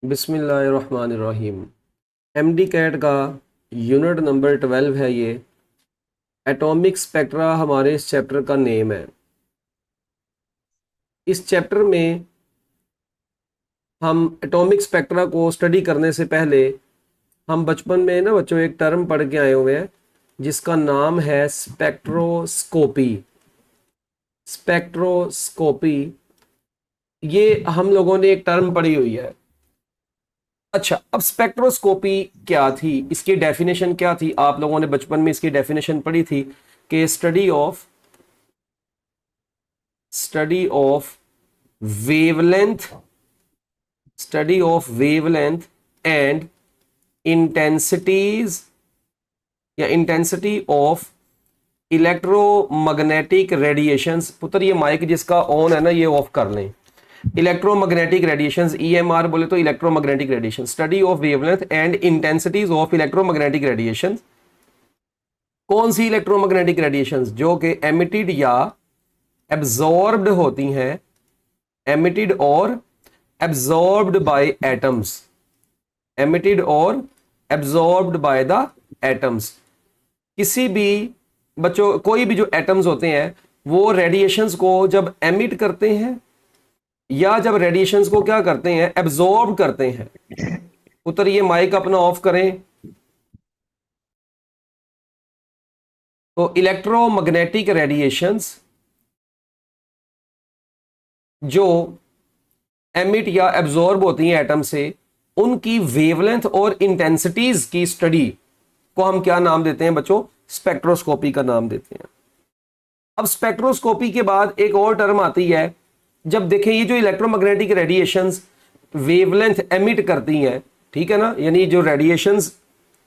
बिस्मिल्लाहिर्रहमानिर्रहीम। MD cat का unit number 12 है ये। एटॉमिक स्पेक्ट्रा हमारे इस चैप्टर का नेम है। इस चैप्टर में हम एटॉमिक स्पेक्ट्रा को स्टडी करने से पहले हम बचपन में ना बच्चों एक टर्म पढ़ के आए हुए हैं जिसका नाम है स्पेक्ट्रोस्कोपी। स्पेक्ट्रोस्कोपी ये हम लोगों ने एक टर्म पढ़ी हुई है। अच्छा, अब स्पेक्ट्रोस्कोपी क्या थी, इसकी डेफिनेशन क्या थी? आप लोगों ने बचपन में इसकी डेफिनेशन पढ़ी थी कि study of wavelength and intensities या इंटेंसिटी ऑफ इलेक्ट्रोमैग्नेटिक रेडिएशंस। पुत्र ये माइक जिसका ऑन है ना ये ऑफ कर लें। इलेक्ट्रोमैग्नेटिक रेडिएशंस, ईएमआर बोले तो electromagnetic radiation, study of wavelength and intensities of electromagnetic radiation. कौन सी इलेक्ट्रोमैग्नेटिक रेडिएशंस? जो कि एमिटेड या एब्जॉर्ब्ड होती हैं, एमिटेड और एब्जॉर्ब्ड बाय एटम्स, एमिटेड और एब्जॉर्ब्ड बाय द एटम्स। किसी भी बच्चों कोई भी जो एटम्स होते हैं वो रेडिएशंस को जब एमिट करते हैं या जब रेडिएशंस को क्या करते हैं, एब्जॉर्ब करते हैं। उत्तर ये माइक अपना ऑफ करें। तो इलेक्ट्रोमैग्नेटिक रेडिएशंस जो एमिट या एब्जॉर्ब होती हैं एटम से, उनकी वेवलेंथ और इंटेंसिटीज की स्टडी को हम क्या नाम देते हैं बच्चों? स्पेक्ट्रोस्कोपी का नाम देते हैं। अब स्पेक्ट्रोस्कोपी के बाद एक और टर्म आती है। जब देखें ये जो इलेक्ट्रोमैग्नेटिक रेडिएशंस वेवलेंथ एमिट करती हैं, ठीक है ना, यानी जो रेडिएशंस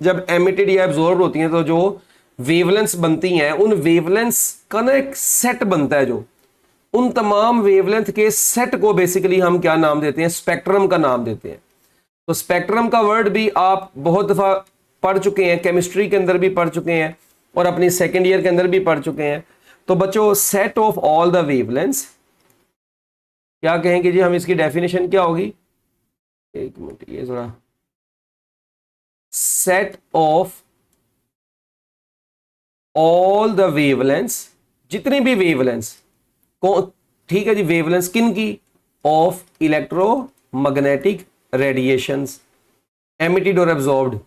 जब एमिटेड या एब्जॉर्ब होती हैं तो जो वेवलेंथ्स बनती हैं, उन वेवलेंथ्स का ना एक सेट बनता है। जो उन तमाम वेवलेंथ के सेट को बेसिकली हम क्या नाम देते हैं? स्पेक्ट्रम का नाम देते हैं। तो स्पेक्ट्रम का वर्ड भी आप बहुत दफा पढ़ चुके हैं, केमिस्ट्री के अंदर भी पढ़ चुके हैं और अपनी सेकेंड ईयर के अंदर भी पढ़ चुके हैं। तो बच्चों set of all the wavelengths, क्या कहेंगे जी हम? इसकी डेफिनेशन क्या होगी? एक मिनट, ये जरा, set of all the wavelengths, जितनी भी वेवलेंथ्स को, ठीक है जी, वेवलेंथ्स किन की? ऑफ इलेक्ट्रोमैग्नेटिक रेडिएशंस, एमिटेड और एब्जॉर्ब्ड,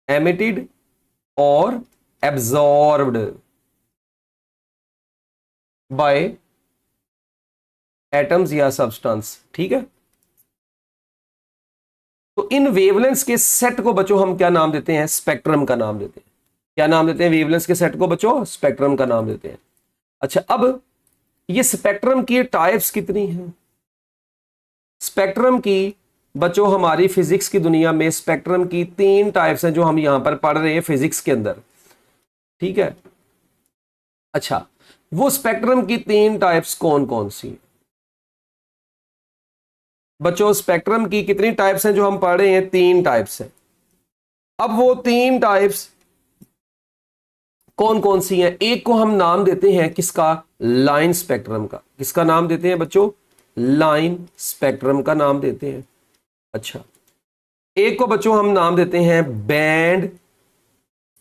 एमिटेड और एब्जॉर्ब्ड बाय एटम्स या सब्सटेंस, ठीक है। तो इन वेवलेंथ्स के सेट को बच्चों हम क्या नाम देते हैं? स्पेक्ट्रम का नाम देते हैं। क्या नाम देते हैं? वेवलेंथ्स के सेट को बच्चों स्पेक्ट्रम का नाम देते हैं। अच्छा, अब ये स्पेक्ट्रम की टाइप्स कितनी हैं? स्पेक्ट्रम की बच्चों हमारी फिजिक्स की दुनिया में स्पेक्ट्रम की 3 टाइप्स हैं जो हम यहां पर पढ़ रहे हैं फिजिक्स के अंदर, ठीक है। अच्छा, वो स्पेक्ट्रम की 3 टाइप्स कौन कौन सी? बच्चों स्पेक्ट्रम की कितनी टाइप्स हैं जो हम पढ़ रहे हैं? 3 टाइप्स हैं। अब वो 3 टाइप्स कौन कौन सी हैं? एक को हम नाम देते हैं किसका? लाइन स्पेक्ट्रम का। किसका नाम देते हैं बच्चों? लाइन स्पेक्ट्रम का नाम देते हैं। अच्छा, एक को बच्चों हम नाम देते हैं बैंड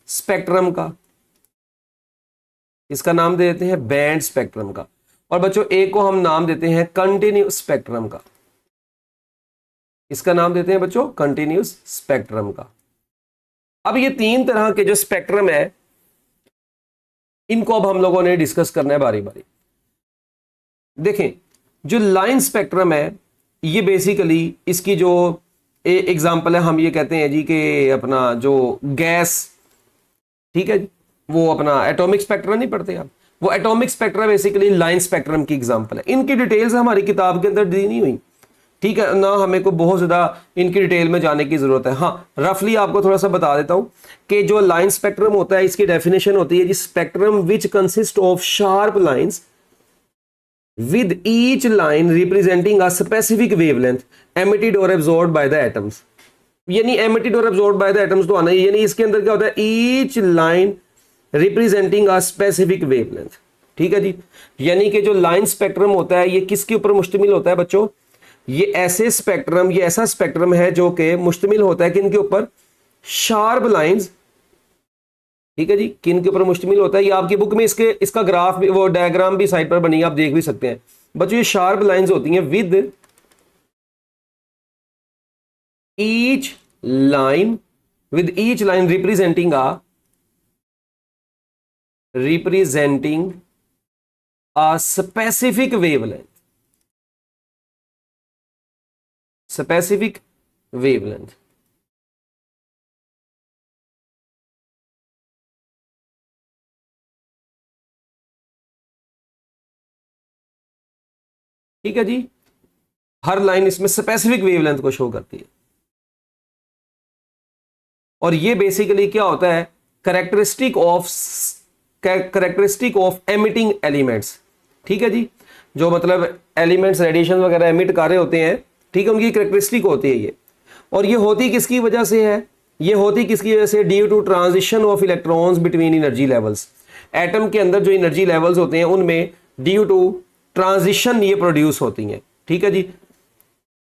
स्पेक्ट्रम का। इसका नाम देते हैं बैंड स्पेक्ट्रम का। और बच्चों एक को हम नाम देते हैं कंटिन्यूस स्पेक्ट्रम का। इसका नाम देते हैं बच्चों कंटिन्यूस स्पेक्ट्रम का। अब ये 3 तरह के जो स्पेक्ट्रम है इनको अब हम लोगों ने डिस्कस करना है बारी बारी। देखें, जो लाइन स्पेक्ट्रम है ये बेसिकली इसकी जो एग्जांपल है, हम ये कहते हैं जी कि अपना जो गैस, ठीक है जी, वो अपना एटॉमिक स्पेक्ट्रम नहीं पढ़ते आप, वो atomic spectrum basically line spectrum की एग्जांपल है। इनकी डिटेल्स हमारी किताब के अंदर दी नहीं हुई, ठीक है ना, हमें को बहुत ज्यादा इनकी डिटेल में जाने की जरूरत है। हाँ, रफली आपको थोड़ा सा बता देता हूं कि जो लाइन स्पेक्ट्रम होता है इसकी डेफिनेशन होती है जी, spectrum which consist of sharp lines with each line representing a specific wavelength emitted or absorbed by the atoms। यानी emitted और absorbed by the atoms तो आना, यानी इसके अंदर क्या होता है? each line representing a specific wavelength, ठीक है जी। यानी कि जो लाइन स्पेक्ट्रम होता है ये किसके ऊपर मुश्तमिल होता है बच्चों? ये ऐसे स्पेक्ट्रम, ये ऐसा स्पेक्ट्रम है जो कि मुश्तमिल होता है किन के ऊपर, शार्प लाइंस, ठीक है जी, किन के ऊपर मुश्तमिल होता है। ये आपकी बुक में इसका ग्राफ भी, वो डायग्राम भी साइड पर बनी है, आप देख भी सकते हैं बच्चों। ये शार्प लाइंस होती हैं with each line, with each line representing a specific wavelength, specific wavelength। ठीक है जी, हर लाइन इसमें स्पेसिफिक वेवलेंथ को शो करती है। और ये बेसिकली क्या होता है, कैरेक्टरिस्टिक ऑफ एमिटिंग एलिमेंट्स। ठीक है जी, जो मतलब एलिमेंट्स रेडिएशन वगैरह एमिट कर रहे होते हैं, ठीक है, उनकी कैरेक्टरिस्टिक होती है ये। और ये होती किसकी वजह से है, ये होती किसकी वजह से, due to transition of electrons between energy levels. Atom के अंदर जो एनर्जी लेवल्स होते हैं उनमें ड्यू टू ट्रांजिशन ये प्रोड्यूस होती हैं। ठीक है जी,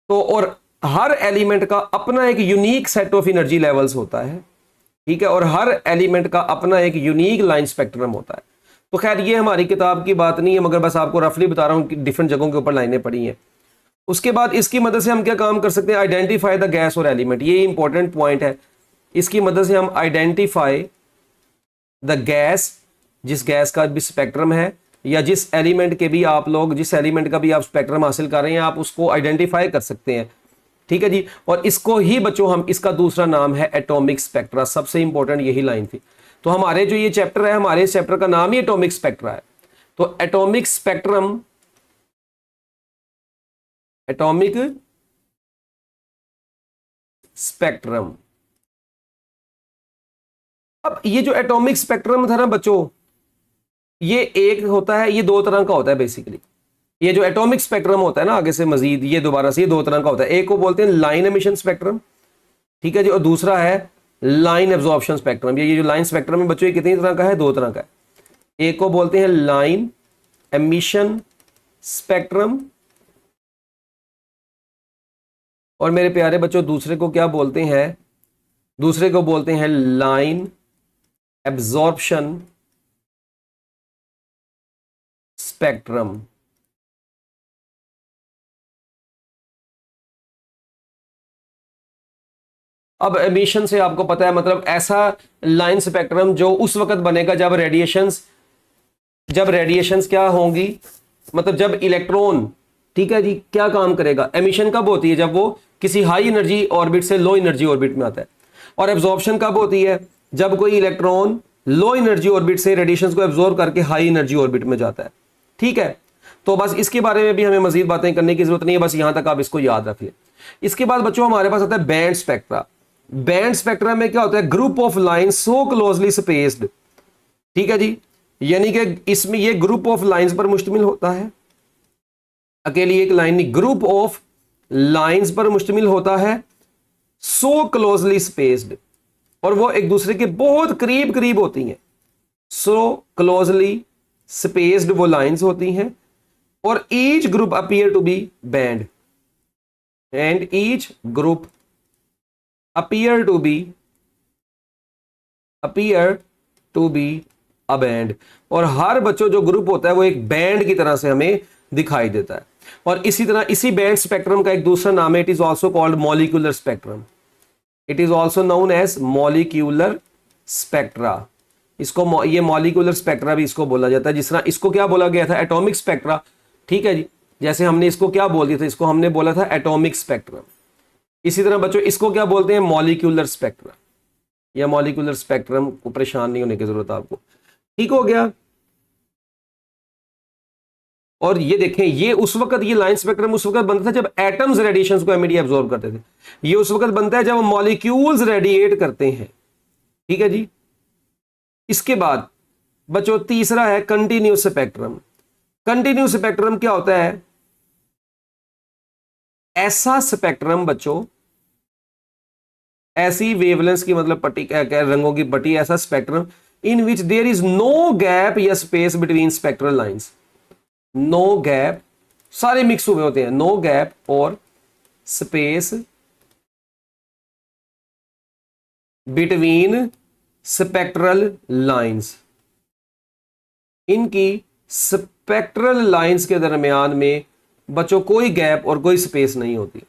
तो और हर एलिमेंट का अपना एक unique set of energy levels होता है। ठीक है, और हर एलिमेंट का अपना एक यूनिक लाइन स्पेक्ट्रम होता है। तो खैर ये हमारी किताब की बात नहीं है, मगर बस आपको रफली बता रहा हूं कि डिफरेंट जगहों के ऊपर लाइनें पड़ी हैं। उसके बाद इसकी मदद से हम क्या काम कर सकते हैं, आइडेंटिफाई द गैस और एलिमेंट। ये इंपॉर्टेंट पॉइंट है। इसकी मदद से हम आइडेंटिफाई द गैस, जिस गैस का भी स्पेक्ट्रम है, या जिस एलिमेंट के भी आप लोग, जिस एलिमेंट का भी आप स्पेक्ट्रम हासिल कर रहे हैं, आप उसको आइडेंटिफाई कर सकते हैं। ठीक है जी, और इसको ही बच्चों हम, इसका दूसरा नाम है एटॉमिक स्पेक्ट्रा। सबसे इंपॉर्टेंट यही लाइन थी। तो हमारे जो ये चैप्टर है, हमारे इस चैप्टर का नाम ही एटॉमिक स्पेक्ट्रा है। तो एटॉमिक स्पेक्ट्रम, एटॉमिक स्पेक्ट्रम। अब ये जो एटॉमिक स्पेक्ट्रम था ना बच्चों, ये एक होता है, ये दो तरह का होता है बेसिकली। ये जो एटॉमिक स्पेक्ट्रम होता है ना, आगे से मजीद ये दोबारा से, ये दो तरह का होता है। एक को बोलते हैं लाइन एमिशन स्पेक्ट्रम, ठीक है जी, और दूसरा है लाइन एब्जॉर्प्शन स्पेक्ट्रम। ये जो लाइन स्पेक्ट्रम है बच्चों, ये कितनी तरह का है, दो तरह का है। एक को बोलते हैं लाइन एमिशन स्पेक्ट्रम, और मेरे प्यारे बच्चों दूसरे को क्या बोलते हैं, दूसरे को बोलते हैं लाइन एब्जॉर्प्शन स्पेक्ट्रम। अब एमिशन से आपको पता है, मतलब ऐसा लाइन स्पेक्ट्रम जो उस वक्त बनेगा जब रेडिएशंस क्या होंगी, मतलब जब इलेक्ट्रॉन, ठीक है जी, क्या काम करेगा। एमिशन कब होती है, जब वो किसी हाई एनर्जी ऑर्बिट से लो एनर्जी ऑर्बिट में आता है। और एब्जॉर्प्शन कब होती है, जब कोई इलेक्ट्रॉन लो एनर्जी ऑर्बिट से रेडिएशंस को एब्जॉर्ब करके हाई एनर्जी ऑर्बिट में जाता है। ठीक है, तो बस इसके बारे में भी हमें मजीद बातें करने की जरूरत नहीं है, बस यहां तक आप इसको याद रखिए। इसके बाद बच्चों हमारे पास आता है बैंड स्पेक्ट्रा। बैंड स्पेक्ट्रा में क्या होता है, group of line so closely spaced. ठीक है जी, यानी कि इसमें ये ग्रुप ऑफ लाइंस पर मुश्तमिल होता है, अकेली एक लाइन नहीं, ग्रुप ऑफ लाइंस पर मुश्तमिल होता है, सो क्लोजली स्पेस्ड, और वो एक दूसरे के बहुत करीब करीब होती हैं। सो क्लोजली स्पेस्ड वो लाइंस होती हैं, और each group appear to be band, and each group appear to be a band। और हर बच्चों जो ग्रुप होता है वो एक बैंड की तरह से हमें दिखाई देता है। और इसी तरह इसी बैंड स्पेक्ट्रम का एक दूसरा नाम है, it is also called molecular spectrum. It is also known as molecular spectra. इसको ये मॉलिक्यूलर स्पेक्ट्रा भी इसको बोला जाता है। जिस तरह इसको क्या बोला गया था, एटॉमिक स्पेक्ट्रा। ठीक है जी, जैसे हमने इसको क्या बोल दिया था, इसको हमने बोला था एटॉमिक स्पेक्ट्रम। इसी तरह बच्चों इसको क्या बोलते हैं, मॉलिक्यूलर स्पेक्ट्रा या मॉलिक्यूलर स्पेक्ट्रम। को परेशान नहीं होने की जरूरत आपको, ठीक हो गया। और ये देखें, ये उस वक्त, ये लाइन स्पेक्ट्रम उस वक्त बनता था जब एटम्स रेडिएशंस को इमीडिएट एब्जॉर्ब करते थे। ये उस वक्त बनता है जब मॉलिक्यूल्स रेडिएट करते हैं। ठीक है जी, इसके बाद बच्चों तीसरा है कंटिन्यूस स्पेक्ट्रम। कंटिन्यूस स्पेक्ट्रम क्या होता है, ऐसा स्पेक्ट्रम बच्चों, ऐसी वेवलेंस की मतलब पट्टी, रंगों की पट्टी, ऐसा spectrum in which there is no gap या space between spectral lines. No gap, सारे मिक्स हुए होते हैं, नो गैप और स्पेस बिटवीन स्पेक्ट्रल लाइंस। इनकी स्पेक्ट्रल लाइंस के दरमियान में बच्चों कोई गैप और कोई स्पेस नहीं होती।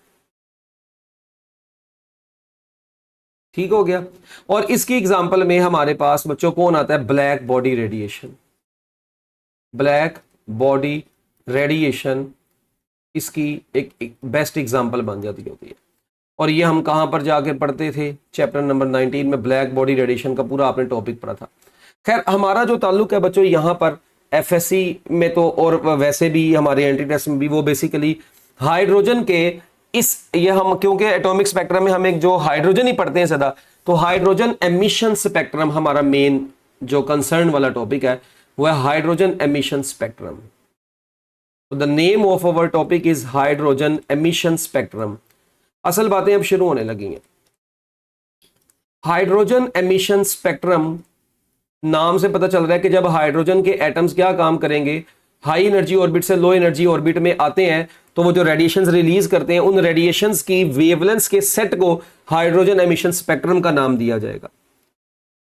ठीक हो गया। और इसकी एग्जांपल में हमारे पास बच्चों कौन आता है? Black body radiation. Black body radiation इसकी एक बेस्ट एग्जांपल बन जाती होती है। और ये हम कहां पर जाके पढ़ते थे? चैप्टर नंबर 19 में ब्लैक बॉडी रेडिएशन का पूरा आपने टॉपिक पढ़ा था। खैर हमारा जो ताल्लुक है बच्चों यहां पर एफएससी में तो और वैसे भी हमारे एंटी टेस्ट में भी वो बेसिकली हाइड्रोजन के ये हम क्योंकि एटॉमिक स्पेक्ट्रम में हम एक जो हाइड्रोजन ही पढ़ते हैं सदा, तो हाइड्रोजन एमिशन स्पेक्ट्रम हमारा मेन जो कंसर्न वाला टॉपिक है वो है hydrogen emission spectrum. The name of our topic is hydrogen emission spectrum. असल बातें अब शुरू होने लगी हैं। हाइड्रोजन एमिशन स्पेक्ट्रम नाम से पता चल रहा है कि जब हाइड्रोजन के एटम्स क्या काम करेंगे, हाई एनर्जी ऑर्बिट से लो एनर्जी ऑर्बिट में आते हैं तो वो जो रेडिएशंस रिलीज करते हैं उन रेडिएशंस की वेवलेंथ के सेट को हाइड्रोजन एमिशन स्पेक्ट्रम का नाम दिया जाएगा।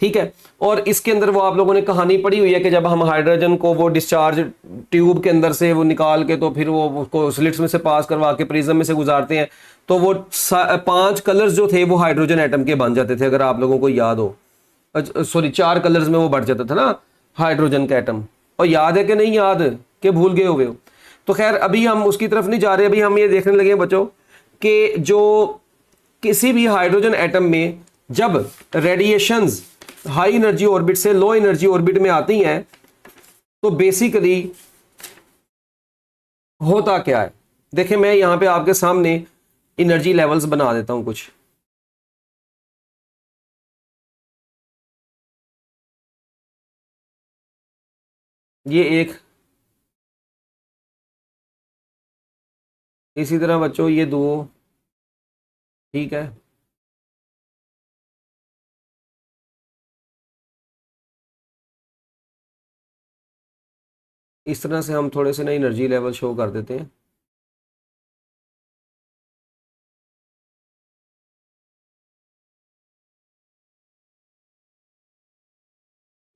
ठीक है। और इसके अंदर वो आप लोगों ने कहानी पढ़ी हुई है कि जब हम हाइड्रोजन को वो डिस्चार्ज ट्यूब के अंदर से वो निकाल के तो फिर वो उसको स्लिट्स में से पास करवा के प्रिज्म में से गुजारते हैं तो वो 5 कलर्स जो थे वो हाइड्रोजन एटम के बन जाते थे, अगर आप लोगों को याद हो। सॉरी 4 कलर्स में वो बढ़ जाता था ना हाइड्रोजन का एटम। और याद है कि नहीं याद कि भूल गए हो? तो खैर अभी हम उसकी तरफ नहीं जा रहे। अभी हम ये देखने लगे बच्चों कि जो किसी भी हाइड्रोजन एटम में जब रेडिएशंस हाई एनर्जी ऑर्बिट से लो एनर्जी ऑर्बिट में आती हैं तो बेसिकली होता क्या है? देखें मैं यहां पे आपके सामने एनर्जी लेवल्स बना देता हूं कुछ। ये एक, इसी तरह बच्चों ये 2, ठीक है। इस तरह से हम थोड़े से ना एनर्जी लेवल शो कर देते हैं।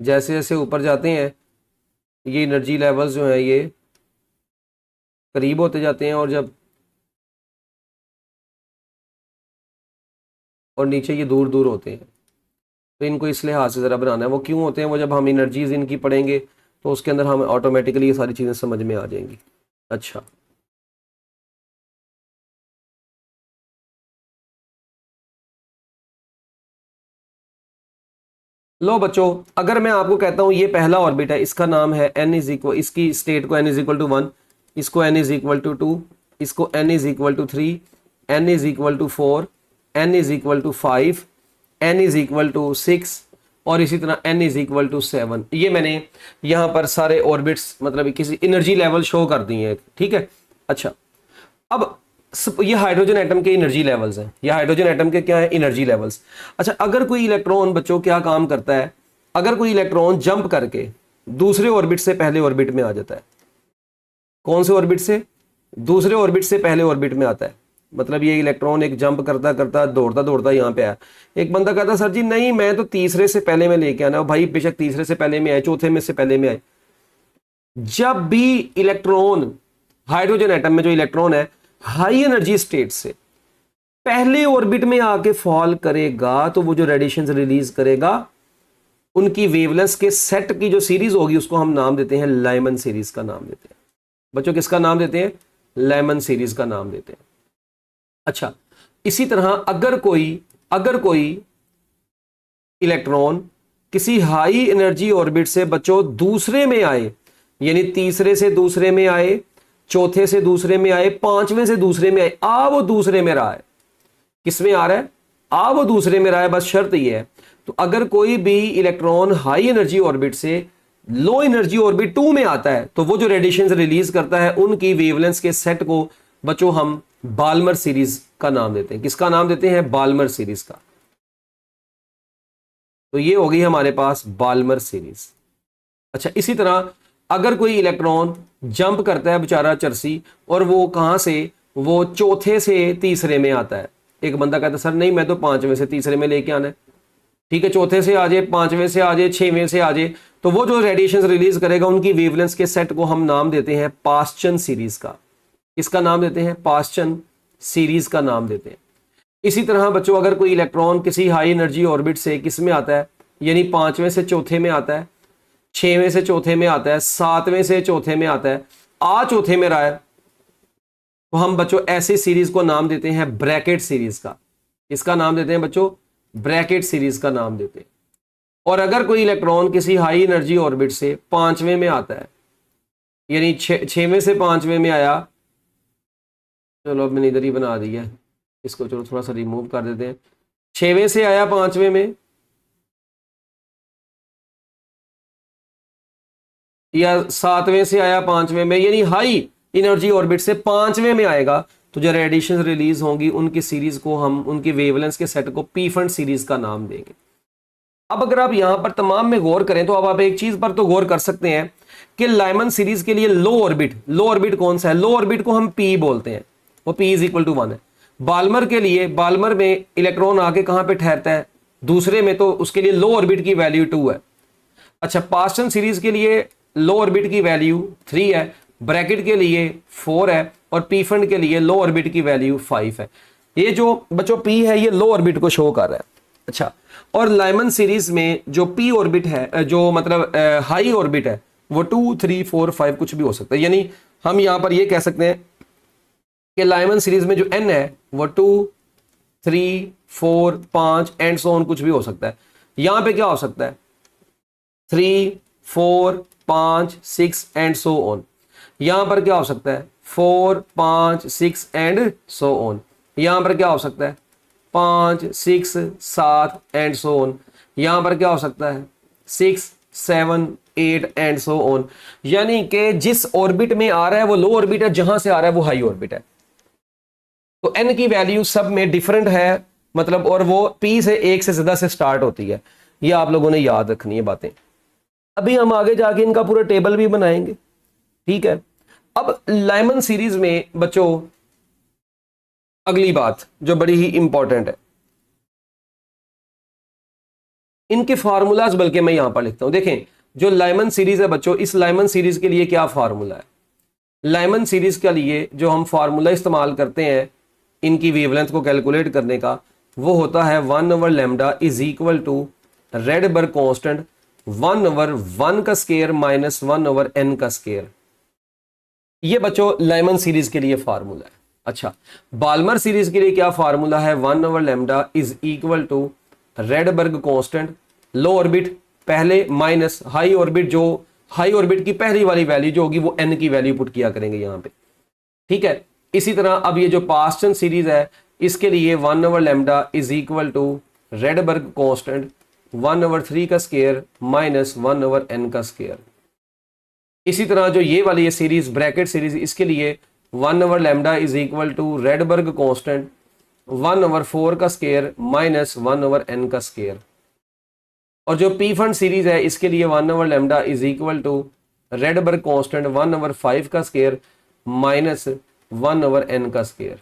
जैसे जैसे ऊपर जाते हैं ये एनर्जी लेवल्स जो है ये करीब होते जाते हैं और नीचे ये दूर दूर होते हैं। तो इनको इस लिहाज से ज़रा बनाना है। वो क्यों होते हैं? वो जब हम एनर्जीज इनकी पढ़ेंगे तो उसके अंदर हमें ऑटोमेटिकली ये सारी चीज़ें समझ में आ जाएंगी। अच्छा, लो बच्चों, अगर मैं आपको कहता हूं ये पहला ऑर्बिट है, इसका नाम है n इज इक्वल, इसकी स्टेट को n इज इक्वल टू 1, इसको n इज इक्वल टू 2, इसको n is equal to 3, n is equal to 4, n is equal to 5, n is equal to 6 और इसी तरह n इज इक्वल टू 7। ये मैंने यहां पर सारे ऑर्बिट्स मतलब किसी एनर्जी लेवल शो कर दिए हैं। ठीक है। अच्छा, अब ये हाइड्रोजन एटम के एनर्जी लेवल्स हैं। ये हाइड्रोजन एटम के क्या है? Energy levels. अच्छा, अगर कोई इलेक्ट्रॉन बच्चों क्या काम करता है? अगर कोई इलेक्ट्रॉन जंप करके दूसरे ऑर्बिट से पहले ऑर्बिट में आ जाता है, कौन से ऑर्बिट से? दूसरे ऑर्बिट से पहले ऑर्बिट में आता है। मतलब ये इलेक्ट्रॉन एक जंप करता करता दौड़ता दौड़ता यहाँ पे आया। एक बंदा कहता सर जी नहीं मैं तो तीसरे से पहले में लेके आना। भाई बेशक तीसरे से पहले में आए, चौथे में से पहले में आए, जब भी इलेक्ट्रॉन हाइड्रोजन एटम में जो इलेक्ट्रॉन है हाई एनर्जी स्टेट से पहले ऑर्बिट में आके फॉल करेगा तो वो जो रेडिएशन रिलीज करेगा उनकी वेवलेंथ के सेट की जो सीरीज होगी उसको हम नाम देते हैं लाइमन सीरीज का नाम देते हैं। बच्चों किसका नाम देते हैं? लाइमन सीरीज का नाम देते हैं। अच्छा, इसी तरह अगर कोई इलेक्ट्रॉन किसी हाई एनर्जी ऑर्बिट से बच्चों दूसरे में आए, यानी तीसरे से दूसरे में आए, चौथे से दूसरे में आए, पांचवें से दूसरे में आए, वो दूसरे में रहा है। किसमें आ रहा है? वो दूसरे में रहा है। बस शर्त ये है, तो अगर कोई भी इलेक्ट्रॉन हाई एनर्जी ऑर्बिट से लो एनर्जी ऑर्बिट 2 में आता है तो वो जो रेडिएशन रिलीज करता है उनकी वेवलेंथ के सेट को बच्चों हम बाल्मर सीरीज का नाम देते हैं। किसका नाम देते हैं? बाल्मर सीरीज का। तो ये हो गई हमारे पास बाल्मर सीरीज। अच्छा, इसी तरह अगर कोई इलेक्ट्रॉन जंप करता है बेचारा चर्सी और वो कहां से वो चौथे से तीसरे में आता है। एक बंदा कहता है सर नहीं मैं तो पांचवें से तीसरे में लेके आना है, ठीक है, चौथे से आ जाए, पांचवें से आ जाए, छवें से आ जाए, तो वो जो रेडिएशन रिलीज करेगा उनकी वेवलेंथ के सेट को हम नाम देते हैं पास्चन सीरीज का। इसका नाम देते हैं पास्चन सीरीज का नाम देते हैं। इसी तरह बच्चों अगर कोई इलेक्ट्रॉन किसी हाई एनर्जी ऑर्बिट से किस में आता है, यानी पांचवें से चौथे में आता है, छवें से चौथे में आता है, सातवें से चौथे में आता है, चौथे में रहा है, तो हम बच्चों ऐसी सीरीज को नाम देते हैं ब्रैकेट सीरीज का। इसका नाम देते हैं बच्चों ब्रैकेट सीरीज का नाम देते हैं। और अगर कोई इलेक्ट्रॉन किसी हाई एनर्जी ऑर्बिट से पांचवें में आता है, यानी छवें से पांचवें में आया, चलो अब मैंने इधर ही बना दिया है इसको, चलो थोड़ा सा रिमूव कर देते हैं, छवें से आया पांचवें में, या सातवें से आया पांचवें में, यानी हाई एनर्जी ऑर्बिट से पांचवें में आएगा, तो जो रेडिएशन रिलीज होंगी उनकी सीरीज को हम, उनकी वेवलेंथ के सेट को पी फंड सीरीज का नाम देंगे। अब अगर आप यहां पर तमाम में गौर करें तो अब आप एक चीज पर तो गौर कर सकते हैं कि लाइमन सीरीज के लिए लो ऑर्बिट कौन सा है, लो ऑर्बिट को हम पी बोलते हैं, वो पी इज इक्वल टू 1 है। बाल्मर के लिए, बाल्मर में इलेक्ट्रॉन आके कहां पे ठहरता है, दूसरे में, तो उसके लिए लो ऑर्बिट की वैल्यू 2 है। अच्छा, पास्चन सीरीज के लिए लो ऑर्बिट की वैल्यू 3 है, ब्रैकेट के लिए 4 है, और पी फंड के लिए लो ऑर्बिट की वैल्यू 5 है। ये जो बच्चों पी है ये लो ऑर्बिट को शो कर रहा है। अच्छा, और लाइमन सीरीज में जो पी ऑर्बिट है, जो मतलब हाई ऑर्बिट है, वो 2, 3, 4, 5 कुछ भी हो सकता है। यानी हम यहां पर ये कह सकते हैं कि लाइमन सीरीज में जो एन है वो 2, 3, 4, 5 एंड सो ऑन कुछ भी हो सकता है। यहां पे क्या हो सकता है, 3, 4, 5, 6 एंड सो ऑन। यहां पर क्या हो सकता है, 4, 5, 6 एंड सो ऑन। यहां पर क्या हो सकता है, 5, 6, 7 एंड सो ऑन। यहां पर क्या हो सकता है, 6, 7, 8 एंड सो ऑन। यानी कि जिस ऑर्बिट में आ रहा है वो लो ऑर्बिट है, जहां से आ रहा है वो हाई ऑर्बिट है। तो एन की वैल्यू सब में डिफरेंट है, मतलब, और वो पी से एक से ज्यादा से स्टार्ट होती है। ये आप लोगों ने याद रखनी है बातें। अभी हम आगे जाके इनका पूरा टेबल भी बनाएंगे, ठीक है। अब लाइमन सीरीज में बच्चों अगली बात जो बड़ी ही इंपॉर्टेंट है, इनके फार्मूलाज, बल्कि मैं यहां पर लिखता हूं, देखें जो लाइमन सीरीज है बच्चों, इस लाइमन सीरीज के लिए क्या फार्मूला है। लाइमन सीरीज के लिए जो हम फार्मूला इस्तेमाल करते हैं इनकी वेवलेंथ को कैलकुलेट करने का, वो होता है 1/λ is equal to Rydberg constant 1/1 का स्क्वायर माइनस 1/n का स्क्वायर। ये बच्चों लाइमन सीरीज के लिए फार्मूला है। अच्छा, बाल्मर सीरीज के लिए क्या फार्मूला है, 1/λ is equal to Rydberg constant, low orbit पहले माइनस हाई ऑर्बिट, जो हाई ऑर्बिट की पहली वाली वैल्यू जो होगी वो n की वैल्यू पुट किया करेंगे यहां पे, ठीक है। इसी तरह अब ये जो पास्चन सीरीज है इसके लिए 1/λ is equal to Rydberg constant 1/3 का स्क्वायर माइनस 1/n का स्क्वायर। इसी तरह जो ये वाली सीरीज ब्रैकेट सीरीज, इसके लिए 1/λ is equal to Rydberg constant 1/4 का स्क्वायर माइनस 1/n का स्क्वायर। और जो पी फंड सीरीज है इसके लिए 1/λ is equal to Rydberg constant 1/5 का स्क्वायर माइनस 1/n का स्क्वायर।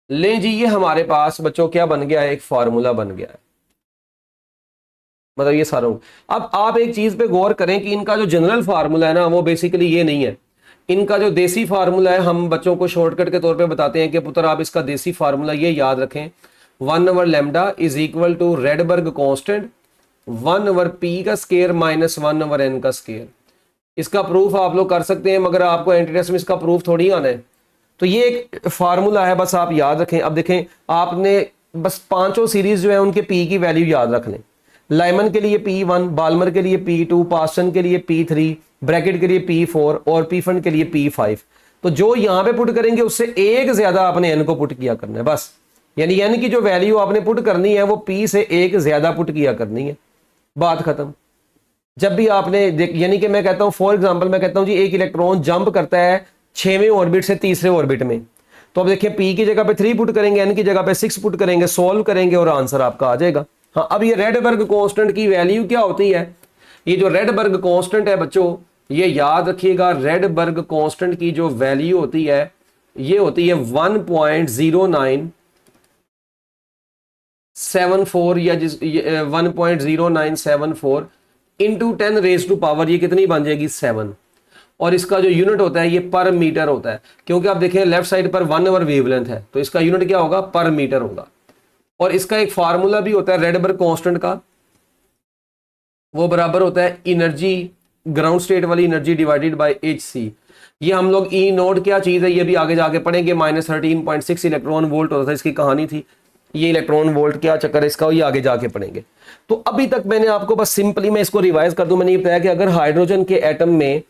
ले जी, ये हमारे पास बच्चों क्या बन गया है, एक फार्मूला बन गया है, मतलब ये सारा। अब आप एक चीज पे गौर करें कि इनका जो जनरल फार्मूला है ना वो बेसिकली ये नहीं है। इनका जो देसी फार्मूला है हम बच्चों को शॉर्टकट के तौर पे बताते हैं कि पुत्र आप इसका देसी फार्मूला ये याद रखें, 1/λ is equal to Rydberg constant 1/p का स्क्वायर माइनस 1/n का स्क्वायर। इसका प्रूफ आप लोग कर सकते हैं, मगर आपको एंटी टेस्ट में इसका प्रूफ थोड़ी आना है। तो ये एक फार्मूला है, बस आप याद रखें। अब देखें, आपने बस पांचों सीरीज जो है उनके पी की वैल्यू याद रख लें। लाइमन के लिए P1, बाल्मर के लिए P2, पास्चन के लिए P3, ब्रैकेट के लिए P4 और पी फंड के लिए P5। तो जो यहां पे पुट करेंगे उससे एक ज्यादा आपने n को पुट किया करना है बस। यानी n की जो वैल्यू आपने पुट करनी है वो P से एक ज्यादा पुट किया करनी है, बात खत्म। जब भी आपने यानी कि मैं कहता हूं, फॉर एग्जांपल मैं कहता हूं जी एक इलेक्ट्रॉन जंप करता है 6वें ऑर्बिट से तीसरे ऑर्बिट में, तो अब देखिए P की जगह पे 3 पुट करेंगे, n की जगह पे 6 पुट करेंगे, सॉल्व करेंगे और आंसर आपका आ जाएगा। हाँ, अब ये रेडबर्ग कांस्टेंट की वैल्यू क्या होती है, ये जो रेडबर्ग कांस्टेंट है बच्चों ये याद रखिएगा, रेडबर्ग कांस्टेंट की जो वैल्यू होती है ये होती है 1.0974 या 1.0974 इंटू 10⁻⁴ ये कितनी बन जाएगी 7। और इसका जो यूनिट होता है ये पर मीटर होता है, क्योंकि आप देखें लेफ्ट साइड पर 1 आवर वेवलेंथ है तो इसका यूनिट क्या होगा, पर मीटर होगा। और इसका एक फार्मूला भी होता है रेडबर्ग कांस्टेंट का, वो बराबर होता है एनर्जी, ग्राउंड स्टेट वाली एनर्जी डिवाइडेड बाय Hc। ये हम लोग ई नोट क्या चीज है ये भी आगे जाके पढ़ेंगे। -13.6 इलेक्ट्रॉन वोल्ट होता था, इसकी कहानी थी। ये इलेक्ट्रॉन वोल्ट क्या चक्कर है इसका, ये आगे जाके पढ़ेंगे। तो अभी तक मैंने आपको बस सिंपली मैं इसको रिवाइज कर दूं, मैंने ये बताया कि अगर हाइड्रोजन के एटम में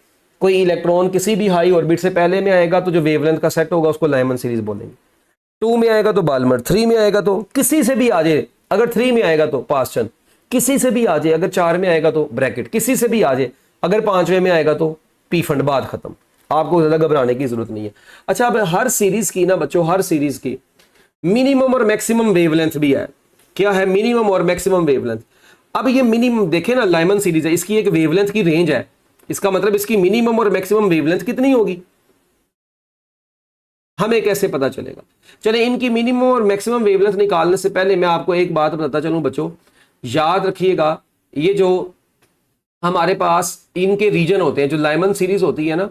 कोई इलेक्ट्रॉन किसी भी हाई ऑर्बिट से पहले में आएगा तो जो वेवलेंथ का सेट होगा उसको लाइमन सीरीज बोलेंगे। 2 में आएगा तो बाल्मर, 3 में आएगा तो किसी से भी आ जाए, अगर 3 में आएगा तो पास्चन, किसी से भी आ जाए, अगर 4 में आएगा तो ब्रैकेट, किसी से भी आ जाए, अगर 5वें में आएगा तो पी फंड, बात खत्म। आपको ज्यादा घबराने की जरूरत नहीं है। अच्छा, अब हर सीरीज की ना बच्चों, हर सीरीज की मिनिमम और मैक्सिमम वेवलेंथ भी है। क्या है, मिनिमम और मैक्सिमम वेवलेंथ। अब ये मिनिमम देखें ना, लाइमन सीरीज है, इसकी एक वेवलेंथ की रेंज है, इसका मतलब इसकी मिनिमम और मैक्सिमम वेवलेंथ कितनी होगी, हमें कैसे पता चलेगा। चले इनकी मिनिमम और मैक्सिमम वेवलेंथ निकालने से पहले मैं आपको एक बात बताता चलूं बच्चों, याद रखिएगा, ये जो हमारे पास इनके रीजन होते हैं, जो लाइमन सीरीज होती है ना,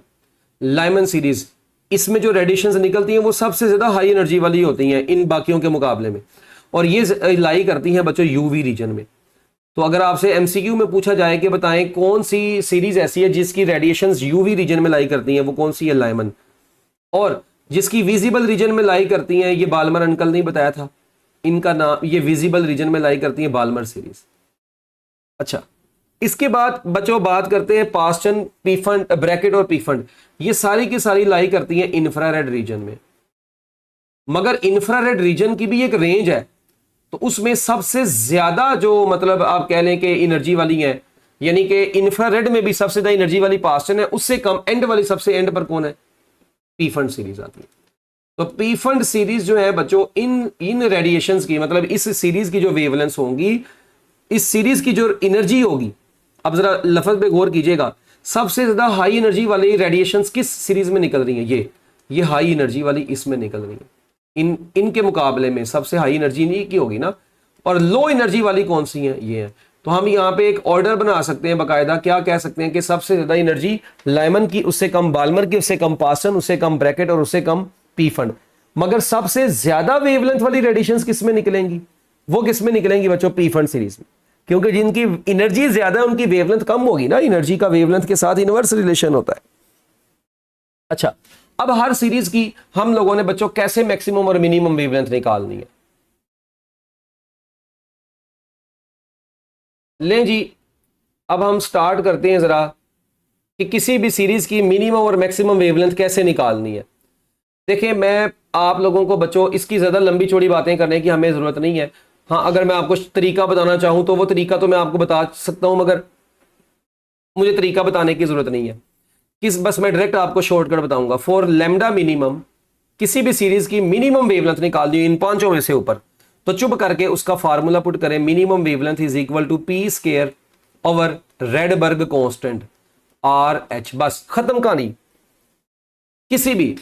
लाइमन सीरीज, इसमें जो रेडिएशंस निकलती हैं वो सबसे ज्यादा हाई एनर्जी वाली होती हैं इन बाकियों के मुकाबले में, और ये लाई करती हैं बच्चों यूवी रीजन में। तो अगर आपसे एमसीक्यू में पूछा जाए कि बताएं कौन सी सीरीज ऐसी है जिसकी रेडिएशंस यूवी रीजन में लाई करती हैं, वो कौन सी है, लाइमन। और जिसकी विजिबल रीजन में लाई करती हैं, ये बाल्मर अंकल नहीं बताया था, इनका नाम, ये विजिबल रीजन में लाई करती है बाल्मर सीरीज। अच्छा, इसके बाद बच्चों बात करते हैं पास्चन, पीफंड, ब्रैकेट और पीफंड, ये सारी की सारी लाई करती हैं इंफ्रारेड रीजन में। मगर इंफ्रारेड रीजन की भी एक रेंज है, तो उसमें सबसे ज्यादा जो मतलब आप कह लें कि एनर्जी वाली है, यानी कि इंफ्रारेड में भी सबसे ज्यादा एनर्जी वाली पास्चन है, उससे कम एंड वाली सबसे एंड पर कौन है, पीफंड सीरीज आती है। तो पीफंड सीरीज जो है बच्चों, इन रेडिएशंस की, मतलब इस सीरीज की जो वेवलेंस होंगी, इस सीरीज की जो एनर्जी होगी, अब जरा लफ्ज पे गौर कीजिएगा, सबसे ज्यादा हाई एनर्जी वाली रेडिएशंस किस सीरीज में निकल रही हैं, ये हाई एनर्जी वाली इसमें निकल रही है। इनके मुकाबले में सबसे हाई एनर्जी नहीं की होगी ना, और लो एनर्जी वाली कौन सी है, ये है। तो हम यहाँ पे एक ऑर्डर बना सकते हैं बाकायदा, क्या कह सकते हैं कि सबसे ज्यादा एनर्जी लाइमन की, उससे कम बाल्मर की, उससे कम पास्चन, उससे कम ब्रैकेट और उससे कम पीफंड। मगर सबसे ज्यादा वेवलेंथ वाली रेडिएशंस किसमें निकलेंगी, वो किसमें निकलेंगी बच्चों, पीफंड सीरीज में, क्योंकि जिनकी एनर्जी ज्यादा है उनकी वेवलेंथ कम होगी ना, एनर्जी का वेवलेंथ के साथ इनवर्स रिलेशन होता है। अच्छा, अब हर सीरीज की हम लोगों ने बच्चों कैसे मैक्सिमम और मिनिमम वेवलेंथ निकालनी है। लें जी, अब हम स्टार्ट करते हैं जरा कि किसी भी सीरीज की मिनिमम और मैक्सिमम वेवलेंथ कैसे निकालनी है। देखिए, मैं आप लोगों को बच्चों इसकी ज्यादा लंबी चौड़ी बातें करने की हमें जरूरत नहीं है। हाँ, अगर मैं आपको तरीका बताना चाहूं तो वो तरीका तो मैं आपको बता सकता हूं, मगर मुझे तरीका बताने की जरूरत नहीं है। बस मैं डायरेक्ट आपको शॉर्टकट बताऊंगा। फॉर लैम्डा मिनिमम, किसी भी सीरीज की मिनिमम वेवलेंथ निकालनी है इन पांचों में से ऊपर, तो चुप करके उसका फार्मूला पुट करें, minimum wavelength is equal to P square over Rydberg constant R H. बस खत्म कहानी। किसी भी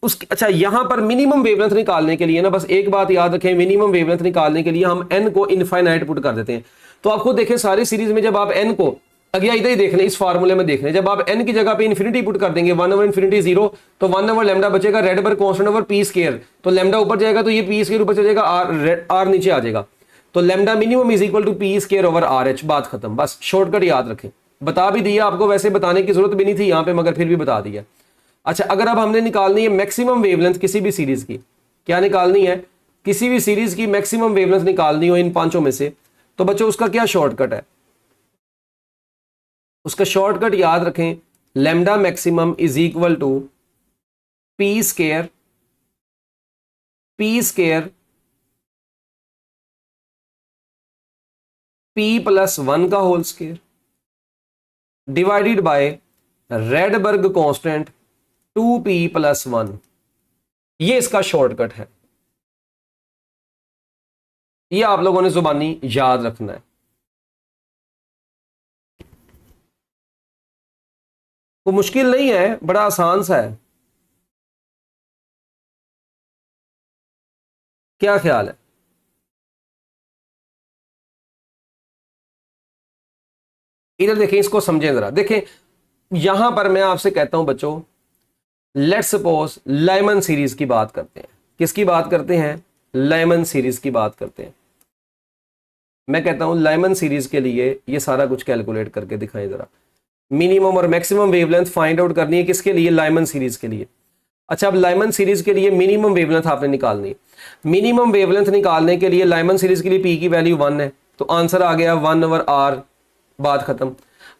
उसकी, अच्छा, यहां पर मिनिमम वेवलेंथ निकालने के लिए ना बस एक बात याद रखें, मिनिमम वेवलेंथ निकालने के लिए हम एन को इनफाइनाइट पुट कर देते हैं। तो आपको देखें सारी सीरीज में जब आप एन को, अगला इधर ही देख लें, इस फार्मूले में देख लें, जब आप एन की जगह पे इन्फिनिटी पुट कर देंगे, 1 ओवर इन्फिनिटी 0, तो 1 ओवर लैम्डा बचेगा Rydberg constant over P square. तो लैम्डा ऊपर जाएगा तो ये पी स्क्वायर ऊपर चलेगा, आर नीचे आ जाएगा। तो lambda minimum is equal to P square over R H. बात खत्म। बस शॉर्टकट याद रखें, बता भी दिया आपको, वैसे बताने की जरूरत भी नहीं थी यहां पे, मगर फिर भी बता दिया। अच्छा, अगर अब हमने निकालनी है मैक्सिमम वेवलेंथ किसी भी सीरीज की, क्या निकालनी है, किसी भी सीरीज की मैक्सिमम वेवलेंथ निकालनी हो इन पांचों में से, तो बच्चों उसका क्या शॉर्टकट है, उसका शॉर्टकट याद रखें, lambda maximum is equal to P square P plus 1 का whole square divided by Rydberg constant 2p plus 1। ये इसका शॉर्टकट है, ये आप लोगों ने जुबानी याद रखना है। वो मुश्किल नहीं है, बड़ा आसान सा है। क्या ख्याल है? इधर देखें, इसको समझें जरा, देखें यहां पर मैं आपसे कहता हूं बच्चों, लेट्स सपोज लाइमन सीरीज की बात करते हैं। किसकी बात करते हैं? लाइमन सीरीज की बात करते हैं। मैं कहता हूं लाइमन सीरीज के लिए ये सारा कुछ कैलकुलेट करके दिखाएं जरा। मिनिमम और मैक्सिमम वेवलेंथ फाइंड आउट करनी है, किसके लिए? लाइमन सीरीज के लिए। अच्छा, अब लाइमन सीरीज के लिए मिनिमम वेवलेंथ आपने निकालनी है। मिनिमम वेवलेंथ निकालने के लिए लाइमन सीरीज के लिए पी की वैल्यू 1 है, तो आंसर आ गया 1/r, बात खत्म।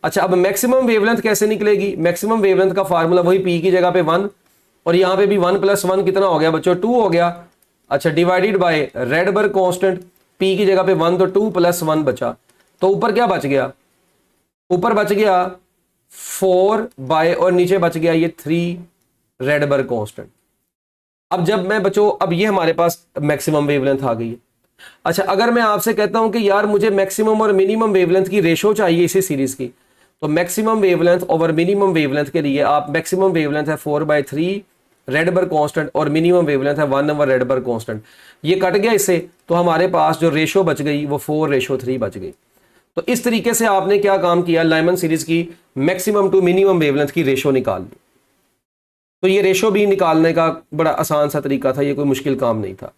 अच्छा, अब मैक्सिमम वेवलेंथ कैसे निकलेगी? मैक्सिमम वेवलेंथ का फार्मूला वही पी की जगह पे 1, और यहां पे भी 1 + 1 कितना हो गया बच्चों? 2 हो गया। अच्छा, divided by Rydberg constant, P की जगह पे 1 तो 2 + 1 बचा, तो ऊपर क्या बच गया? ऊपर बच गया 4 बाय, और नीचे बच गया ये 3 रेडबर्ग कांस्टेंट। अब जब मैं बच्चों, अब ये हमारे पास मैक्सिमम वेवलेंथ आ गई है। अच्छा, अगर मैं आपसे कहता हूं कि यार मुझे मैक्सिमम और मिनिमम वेवलेंथ की रेशो चाहिए इसी सीरीज की, तो maximum wavelength over minimum wavelength के लिए आप, मैक्सिमम वेवलेंथ है 4/3 रेडबर्ग कांस्टेंट और मिनिमम वेवलेंथ है 1 रेडबर्ग कांस्टेंट। ये कट गया इससे, तो हमारे पास जो रेशो बच गई वो 4:3 बच गई। तो इस तरीके से आपने क्या काम किया? लाइमन सीरीज की मैक्सिमम टू मिनिमम वेवलेंथ की रेशो निकाल ली। तो ये रेशो भी निकालने का बड़ा आसान सा तरीका था, ये कोई मुश्किल काम नहीं था।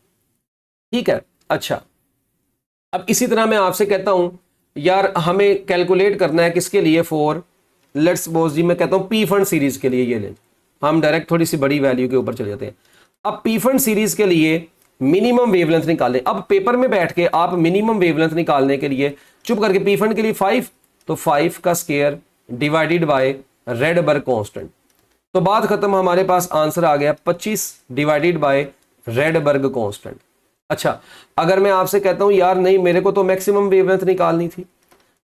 ठीक है। अच्छा, अब इसी तरह मैं आपसे कहता हूं यार हमें कैलकुलेट करना है किसके लिए? फॉर लेट्स सपोज जी, मैं कहता हूं पी फंड सीरीज के लिए। ये लें, हम डायरेक्ट थोड़ी सी बड़ी वैल्यू के ऊपर चले जाते हैं। अब पी फंड सीरीज के लिए मिनिमम वेवलेंथ निकालें। अब पेपर में बैठ के आप मिनिमम वेवलेंथ निकालने के लिए चुप करके, पी फंड के लिए 5, तो 5 का square divided by Rydberg constant, तो बात खत्म। हमारे पास आंसर आ गया 25 डिवाइडेड बाय रेडबर्ग कांस्टेंट। अच्छा, अगर मैं आपसे कहता हूं यार नहीं, मेरे को तो मैक्सिमम वेवलेंथ निकालनी थी,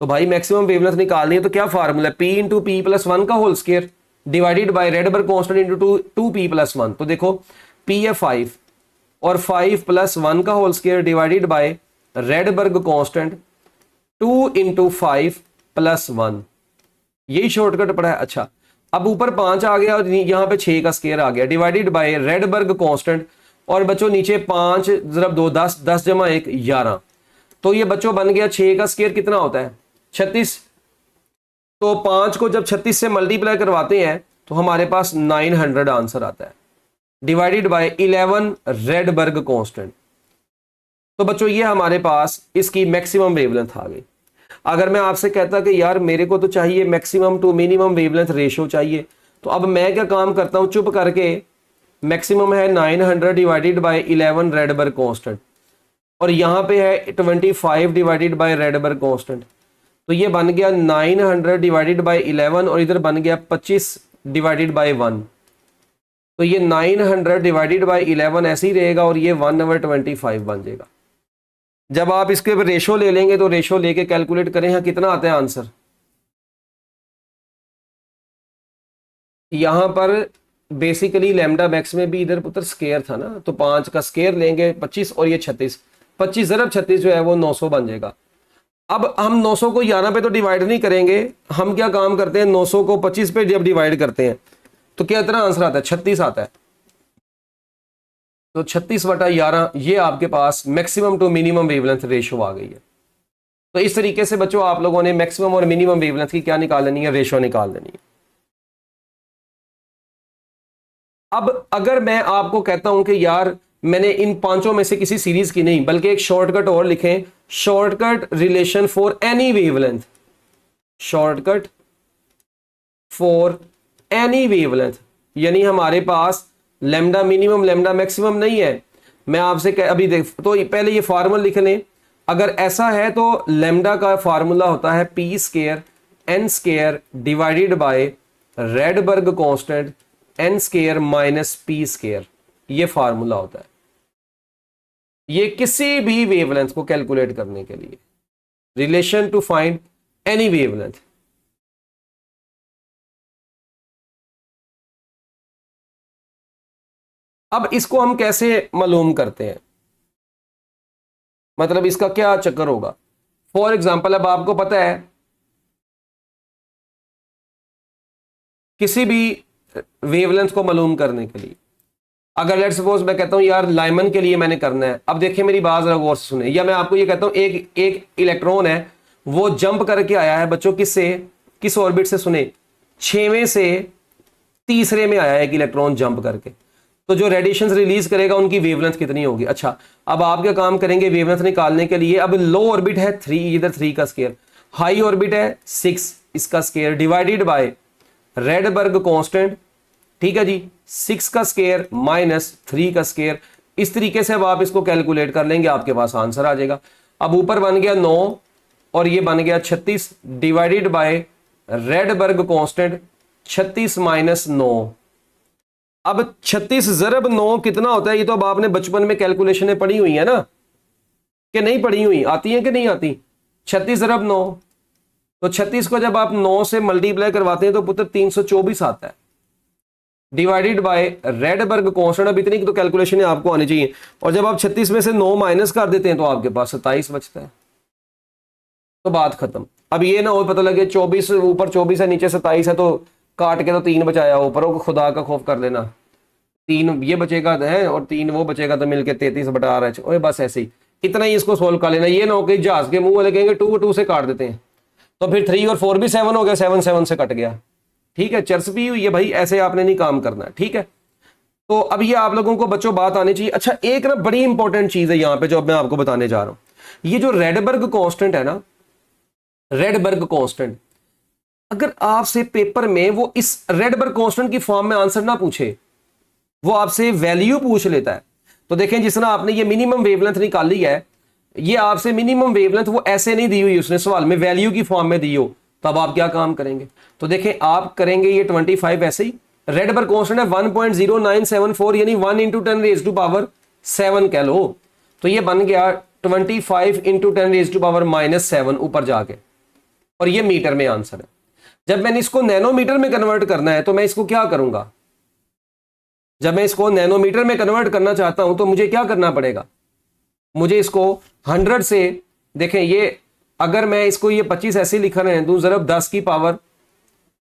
तो भाई मैक्सिमम वेवलेंथ निकालनी है तो क्या फार्मूला है? P इंटू पी प्लस 1 का whole square divided by Rydberg constant into 2p + 1। तो देखो P है 5, और 5 + 1 का whole square divided by Rydberg constant 2 into 5 + 1, यही शॉर्टकट पड़ा है। अच्छा, अब ऊपर 5 आ गया और यहां पे 6 का स्क्वायर आ गया डिवाइडेड बाय रेडबर्ग कांस्टेंट, और बच्चों नीचे 5 × 2 10, 10 + 1 11, तो ये बच्चों बन गया 6 का स्क्वायर कितना होता है? 36। तो 5 को जब 36 से मल्टीप्लाई करवाते हैं तो हमारे पास 900 आंसर आता है डिवाइडेड बाय 11 रेडबर्ग कांस्टेंट। तो बच्चों ये हमारे पास इसकी मैक्सिमम वेवलेंथ आ गई। अगर मैं आपसे कहता कि यार मेरे को तो चाहिए maximum to minimum wavelength ratio चाहिए, तो अब मैं क्या काम करता हूं, चुप करके मैक्सिमम है 900 डिवाइडेड बाय 11 रेडबर्ग कांस्टेंट, और यहां पे है 25 डिवाइडेड बाय रेडबर्ग कांस्टेंट, तो ये बन गया 900 डिवाइडेड बाय 11, और इधर बन गया 25 डिवाइडेड बाय 1। तो ये 900 डिवाइडेड बाय 11 ऐसे ही रहेगा, और ये 1/25 बन जाएगा। जब आप इसके ऊपर रेशो ले लेंगे तो रेशो लेके कैलकुलेट करें, यहाँ कितना आता है आंसर? यहां पर बेसिकली लैम्डा मैक्स में भी इधर पुत्र स्केयर था ना, तो 5 का स्केयर लेंगे 25, और ये 36, 25 ज़रब 36 जो है वो 900 बन जाएगा। अब हम 900 को 11 पे तो डिवाइड नहीं करेंगे, हम क्या काम करते हैं, 900 को 25 पे जब डिवाइड करते हैं तो क्या इतना आंसर आता है? 36 आता है। तो 36/11 ये आपके पास maximum to minimum wavelength ratio आ गई है। तो इस तरीके से बच्चों आप लोगों ने मैक्सिमम और मिनिमम वेवलेंथ की क्या निकाल लेनी है? रेशो निकाल लेनी है। अब अगर मैं आपको कहता हूं कि यार मैंने इन पांचों में से किसी सीरीज की नहीं, बल्कि एक शॉर्टकट और लिखें, shortcut relation for any wavelength, shortcut for any wavelength, यानी हमारे पास लेमडा मिनिमम लेमडा मैक्सिमम नहीं है। मैं आपसे अभी देख, तो पहले ये फार्मूला लिख लें। अगर ऐसा है तो लेमडा का फार्मूला होता है P square N square divided by Rydberg constant N square minus P square, ये फार्मूला होता है ये किसी भी वेवलेंथ को कैलकुलेट करने के लिए, relation to find any wavelength. अब इसको हम कैसे मालूम करते हैं, मतलब इसका क्या चक्कर होगा? फॉर एग्जाम्पल अब आपको पता है किसी भी वेवलेंथ को मालूम करने के लिए। अगर लेट्स सपोज मैं कहता हूं यार लाइमन के लिए मैंने करना है, अब देखिए मेरी बात जरा गौर से सुने, या मैं आपको ये कहता हूं एक एक इलेक्ट्रॉन है वो जंप करके आया है बच्चों, किससे, किस ऑर्बिट से, सुने 6वें से तीसरे में आया है एक इलेक्ट्रॉन जंप करके, तो जो रेडिएशन रिलीज करेगा उनकी वेवलेंथ कितनी होगी। अच्छा अब आप क्या काम करेंगे वेवलेंथ निकालने के लिए, अब लो ऑर्बिट है 3, इधर 3 का स्केयर, हाई ऑर्बिट है 6 इसका square, divided by Rydberg constant, ठीक है जी, 6 का स्केयर माइनस 3 का स्केयर। इस तरीके से अब आप इसको कैलकुलेट कर लेंगे, आपके पास आंसर आ जाएगा। अब ऊपर बन गया 9 और ये बन गया 36 divided by Rydberg constant 36 minus 9। अब 36 ज़रब 9 कितना होता है, ये तो अब आपने बचपन में कैलकुलेशनें पढ़ी हुई है ना, कि नहीं पढ़ी हुई, आती है कि नहीं आती। 36 ज़रब 9, तो 36 को जब आप 9 से मल्टीप्लाई करवाते हैं तो पुत्र 324 आता है, डिवाइडेड बाय रेडबर्ग कांस्टेंट। अब इतनी तो कैलकुलेशन आपको आनी चाहिए, और जब आप 36 में से 9 माइनस कर देते हैं तो आपके पास 27 बचता है, तो बात खत्म। अब ये ना हो पता लगे 24 ऊपर 24 है नीचे 27 है, तो काट के तो 3 बचाया ऊपर, वो खुदा का खौफ कर लेना, 3 ये बचेगा है और 3 वो बचेगा, तो मिलके 33/8 है। बस ऐसे ही इतना ही इसको सोल्व कर लेना। ये ना हो कि जहाज के मुंह वाले कहेंगे 2 2 से काट देते हैं, तो फिर 3 और 4 भी 7 हो गया, 7 7 से कट गया, ठीक है, चर्चपी हुई है भाई, ऐसे आपने नहीं काम करना, ठीक है। तो अब ये आप लोगों को बच्चों बात आनी चाहिए। अच्छा एक ना बड़ी इंपॉर्टेंट चीज है यहाँ पे जो अब मैं आपको बताने जा रहा हूं, ये जो रेडबर्ग कांस्टेंट है ना, रेडबर्ग कांस्टेंट, अगर आपसे पेपर में वो इस रेडबर्ग कांस्टेंट की फॉर्म में आंसर ना पूछे, वो आपसे वैल्यू पूछ लेता है, तो देखें जिस तरह आपने ये मिनिमम वेवलेंथ निकाली है, ये आपसे मिनिमम वेवलेंथ वो ऐसे नहीं दी हुई उसने सवाल में, वैल्यू की फॉर्म में दी हो, तब आप क्या काम करेंगे। तो देखें आप करेंगे ये 25 ऐसे ही, रेडबर्ग कांस्टेंट है 1.0974 यानी 1 × 10⁻⁷ कह लो, तो ये बन गया 25 × 10⁻⁻7 ऊपर जाके, और ये मीटर में आंसर है। जब मैंने इसको नैनोमीटर में कन्वर्ट करना है तो मैं इसको क्या करूंगा, जब मैं इसको नैनोमीटर में कन्वर्ट करना चाहता हूं तो मुझे क्या करना पड़ेगा, मुझे इसको 100 से, देखें ये अगर मैं इसको ये 25 ऐसे लिख रहे हैं तो ज़रब 10 की पावर,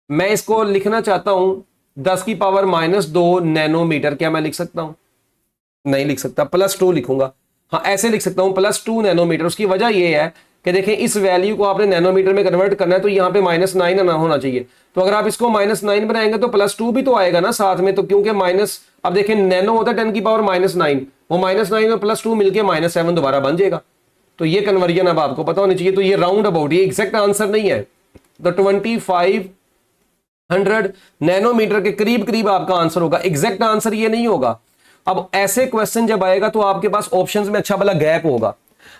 मैं इसको लिखना चाहता हूं 10 की पावर -2 नैनोमीटर, क्या मैं लिख सकता हूं, नहीं लिख सकता, +2 लिखूंगा, हाँ ऐसे लिख सकता हूं +2 नैनोमीटर। उसकी वजह यह है कि देखें इस वैल्यू को आपने नैनोमीटर में कन्वर्ट करना है तो यहाँ पे -9 ना होना चाहिए, तो अगर आप इसको -9 बनाएंगे तो +2 भी तो आएगा ना साथ में, तो क्योंकि माइनस, अब देखें नैनो होता है 10 की पावर -9, वो -9 और +2 मिलके -7 दोबारा बन जाएगा। तो ये कन्वर्जन अब आपको पता होनी चाहिए। तो ये राउंड अबाउट, ये एग्जैक्ट आंसर नहीं है, तो 2500 नैनोमीटर के करीब करीब आपका आंसर होगा, एग्जैक्ट आंसर ये नहीं होगा। अब ऐसे क्वेश्चन जब आएगा तो आपके पास ऑप्शंस में अच्छा भला गैप होगा,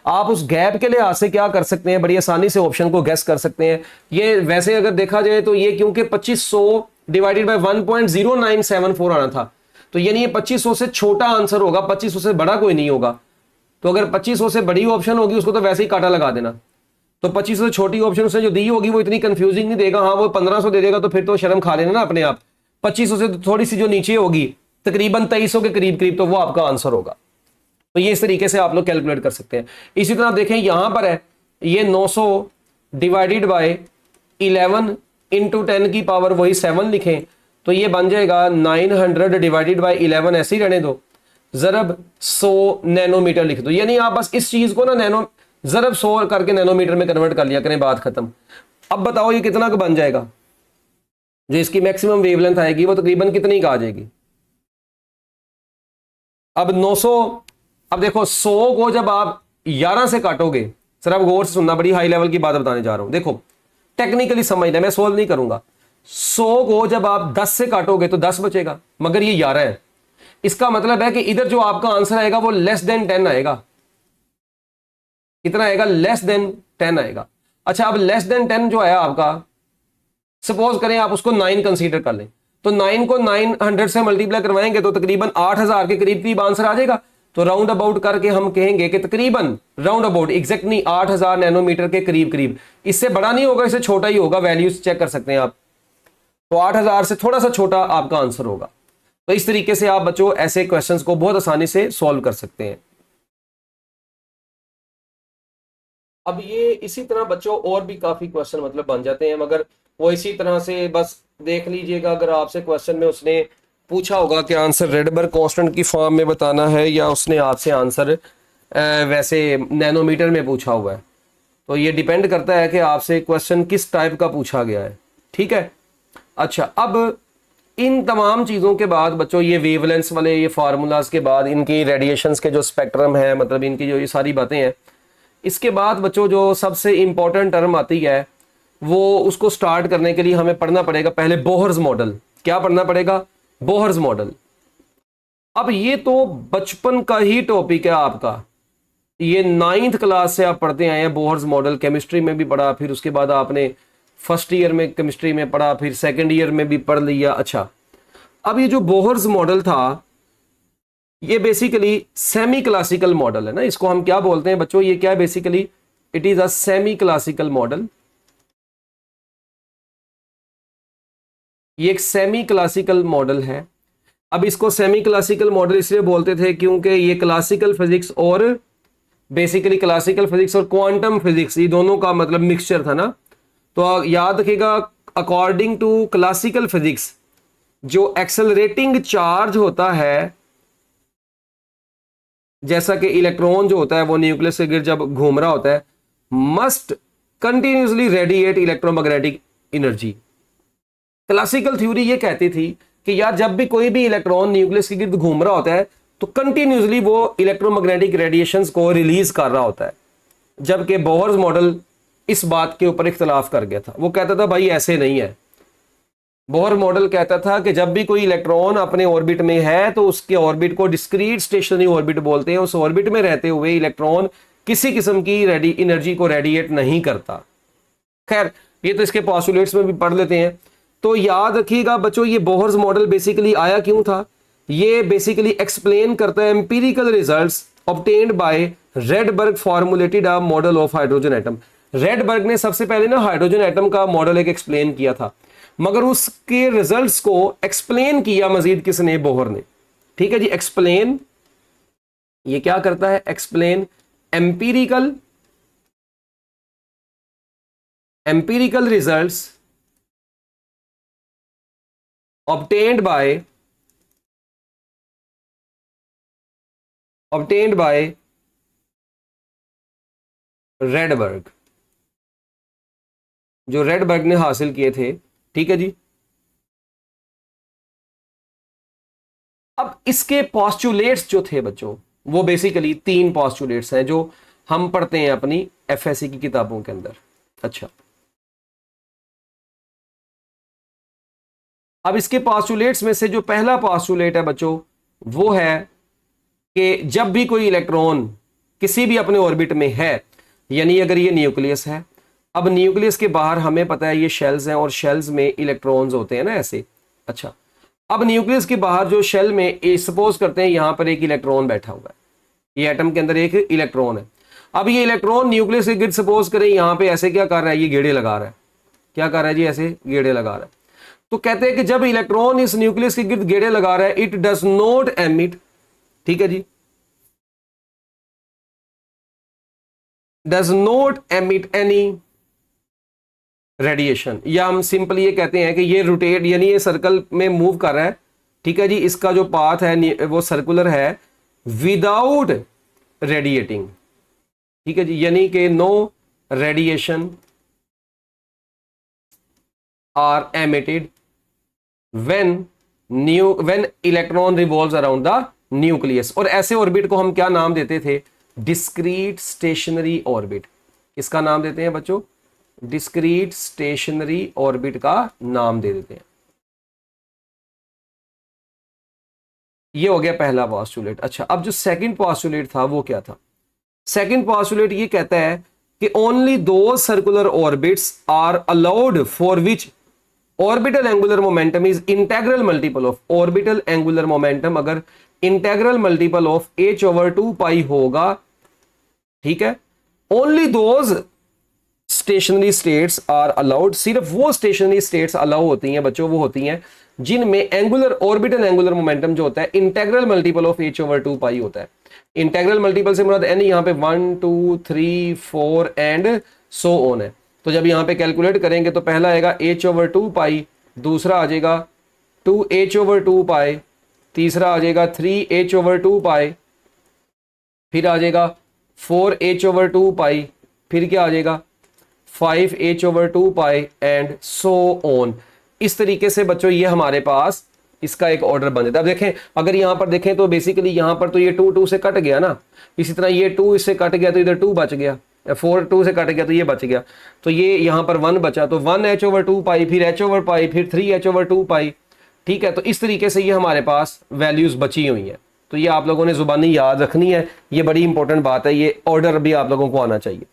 आप उस गैप के लिहाज से क्या कर सकते हैं, बड़ी आसानी से ऑप्शन को गेस कर सकते हैं। ये वैसे अगर देखा जाए तो ये क्योंकि 2500 डिवाइडेड बाय 1.0974 आना था, तो यानी ये 2500 से छोटा आंसर होगा, 2500 से बड़ा कोई नहीं होगा। तो अगर 2500 से बड़ी ऑप्शन होगी उसको तो वैसे ही काटा लगा देना, तो 2500 से छोटी ऑप्शन उसने जो दी होगी वो इतनी कंफ्यूजिंग नहीं देगा, हाँ वो 1500 दे देगा तो फिर तो शर्म खा लेना ना अपने आप। 2500 से थोड़ी सी जो नीचे होगी तकरीबन 2300 के करीब करीब, तो वो आपका आंसर होगा। तो ये इस तरीके से आप लोग कैलकुलेट कर सकते हैं। इसी तरह देखें यहां पर है ये 900 डिवाइडेड बाय 11 × 10 की पावर वही 7 लिखें, तो ये बन जाएगा 900 डिवाइडेड बाय 11, ऐसे ही रहने दो, ज़रब 100 नैनोमीटर लिख दो। यानी आप बस इस चीज को ना ज़रब 100 करके नैनोमीटर में कन्वर्ट कर लिया करें, बात खत्म। अब बताओ ये कितना का बन जाएगा, जो इसकी मैक्सिमम वेवलेंथ आएगी वो तकरीबन कितनी का आ जाएगी। अब 900, अब देखो 100 को जब आप 11 से काटोगे, सर आप गौर से सुनना, बड़ी हाई लेवल की बात बताने जा रहा हूं, देखो टेक्निकली समझना, मैं सोल्व नहीं करूंगा। 100 को जब आप 10 से काटोगे तो 10 बचेगा, मगर ये 11 है, इसका मतलब है कि इधर जो आपका आंसर आएगा वो लेस देन 10 आएगा। कितना आएगा, लेस देन 10 आएगा। अच्छा अब लेस देन 10 जो आया आपका, सपोज करें आप उसको 9 कंसीडर कर लें, तो 9 को 900 से मल्टीप्लाई करवाएंगे तो तकरीबन 8000 के करीब करीब आंसर आ जाएगा। तो राउंड अबाउट करके हम कहेंगे कि तकरीबन राउंड अबाउट एग्जैक्ट नहीं 8000 नैनोमीटर के करीब करीब, इससे बड़ा नहीं होगा, इससे छोटा ही होगा, वैल्यूज चेक कर सकते हैं आप। तो 8000 से थोड़ा सा छोटा आपका आंसर होगा। तो इस तरीके से आप बच्चों ऐसे क्वेश्चंस को बहुत आसानी से सॉल्व कर सकते हैं। अब ये इसी तरह बच्चों और भी काफी क्वेश्चन मतलब बन जाते हैं, मगर वो इसी तरह से बस देख लीजिएगा, अगर आपसे क्वेश्चन में उसने पूछा होगा कि आंसर रेडबर्ग कांस्टेंट की फॉर्म में बताना है या उसने आपसे आंसर वैसे नैनोमीटर में पूछा हुआ है, तो ये डिपेंड करता है कि आपसे क्वेश्चन किस टाइप का पूछा गया है। ठीक है। अच्छा, अब इन तमाम चीज़ों के बाद बच्चों, ये वेवलेंस वाले ये फार्मूलाज के बाद इनकी रेडिएशंस के जो स्पेक्ट्रम है, मतलब इनकी जो ये सारी बातें हैं, इसके बाद बच्चों जो सबसे इंपॉर्टेंट टर्म आती है, वो उसको स्टार्ट करने के लिए हमें पढ़ना पड़ेगा पहले बोहर्स मॉडल। क्या पढ़ना पड़ेगा? Bohr's model. अब ये तो बचपन का ही टॉपिक है आपका, ये 9th क्लास से आप पढ़ते आए हैं बोहर्स मॉडल। केमिस्ट्री में भी पढ़ा, फिर उसके बाद आपने फर्स्ट ईयर में केमिस्ट्री में पढ़ा, फिर सेकंड ईयर में भी पढ़ लिया। अच्छा, अब ये जो बोहर्स मॉडल था, ये बेसिकली सेमी क्लासिकल मॉडल है ना। इसको हम क्या बोलते हैं बच्चों? ये क्या है basically? It is a semi classical model. ये एक सेमी क्लासिकल मॉडल है। अब इसको सेमी क्लासिकल मॉडल इसलिए बोलते थे क्योंकि ये क्लासिकल फिजिक्स और बेसिकली क्लासिकल फिजिक्स और क्वांटम फिजिक्स, ये दोनों का मतलब मिक्सचर था ना। तो याद रखिएगा, अकॉर्डिंग टू क्लासिकल फिजिक्स, जो एक्सेलरेटिंग चार्ज होता है, जैसा कि इलेक्ट्रॉन जो होता है वो न्यूक्लियस के गिर्द जब घूम रहा होता है, must continuously radiate electromagnetic energy. Classical theory ये कहती थी कि यार जब भी कोई भी इलेक्ट्रॉन न्यूक्लियस के गिर्द घूम रहा होता है तो कंटिन्यूसली वो इलेक्ट्रोमैग्नेटिक रेडिएशंस को रिलीज कर रहा होता है। जबकि बोहर्स मॉडल इस बात के ऊपर इख्तलाफ कर गया था। वो कहता था भाई ऐसे नहीं है। बोहर मॉडल कहता था कि जब भी कोई इलेक्ट्रॉन अपने ऑर्बिट में है तो उसके ऑर्बिट को डिस्क्रीट स्टेशनरी ऑर्बिट बोलते हैं। उस ऑर्बिट में रहते हुए इलेक्ट्रॉन किसी किस्म की एनर्जी को रेडिएट नहीं करता। खैर, ये तो इसके पॉस्टुलेट्स में भी पढ़ लेते हैं। तो याद रखिएगा बच्चों, ये बोहर्स मॉडल बेसिकली आया क्यों था? ये बेसिकली एक्सप्लेन करता है empirical results obtained by Rydberg formulated a model of hydrogen atom. Rydberg ने सबसे पहले ना हाइड्रोजन एटम का मॉडल एक एक्सप्लेन किया था, मगर उसके रिजल्ट्स को एक्सप्लेन किया मजीद किसने? बोहर ने। ठीक है जी। एक्सप्लेन, ये क्या करता है? Explain empirical results obtained by Rydberg, जो रेडबर्ग ने हासिल किए थे। ठीक है जी। अब इसके पॉस्टुलेट्स जो थे बच्चों, वो बेसिकली 3 पॉस्टुलेट्स हैं जो हम पढ़ते हैं अपनी एफएससी की किताबों के अंदर। अच्छा, अब इसके पॉस्टुलेट्स में से जो पहला पॉस्टुलेट है बच्चों, वो है कि जब भी कोई इलेक्ट्रॉन किसी भी अपने ऑर्बिट में है, यानी अगर ये न्यूक्लियस है, अब न्यूक्लियस के बाहर हमें पता है ये शेल्स हैं और शेल्स में इलेक्ट्रॉन्स होते हैं ना ऐसे। अच्छा, अब न्यूक्लियस के बाहर जो शेल में सपोज करते हैं यहां पर एक इलेक्ट्रॉन बैठा हुआ है, ये एटम के अंदर एक इलेक्ट्रॉन है। अब ये इलेक्ट्रॉन न्यूक्लियस के गिर्द सपोज करें यहां पे ऐसे क्या कर रहा है? ये गेड़े लगा रहा है। क्या कर रहा है जी? ऐसे गेड़े लगा रहा है। तो कहते हैं कि जब इलेक्ट्रॉन इस न्यूक्लियस के गिर्द गेड़े लगा रहा है, इट डज नॉट एमिट, ठीक है जी, does not emit any radiation, या हम सिंपली ये कहते हैं कि ये रोटेट, यानी ये सर्कल में मूव कर रहा है। ठीक है जी। इसका जो पाथ है वो सर्कुलर है, विदाउट रेडिएटिंग। ठीक है जी, यानी कि no radiation are emitted when electron revolves around the nucleus. और ऐसे ऑर्बिट को हम क्या नाम देते थे? Discrete stationary orbit. इसका नाम देते हैं बच्चों? डिस्क्रीट स्टेशनरी ऑर्बिट का नाम दे देते हैं। ये हो गया पहला पॉस्टुलेट। अच्छा, अब जो सेकंड पॉस्टुलेट था वो क्या था? सेकंड पॉस्टुलेट ये कहता है कि ओनली दो circular orbits are allowed for which orbital angular momentum is integral multiple of, orbital angular momentum अगर इंटेग्रल मल्टीपल ऑफ h/2 होगा, ठीक है, only those stationary states are allowed, सिर्फ वो स्टेशनरी स्टेट्स अलाउ होती हैं बच्चों, वो होती हैं जिनमें एंगुलर ऑर्बिटल एंगुलर मोमेंटम जो होता है इंटेग्रल मल्टीपल ऑफ h/2 होता है। इंटेग्रल मल्टीपल से मुराद यानी यहां पे 1 2 3 4 एंड सो ऑन है। तो तो जब यहाँ पे कैलकुलेट करेंगे तो पहला आएगा h/2 पाई, दूसरा आ जाएगा 2h/2 पाई, तीसरा आ जाएगा 3h/2 पाई, फिर आ जाएगा 4h/2 पाई, फिर क्या आ जाएगा 5h/2 pi and so on. इस तरीके से बच्चों ये हमारे पास इसका एक ऑर्डर बन जाता है। अब देखें, अगर यहां पर देखें तो बेसिकली यहां पर तो ये 2 से कट गया ना, इसी तरह ये 2 इससे कट गया तो इधर 2 बच गया, 4 2 से कट गया तो ये बच गया, तो ये यहां पर 1 बचा, तो 1h/2 पाई, फिर h/पाई, फिर 3h/2 पाई। ठीक है, तो इस तरीके से ये हमारे पास वैल्यूज बची हुई हैं। तो ये आप लोगों ने जुबानी याद रखनी है, ये बड़ी इंपॉर्टेंट बात है, ये ऑर्डर भी आप लोगों को आना चाहिए।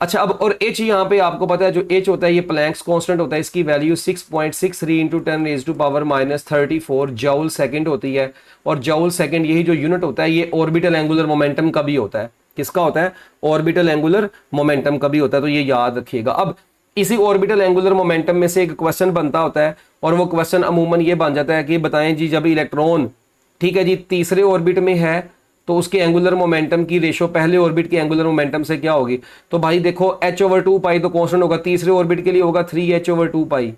अच्छा, अब और h यहाँ पे आपको पता है जो h होता है ये प्लैंक्स कांस्टेंट होता है, इसकी वैल्यू 6.63 इंटू 10⁻³ जूल सेकंड होती है। और जूल सेकंड यही जो यूनिट होता है ये ऑर्बिटल एंगुलर मोमेंटम का भी होता है। किसका होता है? ऑर्बिटल एंगुलर मोमेंटम का भी होता है, तो ये याद रखिएगा। अब इसी ऑर्बिटल एंगुलर मोमेंटम में से एक क्वेश्चन बनता होता है, और वो क्वेश्चन अमूमन ये बन जाता है कि बताएं जी जब इलेक्ट्रॉन, ठीक है जी, तीसरे ऑर्बिट में है तो उसके एंगुलर मोमेंटम की रेशो पहले ऑर्बिट के एंगुलर मोमेंटम से क्या होगी? तो भाई देखो h/2 पाई तो कांस्टेंट होगा, तीसरे ऑर्बिट के लिए होगा 3h/2 पाई,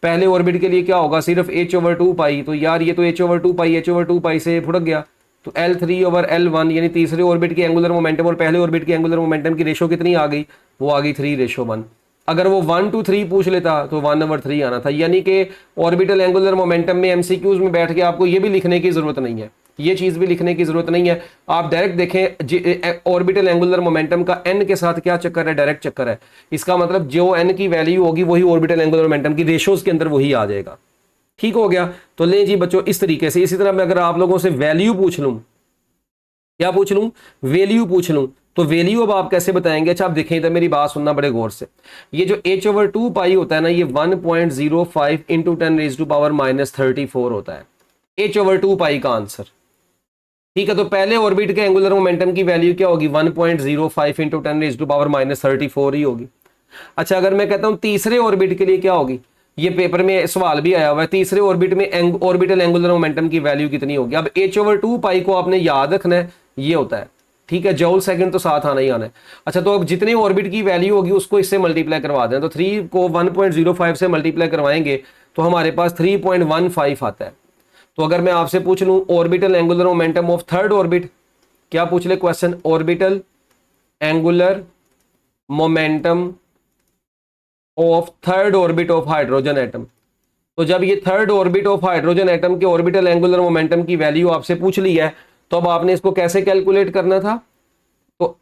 पहले ऑर्बिट के लिए क्या होगा? सिर्फ h/2 पाई। तो यार ये तो h/2 पाई से फुड़क गया, तो L3/L1 यानी तीसरे ऑर्बिट के एंगुलर मोमेंटम और पहले ऑर्बिट के एंगुलर मोमेंटम की रेशो कितनी आ गई? वो आ गई 3:1। अगर वो 1 to 3 पूछ लेता तो 1/3 आना था। यानी कि ऑर्बिटल एंगुलर मोमेंटम में एमसीक्यूज में बैठ के आपको ये भी लिखने की जरूरत नहीं है, ये चीज भी लिखने की जरूरत नहीं है। आप डायरेक्ट देखें ऑर्बिटल एंगुलर मोमेंटम का n के साथ क्या चक्कर है? डायरेक्ट चक्कर है। इसका मतलब जो n की वैल्यू होगी वही ऑर्बिटल एंगुलर मोमेंटम की रेशोज के अंदर वही आ जाएगा। ठीक हो गया? तो ले जी बच्चों इस तरीके से। इसी तरह मैं अगर आप लोगों से वैल्यू पूछ लूं, क्या पूछ लूं? वैल्यू पूछ लूं, तो वैल्यू अब आप कैसे बताएंगे? अच्छा आप देखें इधर, मेरी बात सुनना बड़े गौर से। ये जो h/2 पाई होता है ना, ये 1.05 इंटू 10⁻34 होता है h/2 पाई का आंसर। ठीक है, तो पहले ऑर्बिट के एंगुलर मोमेंटम की वैल्यू क्या होगी? 1.05 इंटू 10⁻34 ही होगी। अच्छा, अगर मैं कहता हूं तीसरे ऑर्बिट के लिए क्या होगी? ये पेपर में सवाल भी आया हुआ है, तीसरे ऑर्बिट में ऑर्बिटल एंगुलर मोमेंटम की वैल्यू कितनी होगी? अब h/2 पाई को आपने याद रखना है, ये होता है। ठीक है, जूल सेकंड तो साथ आना ही आना है। अच्छा, तो अब जितने ऑर्बिट की वैल्यू होगी उसको इससे मल्टीप्लाई करवा दें, तो 3 को 1.05 से मल्टीप्लाई करवाएंगे तो हमारे पास 3.15 आता है। तो अगर मैं आपसे पूछ लूं orbital angular momentum of third orbit, क्या पूछ ले question? Orbital angular momentum of third orbit of hydrogen atom. तो जब ये third orbit of hydrogen atom के ऑर्बिटल एंगुलर मोमेंटम की वैल्यू आपसे पूछ ली है, तो अब आपने इसको कैसे कैलकुलेट करना था? तो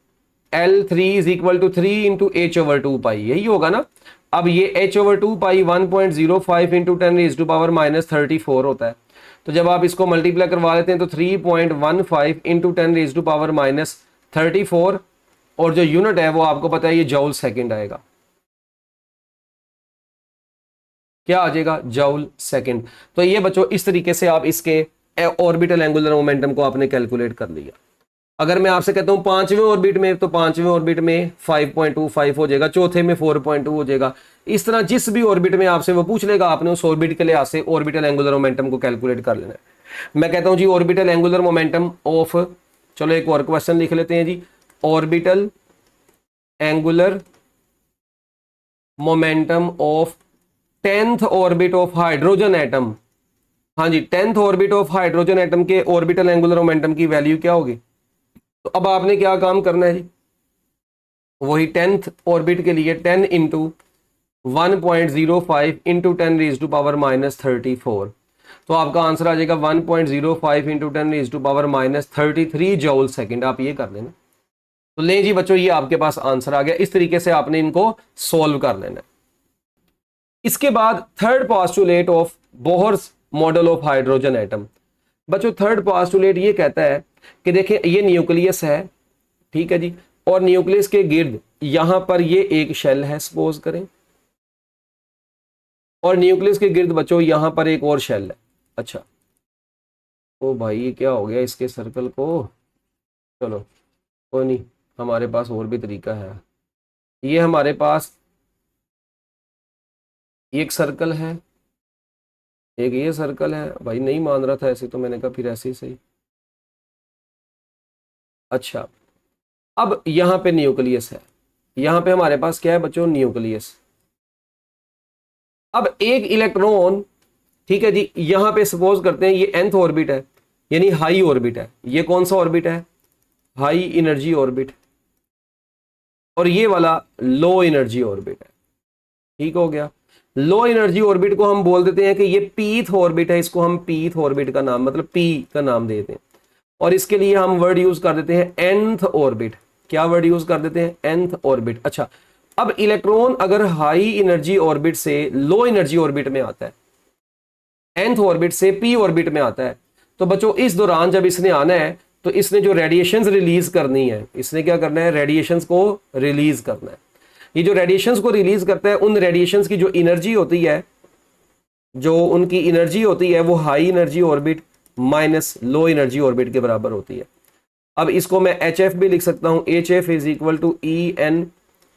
L3 is equal to 3 into h/2 pi, यही होगा ना। अब ये h/2 पाई 1.05 इंटू 10⁻34 होता है। तो जब आप इसको मल्टीप्लाई करवा लेते हैं तो 3.15 इंटू 10⁻34, और जो यूनिट है वो आपको पता है ये जूल सेकंड आएगा। क्या आ जाएगा? Joule second. तो ये बच्चों इस तरीके से आप इसके ऑर्बिटल एंगुलर मोमेंटम को आपने कैलकुलेट कर लिया। अगर मैं आपसे कहता हूं पांचवें ऑर्बिट में, तो पांचवें ऑर्बिट में 5.25 हो जाएगा, चौथे में 4.2 हो जाएगा। इस तरह जिस भी ऑर्बिट में आपसे वो पूछ लेगा, आपने उस ऑर्बिट के लिहाज से ऑर्बिटल एंगुलर मोमेंटम को कैलकुलेट कर लेना है। मैं कहता हूं जी ऑर्बिटल एंगुलर मोमेंटम ऑफ, चलो एक और क्वेश्चन लिख लेते हैं जी, orbital angular momentum of 10th orbit of hydrogen atom. हाँ जी, 10th orbit of hydrogen atom के ऑर्बिटल एंगुलर मोमेंटम की वैल्यू क्या होगी? तो अब आपने क्या काम करना है जी, वही 10th ऑर्बिट के लिए 10 इंटू 1.05 इंटू 10⁻34, तो आपका आंसर आ जाएगा 1.05 इंटू 10⁻33 जूल सेकंड। आप ये कर लेना। तो ले जी बच्चों, ये आपके पास आंसर आ गया। इस तरीके से आपने इनको सॉल्व कर लेना। इसके बाद third postulate of Bohr's model of hydrogen atom. बच्चों थर्ड पोस्टुलेट ये कहता है कि देखिए ये न्यूक्लियस है, ठीक है जी, और न्यूक्लियस के गिर्द यहां पर ये एक शेल है सपोज करें, और न्यूक्लियस के गिर्द बच्चों यहां पर एक और शेल है। अच्छा, ओ भाई ये क्या हो गया इसके सर्कल को? चलो कोई नहीं, हमारे पास और भी तरीका है। ये हमारे पास एक सर्कल है, एक ये सर्कल है। भाई नहीं मान रहा था ऐसे, तो मैंने कहा फिर ऐसे ही सही। अच्छा, अब यहां पे न्यूक्लियस है, यहां पे हमारे पास क्या है बच्चों, न्यूक्लियस। अब एक इलेक्ट्रॉन, ठीक है जी, यहां पे सपोज करते हैं ये nth ऑर्बिट है, यानी हाई ऑर्बिट है। ये कौन सा ऑर्बिट है, हाई एनर्जी ऑर्बिट, और ये वाला लो एनर्जी ऑर्बिट है। ठीक हो गया। लो एनर्जी ऑर्बिट को हम बोल देते हैं कि ये पीथ ऑर्बिट है, इसको हम पीथ ऑर्बिट का नाम, मतलब पी का नाम दे देते हैं। और इसके लिए हम वर्ड यूज कर देते हैं nth ऑर्बिट। क्या वर्ड यूज कर देते हैं, nth ऑर्बिट। अच्छा, अब इलेक्ट्रॉन अगर हाई एनर्जी ऑर्बिट से लो एनर्जी ऑर्बिट में आता है, nth ऑर्बिट से p ऑर्बिट में आता है, तो बच्चों इस दौरान जब इसने आना है तो इसने जो रेडिएशंस रिलीज करनी है, इसने क्या करना है, रेडिएशंस को रिलीज करना है। ये जो रेडिएशंस को रिलीज करता है, उन रेडिएशंस की जो एनर्जी होती है, जो उनकी एनर्जी होती है, वो high energy orbit minus low energy orbit के बराबर होती है। अब इसको मैं HF भी लिख सकता हूं, HF is equal to EN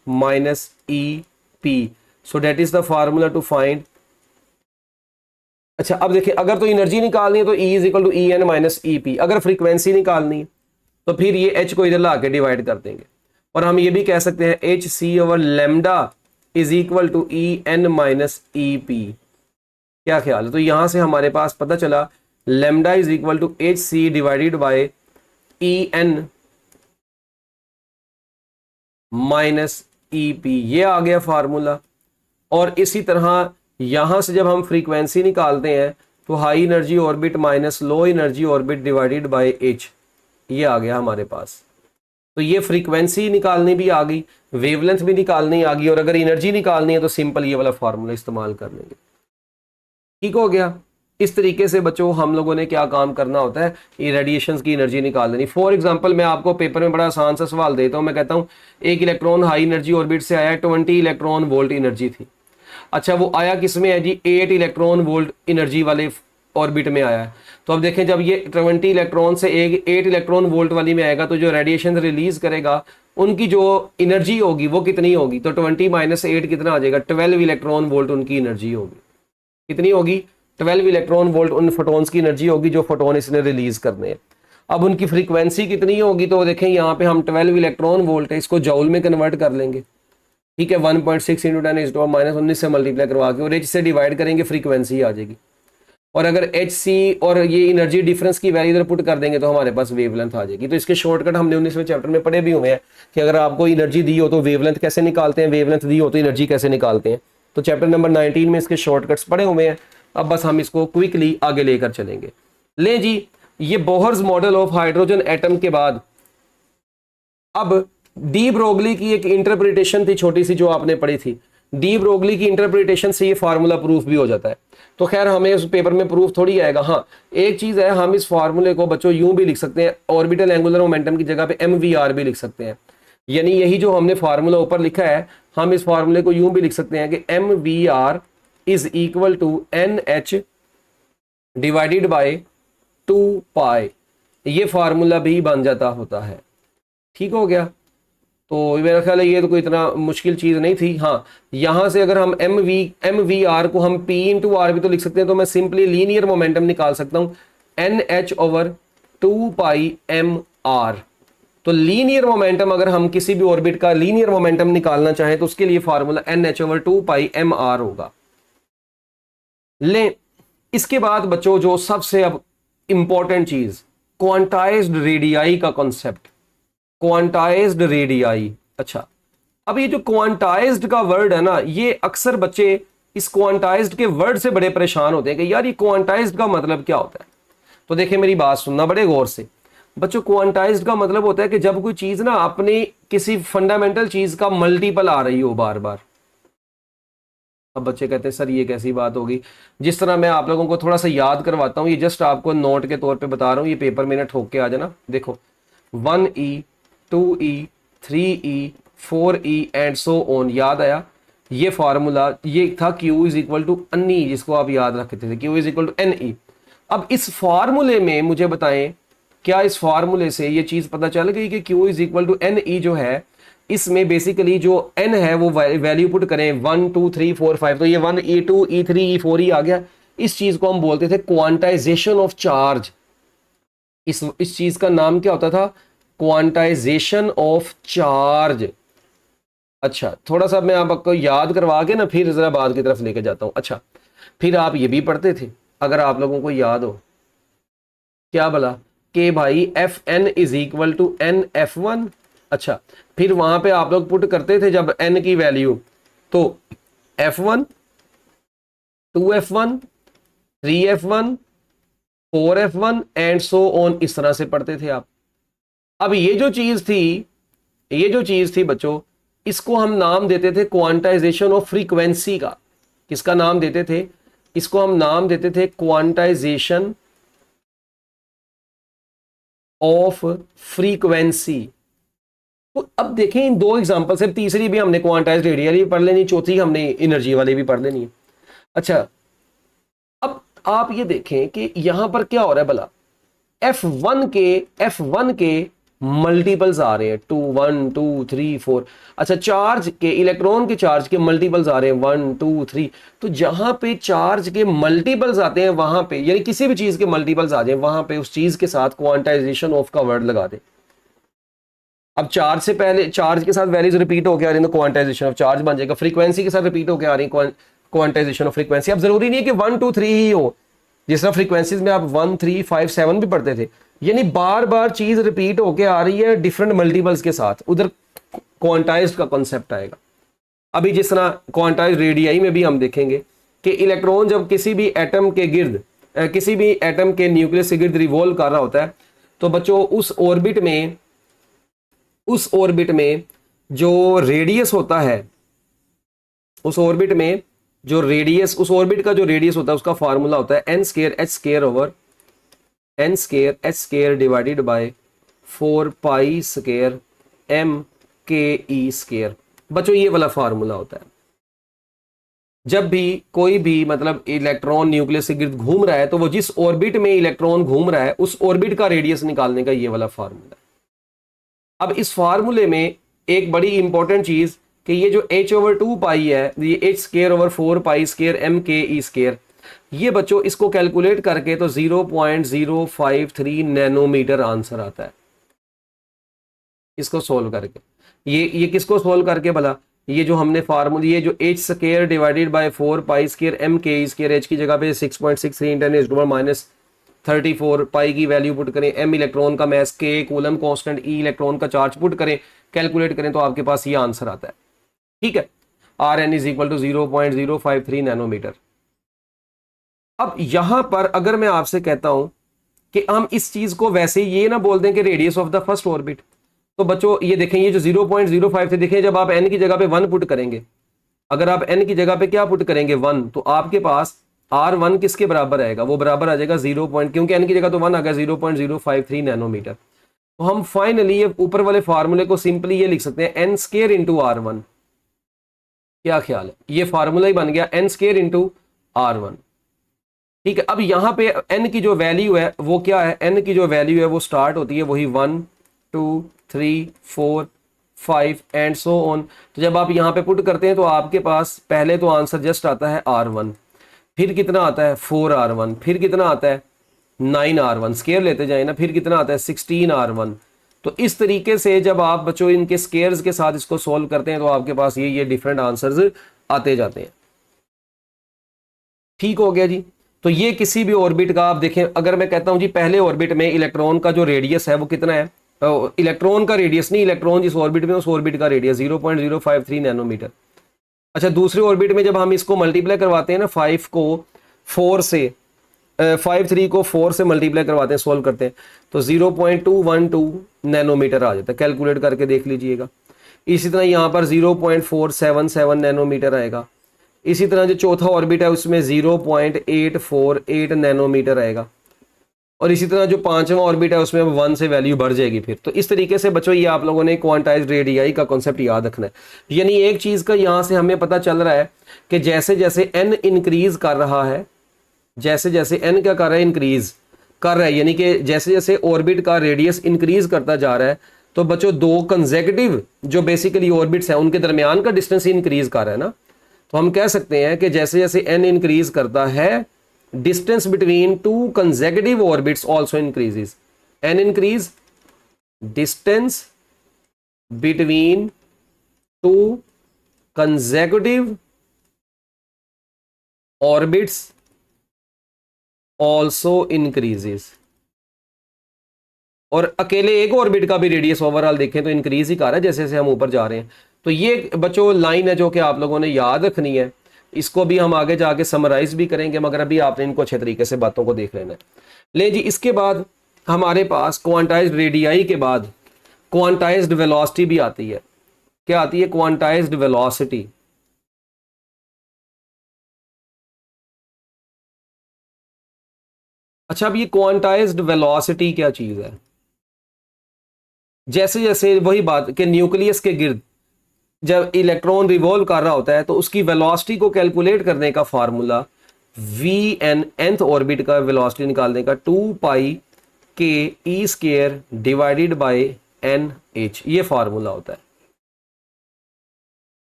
minus EP। So that is the formula to find. अच्छा, अब देखिए, अगर तो एनर्जी निकालनी है तो E is equal to EN minus EP। अगर फ्रीक्वेंसी निकालनी है तो फिर ये H को इधर ला के डिवाइड कर देंगे, और हम ये भी कह सकते हैं HC over lambda is equal to EN minus EP। क्या ख्याल है? तो यहां से हमारे पास पता चला lambda is equal to HC divided by EN minus EP। ये आ गया फार्मूला। और इसी तरह यहां से जब हम फ्रीक्वेंसी निकालते हैं तो high energy orbit minus low energy orbit divided by H, ये आ गया हमारे पास। तो ये फ्रीक्वेंसी निकालनी भी आ गई, वेवलेंथ भी निकालनी आ गई, और अगर एनर्जी निकालनी है तो सिंपल ये वाला फार्मूला इस्तेमाल कर लेंगे। ठीक हो गया। इस तरीके से बच्चों हम लोगों ने क्या काम करना होता है, ये रेडिएशंस की एनर्जी निकाल लेनी। फॉर एग्जांपल मैं आपको पेपर में बड़ा आसान सा सवाल देता हूं। मैं कहता हूं एक इलेक्ट्रॉन हाई एनर्जी ऑर्बिट से आया, 20 इलेक्ट्रॉन वोल्ट एनर्जी थी। अच्छा, वो आया किस में है जी, 8 इलेक्ट्रॉन वोल्ट एनर्जी वाले ऑर्बिट में आया है। तो अब देखें, जब ये 20 इलेक्ट्रॉन से 8 इलेक्ट्रॉन वोल्ट वाली में आएगा तो जो रेडिएशन रिलीज करेगा उनकी जो एनर्जी होगी वो कितनी होगी, तो 20 माइनस 8 कितना आ जाएगा, 12 इलेक्ट्रॉन वोल्ट उनकी एनर्जी होगी। कितनी होगी, 12 इलेक्ट्रॉन वोल्ट उन फोटोन्स की एनर्जी होगी जो फोटोन इसने रिलीज करने हैं। अब उनकी फ्रीक्वेंसी कितनी होगी, तो देखें यहाँ पे हम 12 इलेक्ट्रॉन वोल्ट है, इसको जॉल में कन्वर्ट कर लेंगे। ठीक है, 1.6 इंटू 10⁻⁻⁻⁹ से मल्टीप्लाई करवा के और H से डिवाइड करेंगे, फ्रीक्वेंसी आ जाएगी। और अगर HC और ये एनर्जी डिफरेंस की वैल्यू इधर पुट कर देंगे तो हमारे पास वेवलेंथ आ जाएगी। तो इसके शॉर्टकट हमने 19वें चैप्टर में पढ़े भी हुए हैं कि अगर आपको एनर्जी दी हो तो वेवलेंथ कैसे निकालते हैं, वेवलेंथ दी हो तो एनर्जी कैसे निकालते हैं। तो चैप्टर नंबर 19 में इसके शॉर्टकट्स पढ़े हुए हैं। अब बस हम इसको क्विकली आगे लेकर चलेंगे। ले जी, ये Bohr's model of hydrogen atom के बाद अब डी ब्रोगली की एक इंटरप्रिटेशन थी छोटी सी जो आपने पढ़ी थी। डी ब्रोगली की इंटरप्रिटेशन से ये फार्मूला प्रूफ भी हो जाता है। तो खैर हमें उस पेपर में प्रूफ थोड़ी आएगा। हाँ, एक चीज है, हम इस फार्मूले को बच्चों यूं भी लिख सकते हैं, ऑर्बिटल एंगुलर मोमेंटम की जगह पे MVR भी लिख सकते हैं। यानी यही जो हमने फार्मूला ऊपर लिखा है, हम इस फार्मूले को यूं भी लिख सकते हैं कि MVR is equal to NH divided by 2π। ये फार्मूला भी बन जाता होता है। ठीक हो गया। तो मेरा ख्याल है ये तो कोई इतना मुश्किल चीज नहीं थी। हाँ, यहां से अगर हम MVR को हम P इंटू आर भी तो लिख सकते हैं, तो मैं सिंपली लीनियर मोमेंटम निकाल सकता हूं NH ओवर 2πmr। तो लीनियर मोमेंटम, अगर हम किसी भी ऑर्बिट का लीनियर मोमेंटम निकालना चाहें तो उसके लिए फार्मूला NH ओवर 2πmr होगा। ले, इसके बाद बच्चों जो सबसे अब इंपॉर्टेंट चीज, क्वांटाइज्ड रेडियाई का कॉन्सेप्ट, क्वांटाइज्ड रेडियाई। अच्छा, अब ये जो क्वांटाइज्ड का वर्ड है ना, ये अक्सर बच्चे इस क्वांटाइज्ड के वर्ड से बड़े परेशान होते हैं कि यार ये क्वांटाइज्ड का मतलब क्या होता है। तो देखिए, मेरी बात सुनना बड़े गौर से बच्चों। क्वांटाइज्ड का मतलब होता है कि जब कोई चीज ना अपनी किसी फंडामेंटल चीज का मल्टीपल आ रही हो बार बार। अब बच्चे कहते हैं सर ये कैसी बात होगी। जिस तरह मैं आप लोगों को थोड़ा सा याद करवाता हूँ, ये जस्ट आपको नोट के तौर पे बता रहा हूँ, ये पेपर में ना ठोक के आ जाना। देखो 1E 2E 3E 4E and so on. याद आया? ये फार्मूला ये था Q is equal to NE, जिसको आप याद रखते थे, Q is equal to NE। अब इस फार्मूले में मुझे बताएं, क्या इस फार्मूले से ये चीज पता चल गई कि Q is equal to NE जो है, इसमें बेसिकली जो n है वो वैल्यू पुट करें 1 2 3 4 5, तो ये 1E2 E3 E4 आ गया। इस चीज को हम बोलते थे क्वांटाइजेशन ऑफ चार्ज। इस चीज का नाम क्या होता था? Quantization of charge. अच्छा, थोड़ा सा मैं आपको याद करवा के ना फिर जरा बात की तरफ लेके जाता हूं। अच्छा, फिर आप ये भी पढ़ते थे, अगर आप लोगों को याद हो, क्या बोला कि भाई F N is equal to N F one. अच्छा, फिर वहां पे आप लोग पुट करते थे जब एन की वैल्यू, तो F one, two F one, three F one, four F one and so on, इस तरह से पढ़ते थे आप। अब ये जो चीज थी बच्चों, इसको हम नाम देते थे क्वांटाइजेशन ऑफ फ्रीक्वेंसी का। किसका नाम देते थे? इसको हम नाम देते थे क्वांटाइजेशन ऑफ फ्रीक्वेंसी। तो अब देखें इन दो एग्जांपल से, तीसरी भी हमने क्वांटाइज्ड रेडियल भी पढ़ लेनी, चौथी हमने एनर्जी वाली भी पढ़ लेनी है। अच्छा, अब आप ये देखें कि यहां पर क्या हो रहा है भला, एफ वन के मल्टीपल्स आ रहे हैं, 2 1 2 3 4। अच्छा, चार्ज के, इलेक्ट्रॉन के चार्ज के मल्टीपल्स आ रहे हैं 1 2 3। तो जहां पे चार्ज के मल्टीपल्स आते हैं वहां पे, यानी किसी भी चीज के मल्टीपल्स आ जाए वहां पे, उस चीज के साथ क्वांटाइजेशन ऑफ का वर्ड लगा दे। अब चार्ज से पहले, चार्ज के साथ वैल्यूज रिपीट होकर आ रही है तो क्वांटाइजेशन ऑफ चार्ज बन जाएगा, फ्रीक्वेंसी के साथ रिपीट होकर आ रही है क्वांटाइजेशन ऑफ फ्रीक्वेंसी। अब जरूरी नहीं है कि 1 2 3 ही हो, जिस तरह फ्रीक्वेंसीज में आप 1 3 5 7 भी पढ़ते थे, यानी बार बार चीज रिपीट होके आ रही है डिफरेंट मल्टीपल्स के साथ, उधर क्वांटाइज्ड का कॉन्सेप्ट आएगा। अभी जिस तरह क्वांटाइज्ड रेडियाई में भी हम देखेंगे कि इलेक्ट्रॉन जब किसी भी एटम के गिर्द, किसी भी एटम के न्यूक्लियस के गिर्द रिवॉल्व कर रहा होता है, तो बच्चों उस ऑर्बिट में जो रेडियस होता है, उस ऑर्बिट में जो रेडियस, उस ऑर्बिट का जो रेडियस होता है उसका फार्मूला होता है N square H square over N square H square divided by 4 pi square M K E square. बच्चों ये वाला फार्मूला होता है। जब भी कोई भी मतलब इलेक्ट्रॉन न्यूक्लियस के गिर्द घूम रहा है, तो वो जिस ऑर्बिट में इलेक्ट्रॉन घूम रहा है उस ऑर्बिट का रेडियस निकालने का ये वाला फार्मूला है। अब इस फार्मूले में एक बड़ी इंपॉर्टेंट चीज कि ये जो h ओवर 2 पाई है, ये h square over 4 pi square M K E square, ये बच्चों इसको कैलकुलेट करके तो 0.053 नैनोमीटर आंसर आता है इसको सोल्व करके। ये किसको सोल्व करके भला, ये जो हमने फार्मूला, ये जो h square divided by 4 pi square M K E square, h की जगह पे 6.63 × 10⁻34 पाई की वैल्यू पुट करें, m इलेक्ट्रॉन का mass, k coulomb constant, e electron का चार्ज पुट करें, कैलकुलेट करें तो आपके पास ये आंसर आता है। ठीक है, Rn is equal to 0.053 nanometre. अब यहां पर अगर मैं आपसे कहता हूं कि हम इस चीज को वैसे ये ना बोल दें कि radius of the first orbit, तो बच्चों ये देखें, ये जो 0.05 थे, देखें जब आप n की जगह पे 1 पुट करेंगे, अगर आप n की जगह पे क्या पुट करेंगे 1, तो आपके पास R1 किसके बराबर आएगा, वो बराबर आ जाएगा 0. क्योंकि n की जगह तो 1 आ गया, 0.053 नैनोमीटर। तो हम फाइनली ये ऊपर वाले फार्मूले को सिंपली ये लिख सकते हैं n स्केयर इंटू R1। क्या ख्याल है, ये फार्मूला ही बन गया n स्केयर इंटू R1। ठीक है, अब यहां पे n की जो वैल्यू है वो क्या है, n की जो वैल्यू है वो स्टार्ट होती है वही 1 2 3 4 5 एंड सो ऑन। तो जब आप यहां पे पुट करते हैं तो आपके पास पहले तो आंसर जस्ट आता है R1, फिर कितना आता है 4R1, फिर कितना आता है 9R1, स्केयर लेते जाए ना, फिर कितना आता है 16R1। तो इस तरीके से जब आप बच्चों इनके स्केयर्स के साथ इसको सॉल्व करते हैं तो आपके पास ये डिफरेंट आंसर्स आते जाते हैं। ठीक हो गया जी। तो ये किसी भी ऑर्बिट का आप देखें, अगर मैं कहता हूं जी पहले ऑर्बिट में इलेक्ट्रॉन का जो रेडियस है वो कितना है, इलेक्ट्रॉन का रेडियस नहीं, इलेक्ट्रॉन जिस ऑर्बिट में उस ऑर्बिट का रेडियस 0.053 नैनोमीटर। अच्छा, दूसरे ऑर्बिट में जब हम इसको मल्टीप्लाई करवाते हैं ना, 5 को 4 से 5 3 को 4 से मल्टीप्लाई करवाते हैं, सोल्व करते हैं, तो 0.212 नैनोमीटर आ जाता है। कैलकुलेट करके देख लीजिएगा। इसी तरह यहाँ पर 0.477 नैनोमीटर आएगा। इसी तरह जो चौथा ऑर्बिट है उसमें 0.848 नैनोमीटर आएगा। और इसी तरह जो पांचवा ऑर्बिट है उसमें 1 से वैल्यू बढ़ जाएगी फिर। तो इस तरीके से बच्चों ये आप लोगों ने क्वांटाइज्ड रेडियाई का कॉन्सेप्ट याद रखना है। यानी एक चीज का यहाँ से हमें पता चल रहा है कि जैसे जैसे n इंक्रीज कर रहा है, जैसे जैसे n क्या कर रहा है, इंक्रीज कर रहा है, यानी कि जैसे जैसे ऑर्बिट का रेडियस इंक्रीज करता जा रहा है, तो बच्चों दो कंसेक्यूटिव जो बेसिकली ऑर्बिट्स हैं उनके दरमियान का डिस्टेंस इंक्रीज कर रहा है ना। तो हम कह सकते हैं कि जैसे जैसे n इंक्रीज करता है, distance between two consecutive orbits also increases. n increase, distance between two consecutive orbits also increases. और अकेले एक ऑर्बिट का भी रेडियस ओवरऑल देखें तो इंक्रीज ही कर रहा है जैसे जैसे हम ऊपर जा रहे हैं। तो ये बच्चों लाइन है जो कि आप लोगों ने याद रखनी है। इसको भी हम आगे जाके समराइज भी करेंगे, मगर अभी आपने इनको अच्छे तरीके से बातों को देख लेना है। ले जी, इसके बाद हमारे पास क्वांटाइज्ड रेडियाई के बाद क्वांटाइज्ड वेलोसिटी भी आती है। क्या आती है? Quantized velocity. अच्छा, अब ये क्वांटाइज्ड वेलोसिटी क्या चीज है? जैसे जैसे वही बात कि न्यूक्लियस के गिर्द जब इलेक्ट्रॉन रिवॉल्व कर रहा होता है तो उसकी वेलोसिटी को कैलकुलेट करने का formula V N, nth orbit का वेलोसिटी निकालने का 2 पाई के E square divided by N H, ये फार्मूला होता है,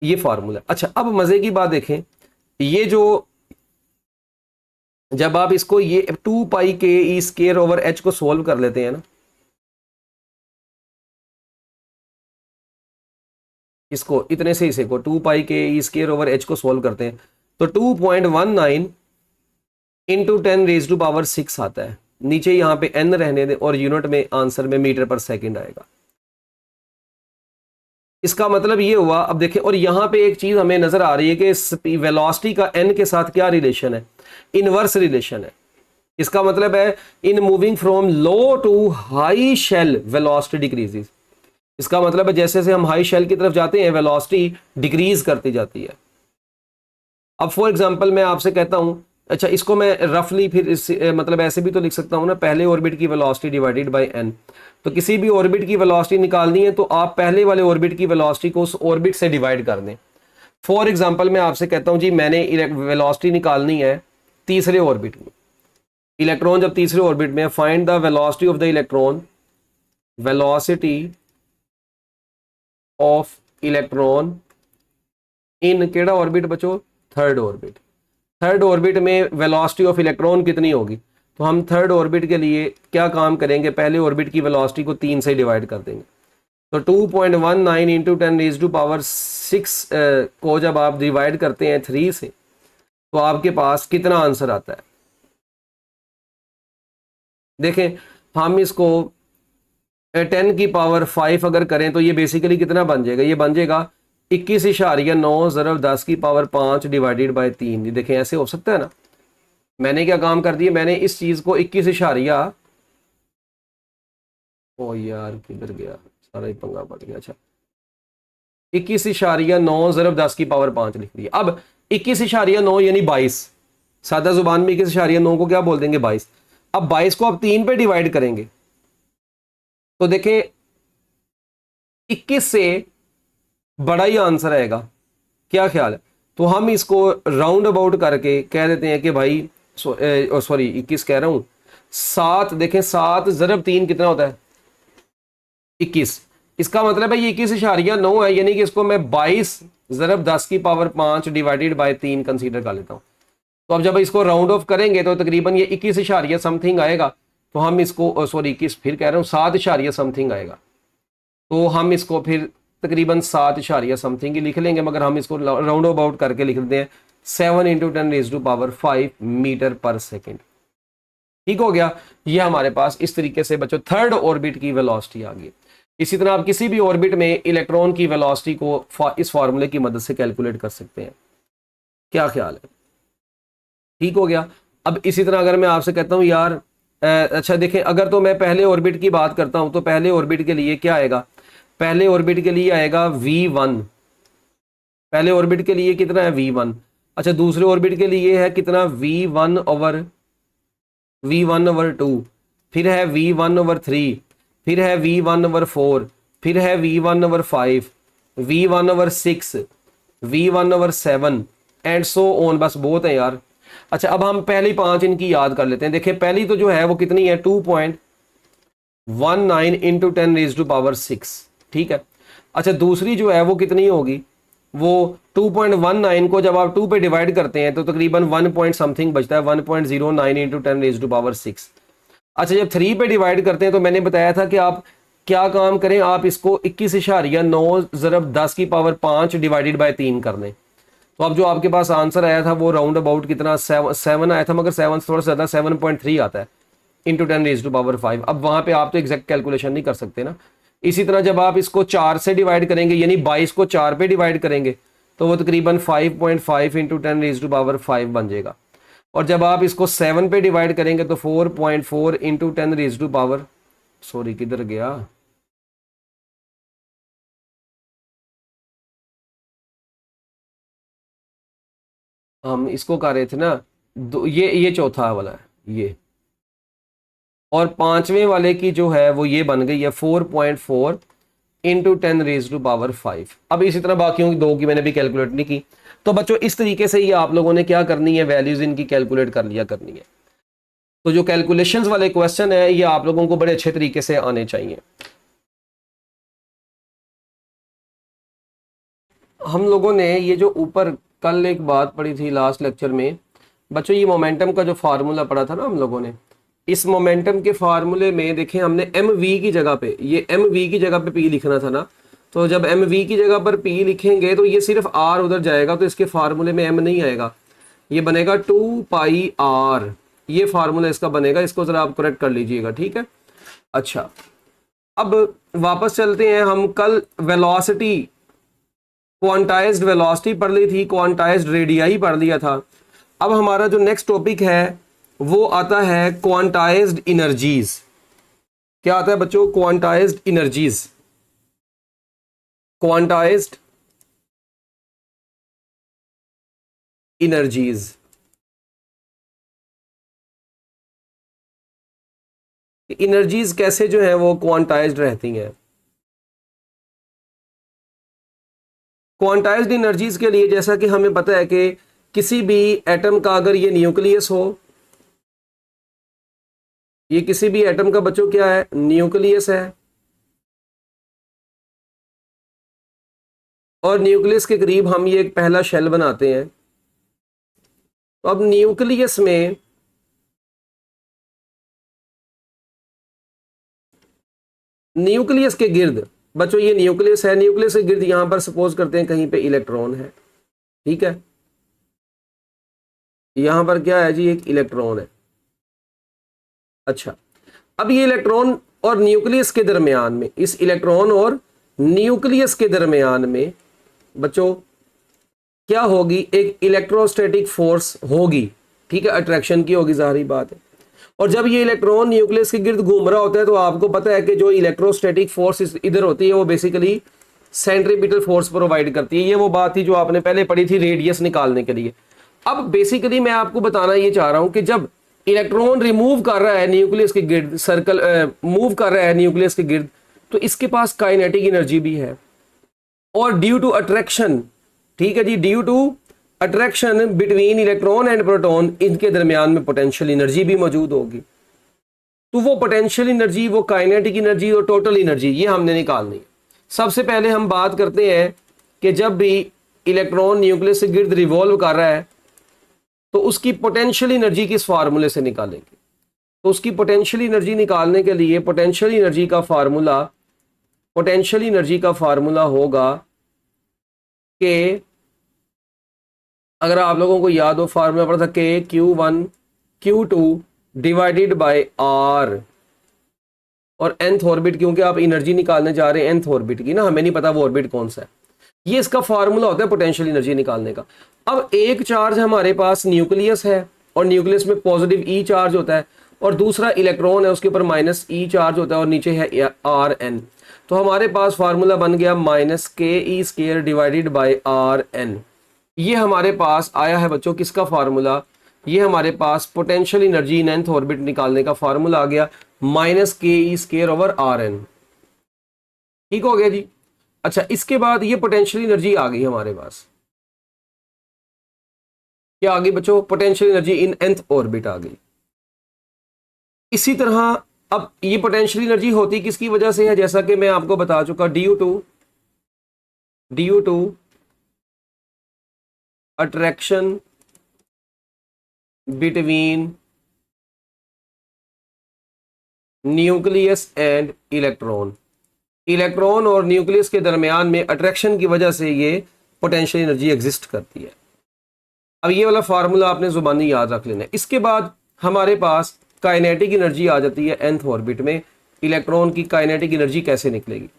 ये फार्मूला। अच्छा, अब मजे की बात देखें, ये जो जब आप इसको ये 2 पाई के ई स्क्वायर ओवर एच को सोल्व कर लेते हैं ना, इसको इतने से इसे को 2 पाई के ई स्क्वायर ओवर एच को सोल्व करते हैं तो 2.19 इंटू 10 रेज टू पावर 6 आता है। नीचे यहां पे एन रहने दें और यूनिट में आंसर में मीटर पर सेकंड आएगा। इसका मतलब ये हुआ, अब देखें, और यहां पे एक चीज हमें नजर आ रही है कि वेलोसिटी का एन के साथ क्या रिलेशन है? इनवर्स रिलेशन है। इसका मतलब है in moving from low to high shell velocity decreases. इसका मतलब है जैसे जैसे हम हाई शेल की तरफ जाते हैं वेलोसिटी डिक्रीज करती जाती है। अब फॉर एग्जांपल मैं आपसे कहता हूं, अच्छा इसको मैं रफली फिर मतलब ऐसे भी तो लिख सकता हूं ना, पहले ऑर्बिट की वेलोसिटी डिवाइडेड बाय एन। तो किसी भी ऑर्बिट की वेलोसिटी निकालनी है तो आप पहले वाले ऑर्बिट की वेलोसिटी को उस ऑर्बिट से डिवाइड कर दें। फॉर एग्जांपल मैं आपसे कहता हूं जी मैंने वेलोसिटी निकालनी है तीसरे ऑर्बिट में, इलेक्ट्रॉन जब तीसरे ऑर्बिट में, find the velocity of the electron, velocity of electron in केड़ा ऑर्बिट बच्चों? Third orbit. थर्ड ऑर्बिट में वेलोसिटी ऑफ इलेक्ट्रॉन कितनी होगी? तो हम थर्ड ऑर्बिट के लिए क्या काम करेंगे? पहले ऑर्बिट की वेलोसिटी को 3 से डिवाइड कर देंगे। तो 2.19 इंटू 10 रेज टू पावर 6 को जब आप डिवाइड करते हैं 3 से तो आपके पास कितना आंसर आता है? देखें, हम इसको 10 की पावर 5 अगर करें तो ये बेसिकली कितना बन जाएगा? ये बन जाएगा 21.9 ज़रब 10 की पावर 5 डिवाइडेड बाय 3। देखें ऐसे हो सकता है ना। मैंने क्या काम कर दिया, मैंने इस चीज को 21 इशारिया, ओ यार किधर गया, सारा ही पंगा पड़ गया। अच्छा, 21.9 ज़रब 10 की पावर 5 लिख दिया। अब 21.9 यानी 22, सादा जुबान में 21.9 को क्या बोल देंगे? 22। अब 22 को आप 3 पे डिवाइड करेंगे तो देखें 21 से बड़ा ही आंसर आएगा। क्या ख्याल है? तो हम इसको राउंड अबाउट करके कह देते हैं कि भाई सॉरी 21 कह रहा हूं, 7। देखें 7 ज़रब 3 कितना होता है? 21। इसका मतलब है ये 21.9 है, यानी कि इसको मैं 22 ज़रब 10 की पावर 5 डिवाइडेड बाय 3 कंसीडर कर लेता हूं। तो अब जब इसको राउंड ऑफ करेंगे तो तकरीबन ये 21 इशारिया समथिंग आएगा। तो हम इसको सॉरी 21 फिर कह रहा हूँ 7 इशारिया समथिंग आएगा। तो हम इसको फिर तकरीबन 7 इशारिया समथिंग ही लिख लेंगे, मगर हम इसको राउंड अबाउट करके लिख देते हैं 7 into 10 raise to power 5 metre per second. ठीक हो गया। ये हमारे पास इस तरीके से बच्चों थर्ड ऑर्बिट की वेलोसिटी आ गई। इसी तरह आप किसी भी ऑर्बिट में इलेक्ट्रॉन की वेलोसिटी को इस फार्मूले की मदद से कैलकुलेट कर सकते हैं। क्या ख्याल है? ठीक हो गया। अब इसी तरह अगर मैं आपसे कहता हूं यार अच्छा देखें, अगर तो मैं पहले ऑर्बिट की बात करता हूं तो पहले ऑर्बिट के लिए क्या आएगा? पहले ऑर्बिट के लिए आएगा V1। पहले ऑर्बिट के लिए कितना है? V1। अच्छा, दूसरे ऑर्बिट के लिए है कितना? V1 ओवर 2, फिर है V1 ओवर 3, फिर है V1 ओवर 4, फिर है V1 over 5, V1 over 6, V1 over 7 and so on. बस बहुत है यार। अच्छा, अब हम पहली 5 इनकी याद कर लेते हैं। देखिए पहली तो जो है वो कितनी है? 2.19 इंटू 10 रेज टू पावर 6। ठीक है। अच्छा, दूसरी जो है वो कितनी होगी? वो 2.19 को जब आप 2 पे डिवाइड करते हैं तो तकरीबन 1 पॉइंट समथिंग बचता है, 1.09 इंटू 10 रेज टू पावर 6। अच्छा, जब 3 पे डिवाइड करते हैं तो मैंने बताया था कि आप क्या काम करें, आप इसको 21.9 ज़रब 10 की पावर 5 डिवाइडेड बाय 3 कर लें। तो अब जो आपके पास आंसर आया था वो राउंड अबाउट कितना 7 आया था, मगर 7 से थोड़ा सा ज़्यादा 7.3 आता है इंटू 10⁵5। अब वहाँ पे आप तो एग्जैक्ट कैलकुलेशन नहीं कर सकते ना। इसी तरह जब आप इसको 4 से डिवाइड करेंगे, यानी 22 को 4 पे डिवाइड करेंगे, तो वो तकरीबन 5.5 इंटू 10⁵5 बन जाएगा। और जब आप इसको 7 पे डिवाइड करेंगे तो 4.4 इंटू 10⁵, सॉरी किधर गया, हम इसको कर रहे थे ना, ये चौथा वाला है ये, और पांचवें वाले की जो है वो ये बन गई है 4.4 इंटू 10⁵5। अब इसी तरह बाकियों की दो की मैंने भी कैलकुलेट नहीं की। तो बच्चों इस तरीके से ये आप लोगों ने क्या करनी है, वैल्यूज इनकी कैलकुलेट कर लिया करनी है। तो जो कैलकुलेशंस वाले क्वेश्चन है ये आप लोगों को बड़े अच्छे तरीके से आने चाहिए। हम लोगों ने ये जो ऊपर कल एक बात पढ़ी थी लास्ट लेक्चर में बच्चों, ये मोमेंटम का जो फार्मूला पढ़ा था ना हम लोगों ने, इस मोमेंटम के फार्मूले में देखें हमने एम वी की जगह पे, ये एम वी की जगह पे पी लिखना था ना। तो जब एम वी की जगह पर पी लिखेंगे तो ये सिर्फ आर उधर जाएगा, तो इसके फार्मूले में एम नहीं आएगा, ये बनेगा 2πr, ये फार्मूला इसका बनेगा। इसको जरा आप करेक्ट कर लीजिएगा, ठीक है। अच्छा, अब वापस चलते हैं। हम कल वेलोसिटी, क्वांटाइज्ड वेलोसिटी पढ़ ली थी, क्वांटाइज्ड रेडियाई पढ़ लिया था। अब हमारा जो नेक्स्ट टॉपिक है वो आता है क्वांटाइज्ड एनर्जीज। क्या आता है बच्चों, quantized energies. Quantized energies, energies कैसे जो है वो क्वांटाइज्ड रहती हैं। क्वांटाइज्ड एनर्जीज के लिए जैसा कि हमें पता है कि किसी भी एटम का अगर ये न्यूक्लियस हो, ये किसी भी एटम का बच्चों क्या है, न्यूक्लियस है, और न्यूक्लियस के करीब हम ये एक पहला शेल बनाते हैं। तो अब न्यूक्लियस में न्यूक्लियस के गिर्द बच्चों, ये न्यूक्लियस है, न्यूक्लियस के गिर्द यहां पर सपोज करते हैं कहीं पे इलेक्ट्रॉन है, ठीक है। यहां पर क्या है जी, एक इलेक्ट्रॉन है। अच्छा, अब ये इलेक्ट्रॉन और न्यूक्लियस के दरमियान में, इस इलेक्ट्रॉन और न्यूक्लियस के दरमियान में बच्चों क्या होगी, एक इलेक्ट्रोस्टैटिक फोर्स होगी, ठीक है, अट्रैक्शन की होगी, जाहिर बात है। और जब ये इलेक्ट्रॉन न्यूक्लियस के गिर्द घूम रहा होता है तो आपको पता है कि जो इलेक्ट्रोस्टैटिक फोर्स इधर होती है वो बेसिकली सेंट्रीपिटल फोर्स प्रोवाइड करती है। ये वो बात थी जो आपने पहले पढ़ी थी रेडियस निकालने के लिए। अब बेसिकली मैं आपको बताना ये चाह रहा हूं कि जब इलेक्ट्रॉन रिमूव कर रहा है न्यूक्लियस के गिर्द, सर्कल मूव कर रहा है न्यूक्लियस के गिर्द, तो इसके पास काइनेटिक एनर्जी भी है। और ड्यू टू अट्रैक्शन, ठीक है जी, due to attraction between electron and proton, इनके दरमियान में पोटेंशियल एनर्जी भी मौजूद होगी। तो वो पोटेंशियल एनर्जी, वो काइनेटिक एनर्जी और टोटल एनर्जी, ये हमने निकालनी है। सबसे पहले हम बात करते हैं कि जब भी इलेक्ट्रॉन न्यूक्लियस से गिर्द रिवॉल्व कर रहा है तो उसकी पोटेंशियल एनर्जी किस फार्मूले से निकालेंगे। तो उसकी पोटेंशियल एनर्जी निकालने के लिए पोटेंशियल एनर्जी का फार्मूला, पोटेंशियल एनर्जी का फार्मूला होगा कि अगर आप लोगों को याद हो, फार्मूला पड़ा था के Q1 Q2 divided by R, और nth ऑर्बिट, क्योंकि आप एनर्जी निकालने जा रहे हैं nth ऑर्बिट की ना, हमें नहीं पता वो ऑर्बिट कौन सा है। ये इसका फार्मूला होता है पोटेंशियल एनर्जी निकालने का। अब एक चार्ज हमारे पास न्यूक्लियस है और न्यूक्लियस में पॉजिटिव ई चार्ज होता है, और दूसरा इलेक्ट्रॉन है उसके ऊपर माइनस ई चार्ज होता है, और नीचे है Rn। तो हमारे पास फार्मूला बन गया -ke² डिवाइडेड बाय Rn। ये हमारे पास आया है बच्चों किसका फार्मूला, ये हमारे पास पोटेंशियल एनर्जी nth ऑर्बिट निकालने का फार्मूला आ गया -ke²/Rn। ठीक हो गया जी। अच्छा, इसके बाद ये पोटेंशियल एनर्जी आ गई हमारे पास, क्या आ गई बच्चों, potential energy in nth orbit आ गई। इसी तरह अब ये पोटेंशियल एनर्जी होती किसकी वजह से है, जैसा कि मैं आपको बता चुका, due to attraction between nucleus and electron. Electron और न्यूक्लियस के दरमियान में अट्रैक्शन की वजह से ये पोटेंशियल एनर्जी एग्जिस्ट करती है। अब ये वाला फार्मूला आपने जुबानी याद रख लेना है। इसके बाद हमारे पास काइनेटिक एनर्जी आ जाती है nth ऑर्बिट में। इलेक्ट्रॉन की काइनेटिक एनर्जी कैसे निकलेगी?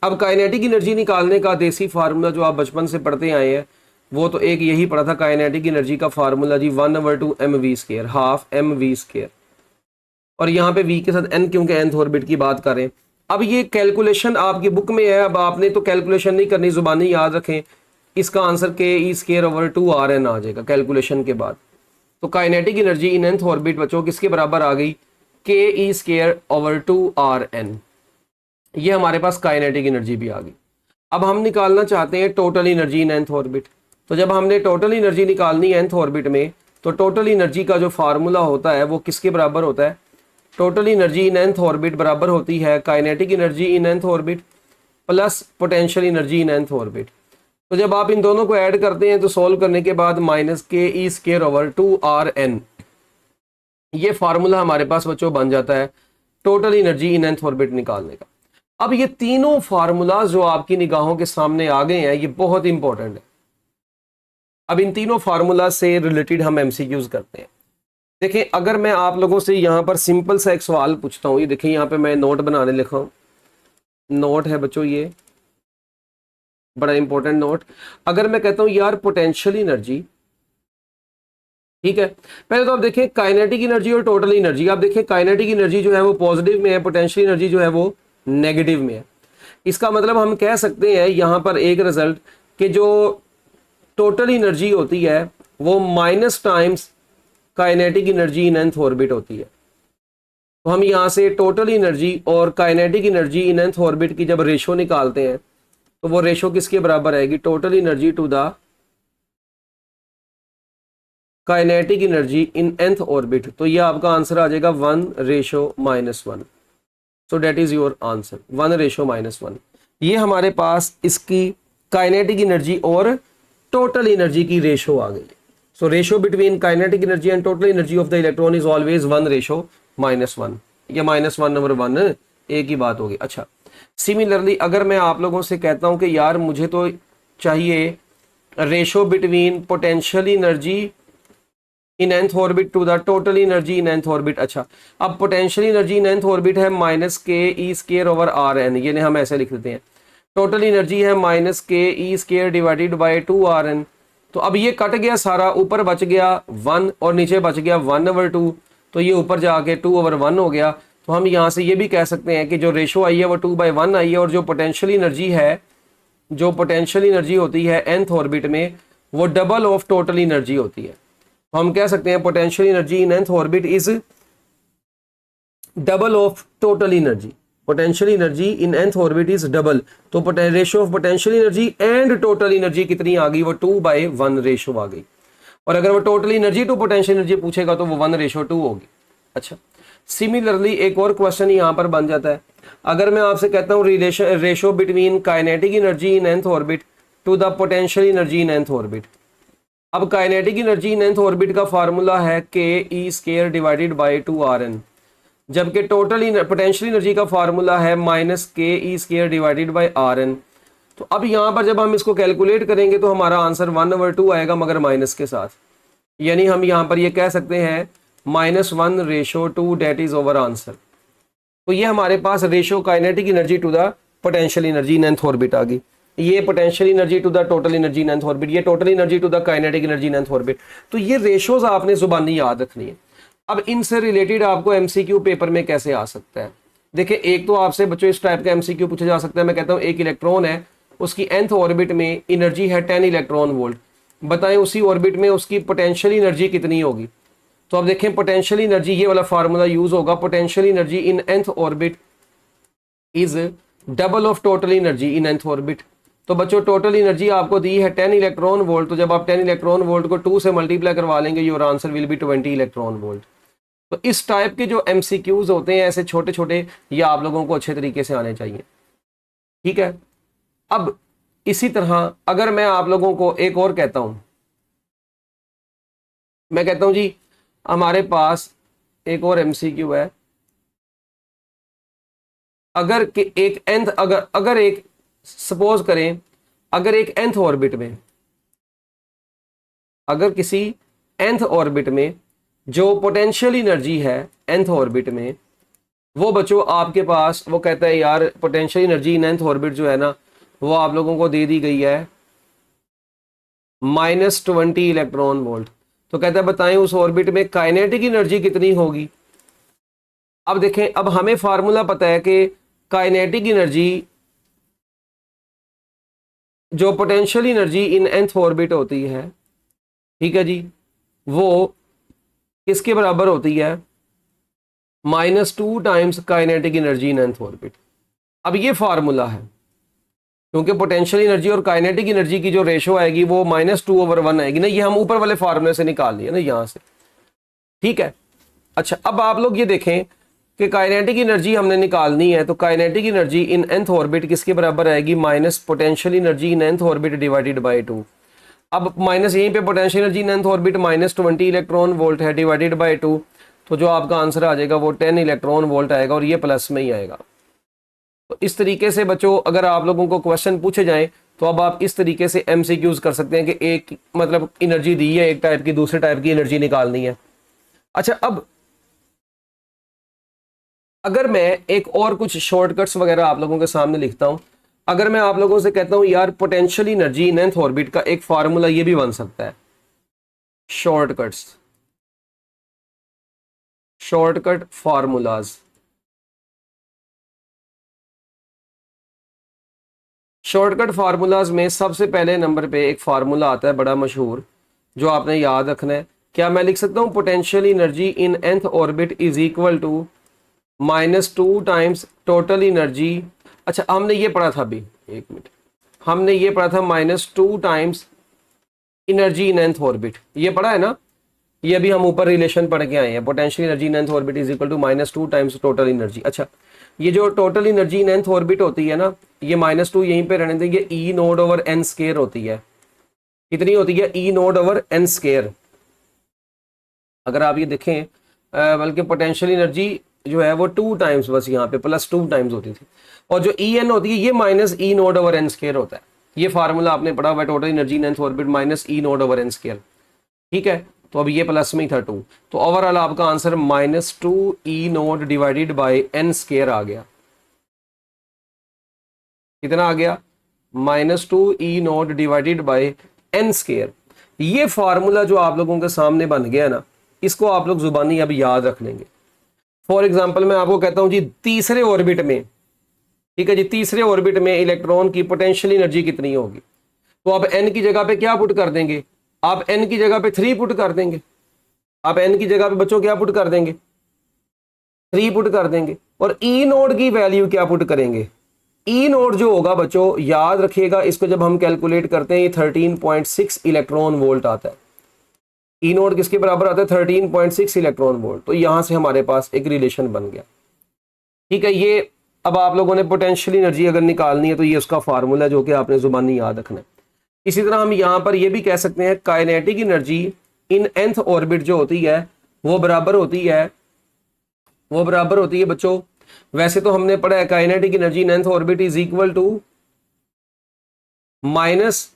अब काइनेटिक एनर्जी निकालने का देसी फार्मूला जो आप बचपन से पढ़ते आए हैं वो तो एक यही पढ़ा था, काइनेटिक एनर्जी का फार्मूला जी 1/2 mv², हाफ mv²। और यहाँ पे v के साथ n क्योंकि nth ऑर्बिट की बात करें। अब ये कैलकुलेशन आपकी बुक में है, अब आपने तो कैलकुलेशन नहीं करनी, जुबानी याद रखें। इसका आंसर ke²/2rn आ जाएगा कैलकुलेशन के बाद। तो kinetic energy in nth orbit बच्चों किसके बराबर आ गई? ke²/2rn। ये हमारे पास काइनेटिक एनर्जी भी आ गई। अब हम निकालना चाहते हैं total energy in nth orbit. तो जब हमने टोटल एनर्जी निकालनी है nth ऑर्बिट में, तो टोटल एनर्जी का जो फार्मूला होता है वो किसके बराबर होता है? Total energy in nth orbit बराबर होती है kinetic energy in nth orbit plus potential energy in nth orbit. तो जब आप इन दोनों को ऐड करते हैं तो सॉल्व करने के बाद -ke²/2rn, ये फार्मूला हमारे पास बच्चों बन जाता है total energy in nth orbit निकालने का। अब ये तीनों फार्मूला जो आपकी निगाहों के सामने आ गए हैं ये बहुत इंपॉर्टेंट है। अब इन तीनों फार्मूला से रिलेटेड हम एमसीक्यूज करते हैं। देखिए अगर मैं आप लोगों से यहां पर सिंपल सा एक सवाल पूछता हूं, ये देखिए यहां पे मैं नोट बनाने लिखा हूं, नोट है बच्चों ये बड़ा इंपॉर्टेंट नोट। अगर मैं कहता हूं यार पोटेंशियल एनर्जी, ठीक है, पहले तो आप देखें काइनेटिक एनर्जी और टोटल एनर्जी। आप देखें काइनेटिक एनर्जी जो है वो पॉजिटिव में है, पोटेंशियल एनर्जी जो है वो नेगेटिव में है। इसका मतलब हम कह सकते हैं यहां पर एक रिजल्ट कि जो टोटल एनर्जी होती है वो minus times kinetic energy in nth orbit होती है। तो हम यहां से टोटल एनर्जी और kinetic energy in nth orbit की जब रेशो निकालते हैं तो वो रेशो किसके बराबर आएगी? Total energy to the kinetic energy in nth orbit. तो ये आपका आंसर आ जाएगा 1:-1। So that is your answer 1:-1। ये हमारे पास इसकी काइनेटिक एनर्जी और टोटल एनर्जी की रेशो आ गई। So ratio between kinetic energy and total energy of the electron is always 1:-1। या -1/1 एक ही बात होगी। अच्छा, सिमिलरली अगर मैं आप लोगों से कहता हूं कि यार मुझे तो चाहिए ratio between potential energy in nth orbit to the total energy in nth orbit. अच्छा, अब potential energy in nth orbit है -ke²/rn, ये हम ऐसे लिख देते हैं। टोटल एनर्जी है -ke² / 2rn। तो अब ये कट गया सारा, ऊपर बच गया 1 और नीचे बच गया 1/2। तो ये ऊपर जाके 2/1 हो गया। तो हम यहाँ से ये भी कह सकते हैं कि जो रेशो आई है वो 2/1 आई है, और जो पोटेंशियल एनर्जी है, जो पोटेंशियल एनर्जी होती है nth ऑर्बिट में वो डबल ऑफ टोटल एनर्जी होती है। तो हम कह सकते हैं potential energy in nth orbit is double of total energy. Potential energy in nth orbit is double. तो ratio of potential energy and total energy कितनी आ गई? वो 2/1 रेशियो आ गई। और अगर वो total energy to potential energy पूछेगा तो वो 1:2 होगी। अच्छा, सिमिलरली एक और क्वेश्चन यहां पर बन जाता है। अगर मैं आपसे कहता हूं relation ratio between kinetic energy in nth orbit to the potential energy in nth orbit. अब kinetic energy in nth orbit का फार्मूला है ke²/2rn, जबकि टोटल पोटेंशियल एनर्जी का फार्मूला है -ke²/rn। तो अब यहां पर जब हम इसको कैलकुलेट करेंगे तो हमारा आंसर 1/2 आएगा, मगर माइनस के साथ। यानी हम यहां पर ये कह सकते हैं -1:2 डेट इज ओवर आंसर। तो ये हमारे पास ratio kinetic energy to the potential energy in nth orbit आ गई। ये potential energy to the total energy in nth orbit, ये total energy to the kinetic energy in nth orbit. तो ये रेशोज आपने जुबानी याद रखनी है। अब इनसे रिलेटेड आपको एमसीक्यू पेपर में कैसे आ सकता है? देखिए एक तो आपसे बच्चों इस टाइप का एमसीक्यू पूछा जा सकता है। मैं कहता हूं एक इलेक्ट्रॉन है, उसकी nth ऑर्बिट में एनर्जी है 10 इलेक्ट्रॉन वोल्ट, बताएं उसी ऑर्बिट में उसकी पोटेंशियल एनर्जी कितनी होगी? तो अब देखें पोटेंशियल एनर्जी, ये वाला फार्मूला यूज होगा। Potential energy in nth orbit is double of total energy in nth orbit. तो बच्चों टोटल एनर्जी आपको दी है 10 इलेक्ट्रॉन वोल्ट। तो जब आप 10 इलेक्ट्रॉन वोल्ट को 2 से मल्टीप्लाई करवा लेंगे your answer will be 20 electron volt. तो इस टाइप के जो एमसीक्यूज होते हैं ऐसे छोटे छोटे, ये आप लोगों को अच्छे तरीके से आने चाहिए। ठीक है, अब इसी तरह अगर मैं आप लोगों को एक और कहता हूं, मैं कहता हूं जी हमारे पास एक और एमसीक्यू है अगर कि एक nth अगर अगर एक सपोज करें, अगर एक nth ऑर्बिट में, अगर किसी nth ऑर्बिट में जो पोटेंशियल एनर्जी है nth ऑर्बिट में, वो बच्चों आपके पास, वो कहता है यार potential energy in nth orbit जो है ना, वो आप लोगों को दे दी गई है -20 इलेक्ट्रॉन वोल्ट। तो कहता है बताएं उस ऑर्बिट में काइनेटिक एनर्जी कितनी होगी। अब देखें, अब हमें फार्मूला पता है कि काइनेटिक एनर्जी, जो potential energy in nth orbit होती है, ठीक है जी, वो किसके बराबर होती है, -2 times kinetic energy in nth orbit. अब ये फार्मूला है, क्योंकि पोटेंशियल एनर्जी और काइनेटिक एनर्जी की जो रेशो आएगी वो -2/1 आएगी ना, ये हम ऊपर वाले फार्मूले से निकाल लिए ना यहां से, ठीक है। अच्छा, अब आप लोग ये देखें कि काइनेटिक एनर्जी हमने निकालनी है, तो kinetic energy in nth orbit किसके बराबर आएगी, minus potential energy in nth orbit divided by 2। अब माइनस यहीं पे potential energy in nth orbit -20 electron volt है, डिवाइडेड बाय 2, तो जो आपका आंसर आ जाएगा वो 10 इलेक्ट्रॉन वोल्ट आएगा, और ये प्लस में ही आएगा। तो इस तरीके से बच्चों अगर आप लोगों को क्वेश्चन पूछे जाएं तो अब आप इस तरीके से एमसीक्यूज कर सकते हैं कि एक मतलब एनर्जी दी है एक टाइप की, दूसरे टाइप की एनर्जी निकालनी है। अच्छा, अब अगर मैं एक और कुछ शॉर्टकट्स वगैरह आप लोगों के सामने लिखता हूं, अगर मैं आप लोगों से कहता हूं यार potential energy in nth orbit का एक फार्मूला ये भी बन सकता है, शॉर्टकट फार्मूलाज। शॉर्टकट फार्मूलाज में सबसे पहले नंबर पे एक फार्मूला आता है बड़ा मशहूर, जो आपने याद रखना है। क्या मैं लिख सकता हूं potential energy in nth orbit is equal to -2 times total energy. अच्छा, हमने ये पढ़ा था अभी, एक मिनट, हमने ये पढ़ा था -2 times energy in nth orbit, ये पढ़ा है ना, ये अभी हम ऊपर रिलेशन पढ़ के आए हैं, potential energy in nth orbit is equal to -2 times total energy. अच्छा, ये जो total energy in nth orbit होती है ना, ये -2 यहीं पे रहने देंगे, E node over N square होती है। कितनी होती है, E node over N square. अगर आप ये देखें, बल्कि पोटेंशियल एनर्जी जो है वो 2 टाइम्स, बस यहाँ पे +2 टाइम्स होती थी, और जो ई एन होती है ये -e naught over N square होता है। ये फार्मूला आपने पढ़ा हुआ है, total energy in nth orbit -e naught over N square, ठीक है। तो अब ये प्लस में ही था 2, तो ओवरऑल आपका answer -2e naught divided by N square आ गया। कितना आ गया, -2e naught divided by N square. ये फार्मूला जो आप लोगों के सामने बन गया ना, इसको आप लोग जुबानी अब याद रख लेंगे। फॉर एग्जाम्पल मैं आपको कहता हूं जी तीसरे ऑर्बिट में, ठीक है जी, तीसरे ऑर्बिट में इलेक्ट्रॉन की पोटेंशियल एनर्जी कितनी होगी, तो आप n की जगह पे क्या पुट कर देंगे, आप n की जगह पे 3 पुट कर देंगे, आप n की जगह पे बच्चों क्या पुट कर देंगे, 3 पुट कर देंगे, और ई नोड की वैल्यू क्या पुट करेंगे, ई नोड जो होगा बच्चों याद रखिएगा, इसको जब हम कैलकुलेट करते हैं ये 13.6 इलेक्ट्रॉन वोल्ट आता है। ई नोड किसके बराबर आता है, 13.6 इलेक्ट्रॉन वोल्ट। तो यहां से हमारे पास एक रिलेशन बन गया, ठीक है। ये अब आप लोगों ने पोटेंशियल एनर्जी अगर निकालनी है तो ये उसका फार्मूला जो कि आपने जुबानी याद रखना है। इसी तरह हम यहां पर ये भी कह सकते हैं kinetic energy in nth orbit जो होती है वो बराबर होती है बच्चों, वैसे तो हमने पढ़ा है kinetic energy in nth orbit is equal to minus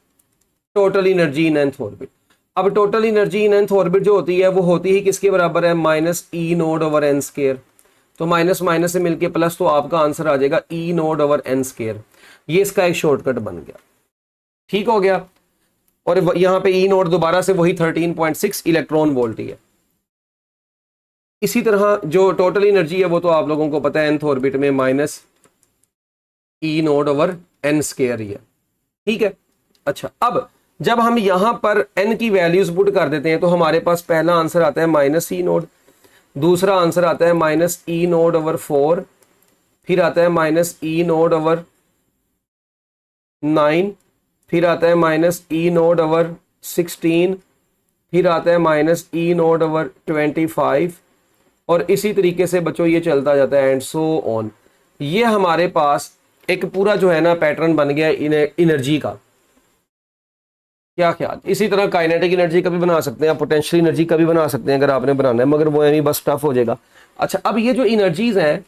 total energy in nth orbit. अब total energy in nth orbit जो होती है वो होती है किसके बराबर है, -e naught over N square. तो माइनस माइनस से मिलके प्लस, तो आपका आंसर आ जाएगा e naught over N square. ये इसका एक शॉर्टकट बन गया, ठीक हो गया। और यहां पे ई नोड दोबारा से वही 13.6 इलेक्ट्रॉन वोल्ट ही है। इसी तरह जो टोटल एनर्जी है वो तो आप लोगों को पता है nth ऑर्बिट में -e naught over N square ही है, ठीक है। अच्छा, अब जब हम यहां पर n की वैल्यूज पुट कर देते हैं तो हमारे पास पहला आंसर आता है -e नोड, दूसरा आंसर आता है -e नोड ओवर 4, फिर आता है -e नोड ओवर 9, फिर आता है -e नोड ओवर 16, फिर आता है -e नोड ओवर 25, और इसी तरीके से बच्चों ये चलता जाता है एंड सो ऑन। ये हमारे पास एक पूरा जो है ना पैटर्न बन गया एनर्जी का। क्या ख्याल, इसी तरह काइनेटिक एनर्जी का भी बना सकते हैं, पोटेंशियल एनर्जी का भी बना सकते हैं अगर आपने बनाना है, मगर वो यानी बस टफ हो जाएगा। अच्छा, अब ये जो एनर्जीज हैं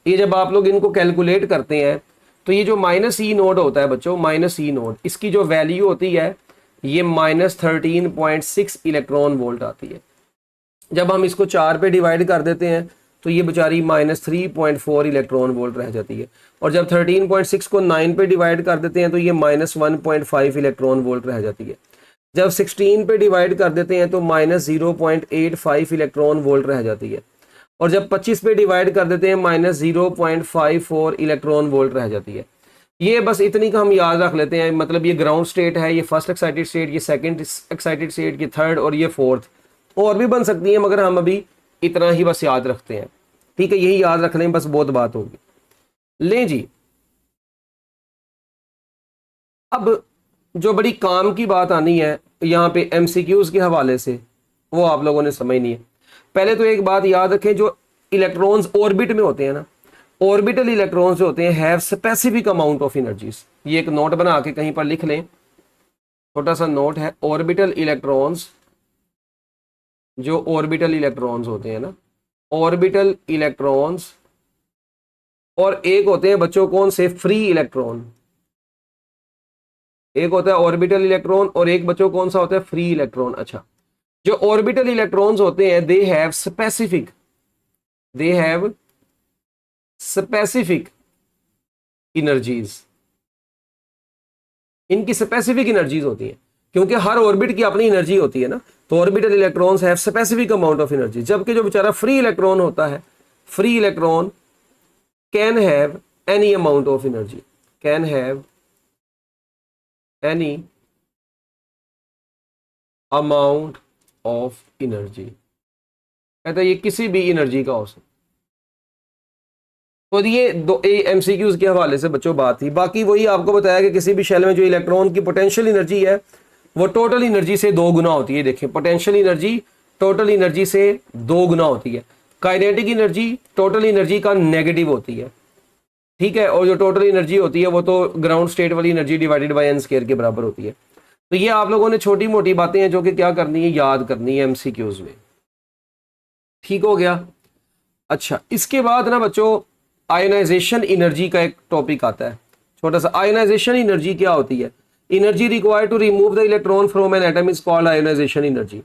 ये जब आप लोग इनको कैलकुलेट करते हैं तो ये जो -e नोड होता है बच्चों, -e नोड, इसकी जो वैल्यू होती है ये -13.6 इलेक्ट्रॉन वोल्ट आती है। जब हम इसको 4 पे डिवाइड कर देते हैं तो ये बेचारी -3.4 इलेक्ट्रॉन वोल्ट रह जाती है, और जब 13.6 को 9 पे डिवाइड कर देते हैं तो ये -1.5 इलेक्ट्रॉन वोल्ट रह जाती है। जब 16 पे डिवाइड कर देते हैं तो -0.85 इलेक्ट्रॉन वोल्ट रह जाती है, और जब 25 पे डिवाइड कर देते हैं -0.54 इलेक्ट्रॉन वोल्ट रह जाती है। ये बस इतनी का हम याद रख लेते हैं, मतलब ये ग्राउंड स्टेट है, ये फर्स्ट एक्साइटेड स्टेट, ये सेकंड एक्साइटेड स्टेट, ये थर्ड और ये फोर्थ। और भी बन सकती है मगर हम अभी इतना ही बस याद रखते हैं, ठीक है, यही याद रख लें बस, बहुत बात होगी। लें जी, अब जो बड़ी काम की बात आनी है यहाँ पे एमसीक्यूज के हवाले से, वो आप लोगों ने समझनी है। पहले तो एक बात याद रखें, जो इलेक्ट्रॉन्स ऑर्बिट में होते हैं ना, ऑर्बिटल इलेक्ट्रॉन्स जो होते हैं have specific amount of energies. ये एक नोट बना के कहीं पर लिख लें, छोटा सा नोट है, ऑर्बिटल इलेक्ट्रॉन्स, जो ऑर्बिटल इलेक्ट्रॉन्स होते हैं ना, ऑर्बिटल इलेक्ट्रॉन्स, और एक होते हैं बच्चों कौन से, फ्री इलेक्ट्रॉन। एक होता है ऑर्बिटल इलेक्ट्रॉन और एक बच्चों कौन सा होता है, फ्री इलेक्ट्रॉन। अच्छा, जो ऑर्बिटल इलेक्ट्रॉन्स होते हैं दे हैव स्पेसिफिक एनर्जीज, इनकी स्पेसिफिक एनर्जीज होती हैं, क्योंकि हर ऑर्बिट की अपनी एनर्जी होती है ना, तो orbital electrons have specific amount of energy. जबकि जो बेचारा फ्री इलेक्ट्रॉन होता है, free electron can have any amount of energy, can have any amount of energy, कहता है ये किसी भी एनर्जी का हो सकता। तो ये दो एमसीक्यूज के हवाले से बच्चों बात थी। बाकी वही आपको बताया कि किसी भी शेल में जो इलेक्ट्रॉन की पोटेंशियल एनर्जी है वो टोटल एनर्जी से 2 गुना होती है। देखें, पोटेंशियल एनर्जी टोटल एनर्जी से 2 गुना होती है। काइनेटिक एनर्जी टोटल एनर्जी का नेगेटिव होती है, ठीक है, और जो टोटल एनर्जी होती है वो तो ग्राउंड स्टेट वाली energy divided by N square के बराबर होती है। तो ये आप लोगों ने छोटी मोटी बातें हैं जो कि क्या करनी है, याद करनी है एमसीक्यूज में, ठीक हो गया। अच्छा, इसके बाद ना बच्चों आयोनाइजेशन एनर्जी का एक टॉपिक आता है छोटा सा। आयोनाइजेशन एनर्जी क्या होती है, energy required to remove the electron from an atom is called ionisation energy.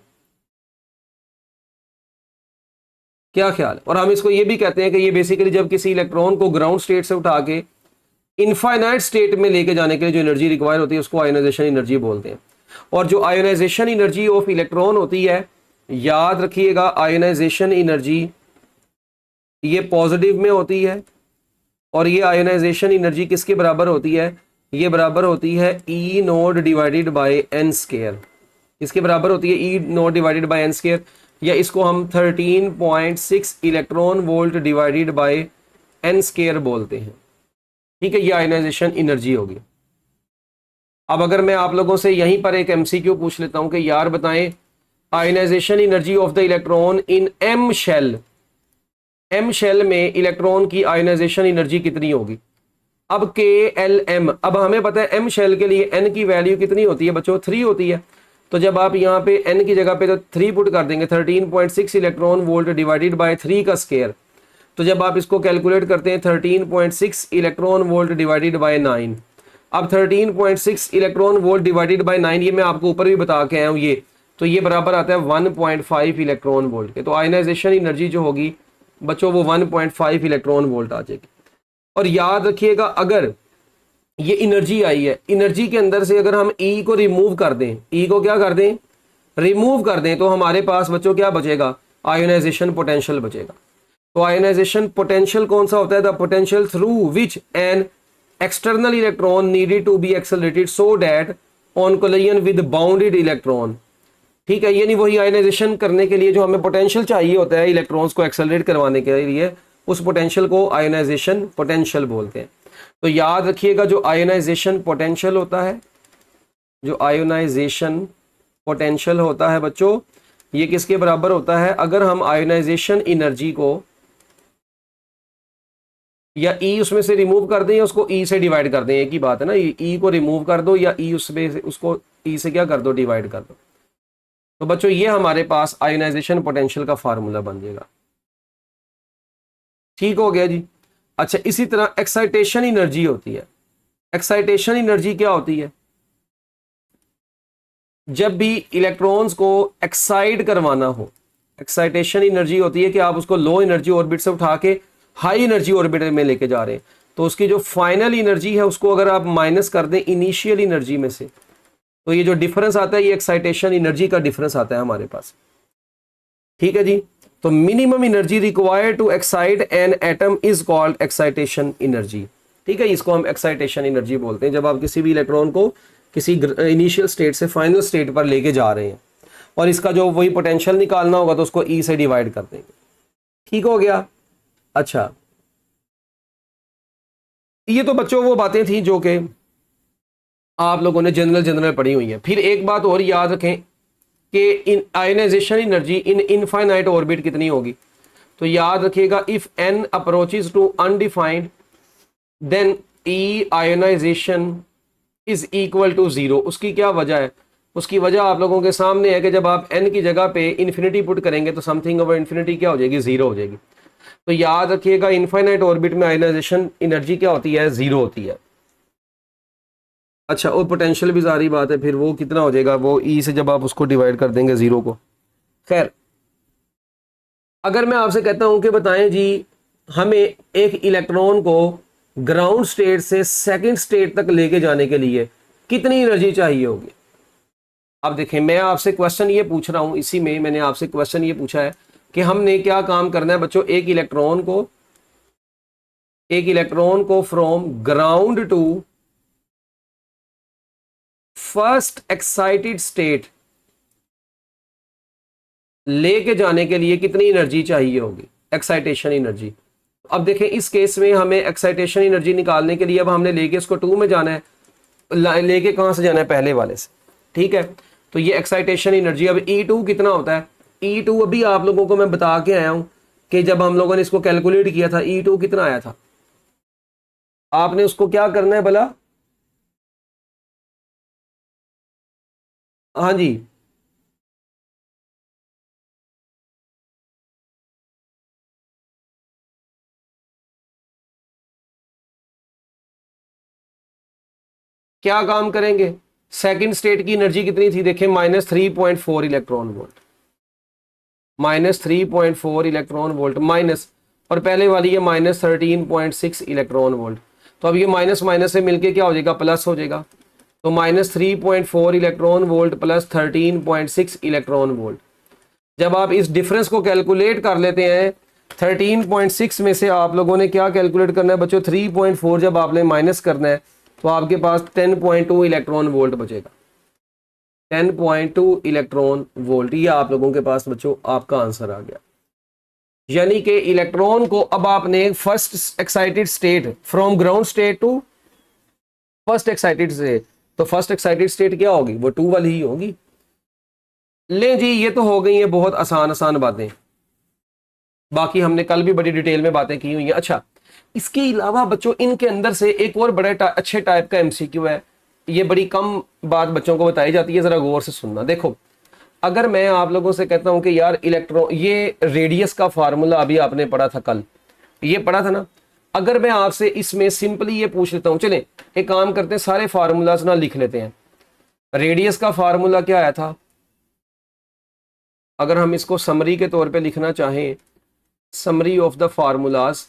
क्या ख्याल है? और हम इसको ये भी कहते हैं कि ये बेसिकली जब किसी इलेक्ट्रॉन को ग्राउंड स्टेट से उठा के इनफाइनाइट स्टेट में लेके जाने के लिए जो एनर्जी रिक्वायर होती है उसको आयोनाइजेशन एनर्जी बोलते हैं। और जो आयोनाइजेशन एनर्जी ऑफ इलेक्ट्रॉन होती है, याद रखिएगा, आयोनाइजेशन एनर्जी ये पॉजिटिव में होती है, और ये आयोनाइजेशन एनर्जी किसके बराबर होती है, ये बराबर होती है E naught divided by N square. इसके बराबर होती है E naught divided by N square, या इसको हम 13.6 electron volt divided by N square बोलते हैं, ठीक है। ये आयोनाइजेशन एनर्जी होगी। अब अगर मैं आप लोगों से यहीं पर एक एमसीक्यू पूछ लेता हूं कि यार बताएं ionisation energy of the electron in M shell, M shell में इलेक्ट्रॉन की आयोनाइजेशन एनर्जी कितनी होगी। अब के एल एम, अब हमें पता है एम शेल के लिए एन की वैल्यू कितनी होती है बच्चों, 3 होती है। तो जब आप यहाँ पे एन की जगह पे तो 3 पुट कर देंगे, 13.6 इलेक्ट्रॉन वोल्ट डिवाइडेड बाय 3 का स्क्वायर। तो जब आप इसको कैलकुलेट करते हैं 13.6 इलेक्ट्रॉन वोल्ट डिवाइडेड बाय 9। अब 13.6 इलेक्ट्रॉन वोल्ट डिवाइडेड बाय 9, ये मैं आपको ऊपर भी बता के आया हूँ, ये तो ये बराबर आता है 1.5 इलेक्ट्रॉन वोल्ट के। तो आयोनाइजेशन एनर्जी जो होगी बच्चों वो 1.5 इलेक्ट्रॉन वोल्ट आ जाएगी। और याद रखिएगा अगर ये एनर्जी आई है, एनर्जी के अंदर से अगर हम ई को रिमूव कर दें, ई को क्या कर दें, रिमूव कर दें, तो हमारे पास बच्चों क्या बचेगा, आयोनाइजेशन पोटेंशियल बचेगा। तो आयोनाइजेशन पोटेंशियल कौन सा होता है, the potential through which an external electron needed to be accelerated so that on collision with bounded electron, ठीक है। यानी वही आयोनाइजेशन करने के लिए जो हमें पोटेंशियल चाहिए होता है इलेक्ट्रॉन्स को एक्सेलरेट करवाने के लिए, उस पोटेंशियल को आयोनाइजेशन पोटेंशियल बोलते हैं। तो याद रखिएगा जो आयोनाइजेशन पोटेंशियल होता है, जो आयोनाइजेशन पोटेंशियल होता है बच्चों, ये किसके बराबर होता है, अगर हम आयोनाइजेशन एनर्जी को या ई उसमें से रिमूव कर दें या उसको ई से डिवाइड कर दें, एक ही बात है ना, ई को रिमूव कर दो या ई उसमें से उसको ई से क्या कर दो, डिवाइड कर दो। तो बच्चों ये हमारे पास आयोनाइजेशन पोटेंशियल का फार्मूला बन जाएगा, ठीक हो गया जी। अच्छा, इसी तरह एक्साइटेशन एनर्जी होती है। एक्साइटेशन एनर्जी क्या होती है? जब भी इलेक्ट्रॉन्स को एक्साइट करवाना हो, एक्साइटेशन एनर्जी होती है कि आप उसको लो एनर्जी ऑर्बिट से उठा के हाई एनर्जी ऑर्बिट में लेके जा रहे हैं, तो उसकी जो फाइनल एनर्जी है उसको अगर आप माइनस कर दें इनिशियल एनर्जी में से, तो ये जो डिफरेंस आता है ये एक्साइटेशन एनर्जी का डिफरेंस आता है हमारे पास। ठीक है जी। तो minimum energy required to excite an atom is called excitation energy. ठीक है, इसको हम एक्साइटेशन एनर्जी बोलते हैं जब आप किसी भी इलेक्ट्रॉन को किसी इनिशियल स्टेट से फाइनल स्टेट पर लेके जा रहे हैं, और इसका जो वही पोटेंशियल निकालना होगा तो उसको ई से डिवाइड कर देंगे। ठीक हो गया। अच्छा, ये तो बच्चों वो बातें थी जो कि आप लोगों ने जनरल पढ़ी हुई है। फिर एक बात और याद रखें कि इन ionization energy in infinite orbit कितनी होगी, तो याद रखिएगा if N approaches to undefined then E ionization is equal to zero. उसकी क्या वजह है? उसकी वजह आप लोगों के सामने है कि जब आप एन की जगह पे इन्फिनिटी पुट करेंगे तो समथिंग ओवर इन्फिनिटी क्या हो जाएगी? जीरो हो जाएगी। तो याद रखिएगा इनफाइनाइट ऑर्बिट में आयोनाइजेशन एनर्जी क्या होती है? जीरो होती है। अच्छा, और पोटेंशियल भी सारी बात है, फिर वो कितना हो जाएगा? वो ई से जब आप उसको डिवाइड कर देंगे जीरो को। खैर, अगर मैं आपसे कहता हूं कि बताएं जी हमें एक इलेक्ट्रॉन को ग्राउंड स्टेट से सेकंड स्टेट तक लेके जाने के लिए कितनी एनर्जी चाहिए होगी? अब देखें, मैं आपसे क्वेश्चन ये पूछ रहा हूं, इसी में मैंने आपसे क्वेश्चन ये पूछा है कि हमने क्या काम करना है बच्चों, एक इलेक्ट्रॉन को from ground to first excited state लेके जाने के लिए कितनी एनर्जी चाहिए होगी? Excitation energy. अब देखें, इस केस में हमें एक्साइटेशन एनर्जी निकालने के लिए अब हमने लेके इसको 2 में जाना है, लेके कहां से जाना है? पहले वाले से। ठीक है, तो ये एक्साइटेशन एनर्जी। अब E2 कितना होता है? E2 अभी आप लोगों को मैं बता के आया हूं कि जब हम लोगों ने इसको कैलकुलेट किया था E2 कितना आया था। आपने उसको क्या करना है भला? हाँ जी, क्या काम करेंगे? सेकंड स्टेट की एनर्जी कितनी थी? देखें, -3.4 electron volt, -3.4 electron volt minus, और पहले वाली है -13.6 इलेक्ट्रॉन वोल्ट। तो अब ये माइनस माइनस से मिलके क्या हो जाएगा? प्लस हो जाएगा। तो -3.4 electron volt plus 13.6 electron volt. जब आप इस डिफरेंस को कैलकुलेट कर लेते हैं, 13.6 में से आप लोगों ने क्या कैलकुलेट करना है बच्चों? 3.4 जब आपने माइनस करना है तो आपके पास 10.2 इलेक्ट्रॉन वोल्ट बचेगा। 10.2 इलेक्ट्रॉन वोल्ट, ये आप लोगों के पास बच्चों आपका आंसर आ गया। यानी कि इलेक्ट्रॉन को अब आपने first excited state from ground state to first excited state, तो फर्स्ट एक्साइटेड स्टेट क्या होगी? वो 2 वाली ही होगी। ले जी, ये तो हो गई है बहुत आसान आसान बातें, बाकी हमने कल भी बड़ी डिटेल में बातें की हुई हैं। अच्छा, इसके अलावा बच्चों इनके अंदर से एक और बड़े अच्छे टाइप का एमसीक्यू है, ये बड़ी कम बात बच्चों को बताई जाती है, जरा गौर से सुनना। देखो, अगर मैं आप लोगों से कहता हूं कि यार इलेक्ट्रॉन, ये रेडियस का फार्मूला अभी आपने पढ़ा था कल, ये पढ़ा था ना, अगर मैं आपसे इसमें सिंपली ये पूछ लेता हूं, चलें एक काम करते हैं, सारे फार्मूलाज ना लिख लेते हैं। रेडियस का फार्मूला क्या आया था? अगर हम इसको समरी के तौर पे लिखना चाहें, समरी ऑफ द फार्मूलाज,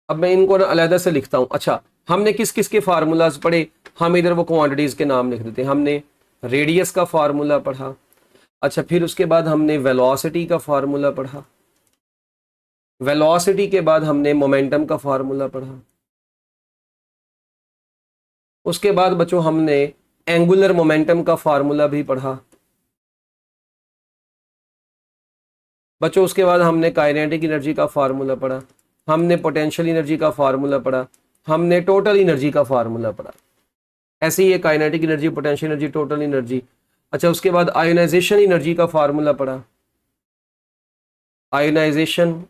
अब मैं इनको ना अलहदा से लिखता हूं। अच्छा, हमने किस किस के फार्मूलाज पढ़े? हम इधर वो क्वांटिटीज के नाम लिख देते हैं। हमने रेडियस का फार्मूला पढ़ा। अच्छा, फिर उसके बाद हमने वेलोसिटी का फार्मूला पढ़ा। वेलोसिटी के बाद हमने मोमेंटम का फार्मूला पढ़ा। उसके बाद बच्चों हमने एंगुलर मोमेंटम का फार्मूला भी पढ़ा। बच्चों उसके बाद हमने काइनेटिक एनर्जी का फार्मूला पढ़ा। हमने पोटेंशियल एनर्जी का फार्मूला पढ़ा। हमने टोटल एनर्जी का फार्मूला पढ़ा। ऐसे ही है kinetic energy, potential energy, total energy. अच्छा, उसके बाद आयोनाइजेशन एनर्जी का फार्मूला पढ़ा। आयोनाइजेशन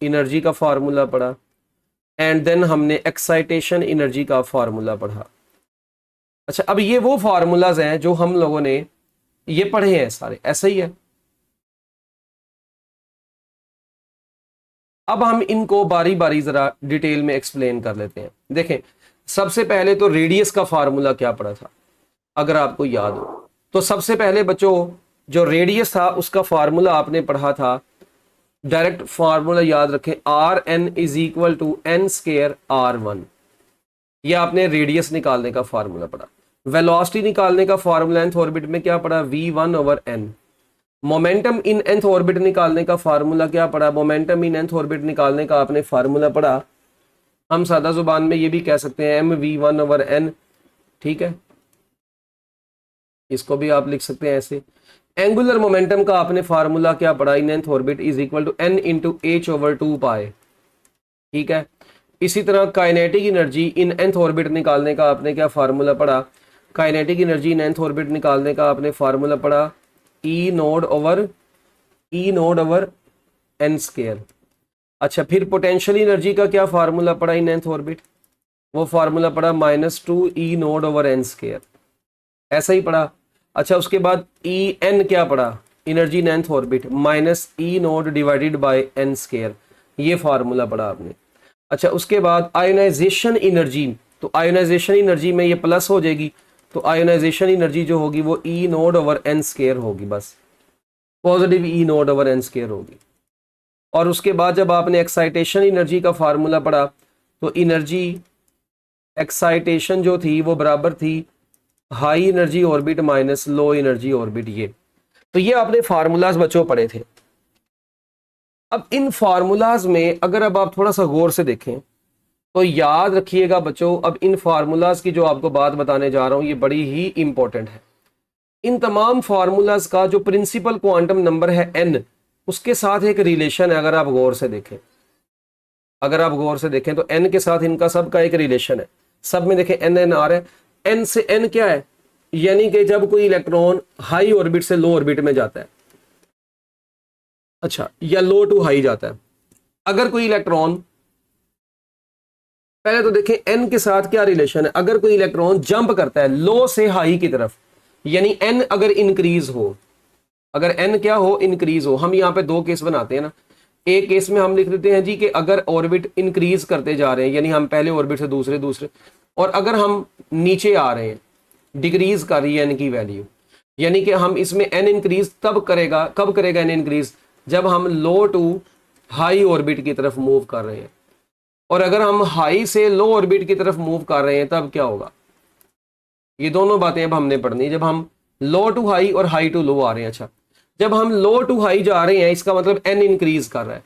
एनर्जी का फार्मूला पढ़ा। एंड देन हमने एक्साइटेशन एनर्जी का फार्मूला पढ़ा। अच्छा, अब ये वो फार्मूलाज हैं जो हम लोगों ने ये पढ़े हैं सारे, ऐसा ही है। अब हम इनको बारी बारी जरा डिटेल में एक्सप्लेन कर लेते हैं। देखें, सबसे पहले तो रेडियस का फार्मूला क्या पड़ा था, अगर आपको याद हो तो सबसे पहले बच्चों जो रेडियस था उसका फार्मूला आपने पढ़ा था, डायरेक्ट फार्मूला याद रखें, R N is equal to N square R one. यह आपने रेडियस निकालने का फार्मूला पढ़ा। वेलोसिटी निकालने का फार्मूला nth ऑर्बिट में क्या पढ़ा, v1/n। मोमेंटम इन nth ऑर्बिट निकालने का फार्मूला क्या पढ़ा, मोमेंटम इन nth ऑर्बिट निकालने का आपने फार्मूला पढ़ा, हम सादा जुबान में ये भी कह सकते हैं mv1/n। ठीक है, इसको भी आप लिख सकते हैं ऐसे। एंगुलर मोमेंटम का आपने फार्मूला क्या पढ़ा, in nth orbit is equal to n into h/2π। ठीक है, इसी तरह kinetic energy in nth orbit निकालने का आपने क्या फार्मूला पढ़ा, kinetic energy in nth orbit निकालने का आपने फार्मूला पढ़ा, E node over N square. अच्छा, फिर पोटेंशियल एनर्जी का क्या फार्मूला पढ़ा इन nth ऑर्बिट, वो फार्मूला पढ़ा -2 E node over N square, ऐसा ही पढ़ा। अच्छा, उसके बाद ई एन क्या पढ़ा, energy in nth orbit -e nought divided by N square, ये फार्मूला पढ़ा आपने। अच्छा, उसके बाद आयोनाइजेशन एनर्जी, तो आयोनाइजेशन एनर्जी में ये प्लस हो जाएगी, तो आयोनाइजेशन एनर्जी जो होगी वो E node over N square होगी, बस positive E node over N square होगी। और उसके बाद जब आपने एक्साइटेशन एनर्जी का फार्मूला पढ़ा तो एनर्जी एक्साइटेशन जो थी वो बराबर थी high energy orbit minus low energy orbit. ये तो ये आपने फार्मूलाज बच्चों पढ़े थे। अब इन फार्मूलाज में अगर अब आप थोड़ा सा गौर से देखें तो याद रखिएगा बच्चों, अब इन फार्मूलाज की जो आपको बात बताने जा रहा हूं ये बड़ी ही इंपॉर्टेंट है। इन तमाम फार्मूलाज का जो प्रिंसिपल क्वांटम नंबर है n, उसके साथ एक रिलेशन है। अगर आप गौर से देखें, अगर आप गौर से देखें तो n के साथ इनका सबका एक रिलेशन है। सब में देखें n n आ रहा है। n से n क्या है, यानी कि जब कोई इलेक्ट्रॉन हाई ऑर्बिट से लो ऑर्बिट में जाता है, अच्छा, या लो टू हाई जाता है, अगर कोई इलेक्ट्रॉन, पहले तो देखें n के साथ क्या रिलेशन है। अगर कोई इलेक्ट्रॉन जंप करता है लो से हाई की तरफ, यानी n अगर इंक्रीज हो, अगर n क्या हो, इंक्रीज हो, हम यहां पे दो केस बनाते हैं ना। एक केस में हम लिख देते हैं जी कि अगर ऑर्बिट इंक्रीज करते जा रहे हैं, यानी हम पहले ऑर्बिट से दूसरे, और अगर हम नीचे आ रहे हैं, डिक्रीज कर रही है n की वैल्यू, यानी कि हम इसमें n इंक्रीज तब करेगा, कब करेगा n इंक्रीज, जब हम लो टू हाई ऑर्बिट की तरफ मूव कर रहे हैं। और अगर हम हाई से लो ऑर्बिट की तरफ मूव कर रहे हैं तब क्या होगा, ये दोनों बातें अब हमने पढ़नी है। जब हम लो टू हाई और हाई टू लो आ रहे हैं, अच्छा, जब हम लो टू हाई जा रहे हैं इसका मतलब n इंक्रीज कर रहा है।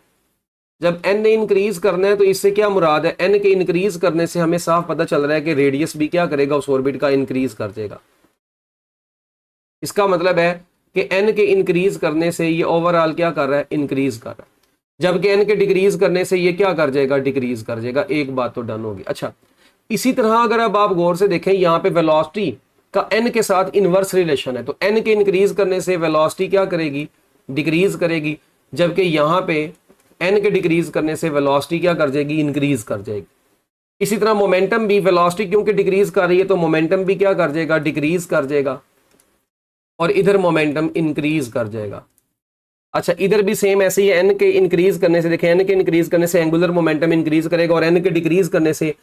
जब n ने इंक्रीज करना है तो इससे क्या मुराद है, n के इंक्रीज करने से हमें साफ पता चल रहा है कि रेडियस भी क्या करेगा, उस ऑर्बिट का इंक्रीज कर देगा। इसका मतलब है कि n के इंक्रीज करने से ये ओवरऑल क्या कर रहा है, इंक्रीज कर रहा है, जबकि n के डिक्रीज करने से ये क्या कर जाएगा, डिक्रीज कर जाएगा। एक बात तो डन होगी। अच्छा, इसी तरह अगर अब आप गौर से देखें यहाँ पे वेलोसिटी का n के साथ इनवर्स रिलेशन है, तो n के इंक्रीज करने से वेलोसिटी क्या करेगी, डिक्रीज करेगी, जबकि यहाँ पे n के डिक्रीज करने से वेलोसिटी क्या कर जाएगी, इंक्रीज कर जाएगी। इसी तरह मोमेंटम भी, वेलोसिटी क्योंकि डिक्रीज कर रही है तो मोमेंटम भी क्या कर जाएगा, डिक्रीज कर जाएगा, और इधर मोमेंटम इंक्रीज कर जाएगा। अच्छा, इधर भी सेम ऐसे ही, n के इंक्रीज करने से, देखें n के इंक्रीज करने से एंगुलर मोमेंटम इंक्रीज करेगा, और n के डिक्रीज करने से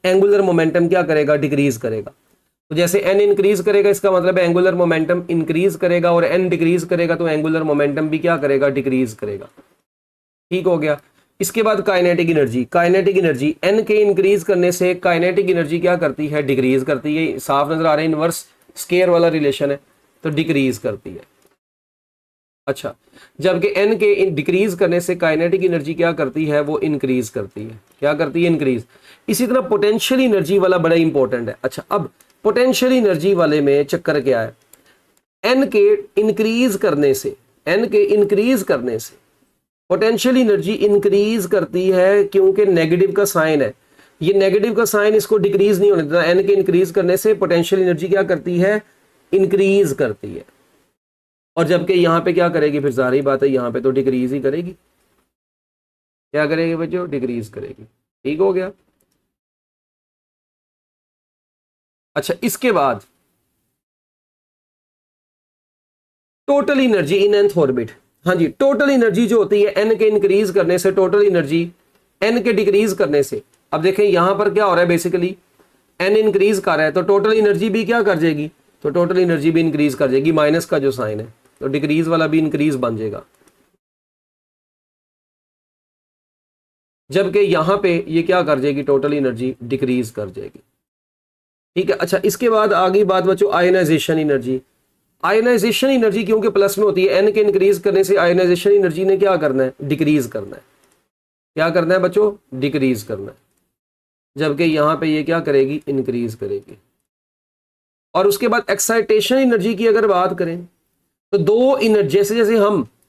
एंगुलर मोमेंटम क्या करेगा, डिक्रीज करेगा। तो जैसे n इंक्रीज करेगा इसका मतलब है एंगुलर मोमेंटम इंक्रीज करेगा, और n डिक्रीज करेगा तो एंगुलर मोमेंटम भी क्या करेगा, डिक्रीज करेगा। ठीक हो गया। इसके बाद kinetic energy, kinetic energy n के इंक्रीज करने से काइनेटिक एनर्जी क्या करती है, डिक्रीज करती है। साफ नजर आ रहा है, इनवर्स स्केयर वाला रिलेशन है, तो डिक्रीज करती है। अच्छा, जबकि n के डिक्रीज करने से काइनेटिक एनर्जी क्या करती है, वो इंक्रीज करती है। क्या करती है, इंक्रीज। इसी तरह पोटेंशियल एनर्जी वाला बड़ा इंपॉर्टेंट है। अच्छा, अब पोटेंशियल एनर्जी वाले में चक्कर क्या है, n के इंक्रीज करने से, n के इंक्रीज करने से पोटेंशियल एनर्जी इंक्रीज करती है, क्योंकि नेगेटिव का साइन है। ये नेगेटिव का साइन इसको डिक्रीज नहीं होने देता। n के इंक्रीज करने से पोटेंशियल एनर्जी क्या करती है, इंक्रीज करती है। और जबकि यहाँ पे क्या करेगी, फिर सारी बात है, यहाँ पे तो डिक्रीज ही करेगी। क्या करेगी बच्चों, डिक्रीज करेगी। ठीक हो गया। अच्छा, इसके बाद total energy in nth orbit, हाँ जी, टोटल एनर्जी जो होती है एन के इंक्रीज करने से, टोटल एनर्जी एन के डिक्रीज करने से। अब देखें यहां पर क्या हो रहा है, बेसिकली एन इंक्रीज कर रहा है तो टोटल एनर्जी भी क्या कर जाएगी, तो टोटल एनर्जी भी इंक्रीज कर जाएगी, माइनस का जो साइन है तो डिक्रीज वाला भी इंक्रीज बन जाएगा, जबकि यहां पे ये क्या कर जाएगी, टोटल एनर्जी डिक्रीज कर जाएगी। ठीक है, अच्छा इसके बाद आगे बात बच्चों आयनाइजेशन एनर्जी। आयनाइजेशन एनर्जी क्योंकि प्लस में होती है, एन के इंक्रीज करने से आयनाइजेशन एनर्जी ने क्या करना है, डिक्रीज करना है। क्या करना है बच्चों, डिक्रीज करना है, जबकि यहां पे ये क्या करेगी, इंक्रीज करेगी। और उसके बाद एक्साइटेशन एनर्जी की अगर बात करें तो दो एनर्जी,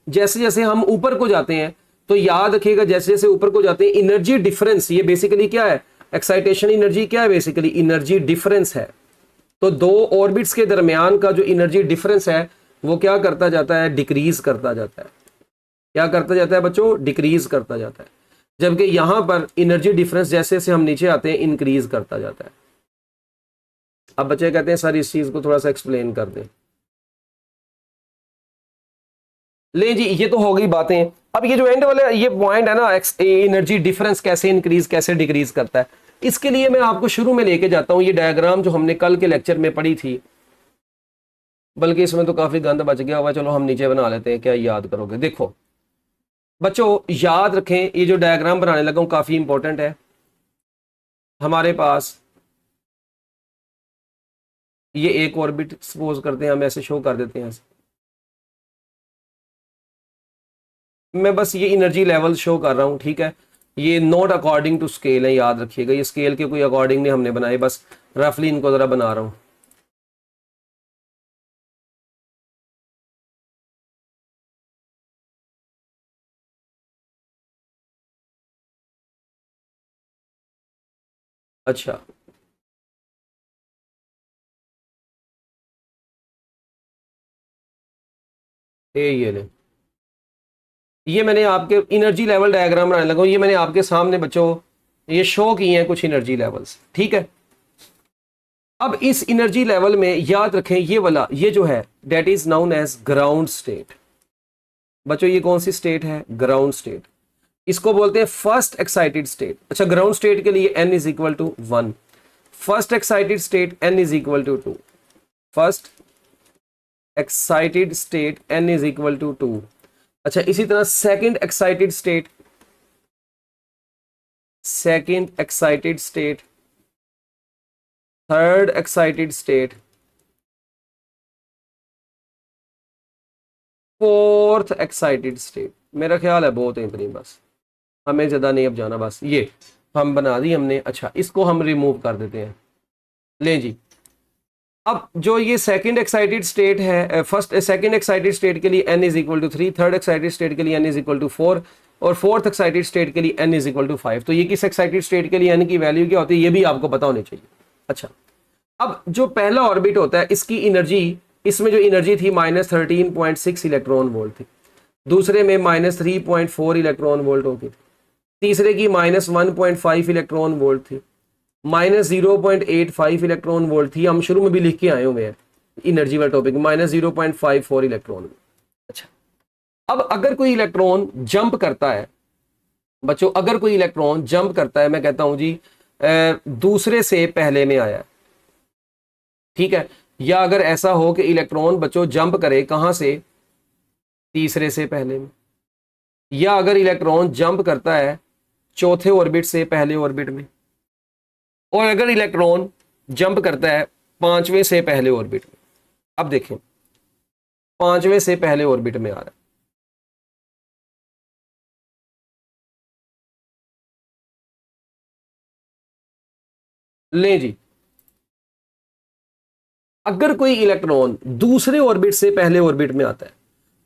जैसे जैसे हम ऊपर को जाते हैं तो याद रखिएगा, जैसे जैसे ऊपर को जाते हैं एनर्जी डिफरेंस, ये बेसिकली क्या है, एक्साइटेशन एनर्जी क्या है, बेसिकली एनर्जी डिफरेंस है। तो दो ऑर्बिट्स के दरमियान का जो एनर्जी डिफरेंस है वो क्या करता जाता है, डिक्रीज करता जाता है। क्या करता जाता है बच्चों, डिक्रीज करता जाता है, जबकि यहां पर एनर्जी डिफरेंस जैसे जैसे हम नीचे आते हैं इंक्रीज करता जाता है। अब बच्चे कहते हैं सर इस चीज को थोड़ा सा एक्सप्लेन कर दें। ले जी, ये तो हो गई बातें। अब ये जो एंड वाला ये पॉइंट है ना, एनर्जी डिफरेंस कैसे इंक्रीज कैसे डिक्रीज करता है, इसके लिए मैं आपको शुरू में लेके जाता हूं ये डायग्राम जो हमने कल के लेक्चर में पढ़ी थी, बल्कि इसमें तो काफी गंद बच गया हुआ, चलो हम नीचे बना लेते हैं, क्या याद करोगे। देखो बच्चों याद रखें, ये जो डायग्राम बनाने लगा हूं काफी इंपॉर्टेंट है। हमारे पास ये एक ऑर्बिट सपोज करते हैं, हम ऐसे शो कर देते हैं, मैं बस ये एनर्जी लेवल शो कर रहा हूं, ठीक है। ये नॉट अकॉर्डिंग टू स्केल है, याद रखिएगा, ये स्केल के कोई अकॉर्डिंग नहीं हमने बनाए, बस रफली इनको जरा बना रहा हूं। अच्छा ये ले, ये मैंने आपके एनर्जी लेवल डायग्राम बनाने लगा हूं, ये मैंने आपके सामने बच्चों ये शो किए हैं कुछ एनर्जी लेवल्स, ठीक है। अब इस एनर्जी लेवल में याद रखें ये वाला, ये जो है that is known as ground state. बच्चों ये कौन सी स्टेट है, ग्राउंड स्टेट, इसको बोलते हैं फर्स्ट एक्साइटेड स्टेट। अच्छा ग्राउंड स्टेट के लिए n is equal to 1, first excited state n is equal to 2, first excited state n is equal to 2। अच्छा इसी तरह second excited state, second excited state, third excited state, fourth excited state. मेरा ख्याल है बहुत है इतनी, बस हमें ज्यादा नहीं अब जाना, बस ये हम बना दी हमने। अच्छा इसको हम रिमूव कर देते हैं, ले जी। अब जो ये सेकंड एक्साइटेड स्टेट है, फर्स्ट सेकंड एक्साइटेड स्टेट के लिए n is equal to 3, third excited state के लिए n इज इक्वल टू 4 और फोर्थ एक्साइटेड स्टेट के लिए n इज इक्वल टू 5। तो ये किस एक्साइटेड स्टेट के लिए n की वैल्यू क्या होती है ये भी आपको पता होनी चाहिए। अच्छा अब जो पहला ऑर्बिट होता है इसकी एनर्जी, इसमें जो एनर्जी थी -13.6 इलेक्ट्रॉन वोल्ट थी, दूसरे में -3.4 इलेक्ट्रॉन वोल्ट होती थी, तीसरे की -1.5 इलेक्ट्रॉन वोल्ट थी, -0.85 इलेक्ट्रॉन वोल्ट थी। हम शुरू में भी लिख के आए हुए हैं एनर्जी वाला टॉपिक, -0.54 इलेक्ट्रॉन। अच्छा अब अगर कोई इलेक्ट्रॉन जंप करता है बच्चों, अगर कोई इलेक्ट्रॉन जंप करता है, मैं कहता हूं जी दूसरे से पहले में आया, ठीक है, या अगर ऐसा हो कि इलेक्ट्रॉन बच्चों जंप करे कहां से, तीसरे से पहले में, या अगर इलेक्ट्रॉन जंप करता है चौथे ऑर्बिट से पहले ऑर्बिट में, और अगर इलेक्ट्रॉन जंप करता है पांचवें से पहले ऑर्बिट में। अब देखें पांचवें से पहले ऑर्बिट में आ रहा है, ले जी। अगर कोई इलेक्ट्रॉन दूसरे ऑर्बिट से पहले ऑर्बिट में आता है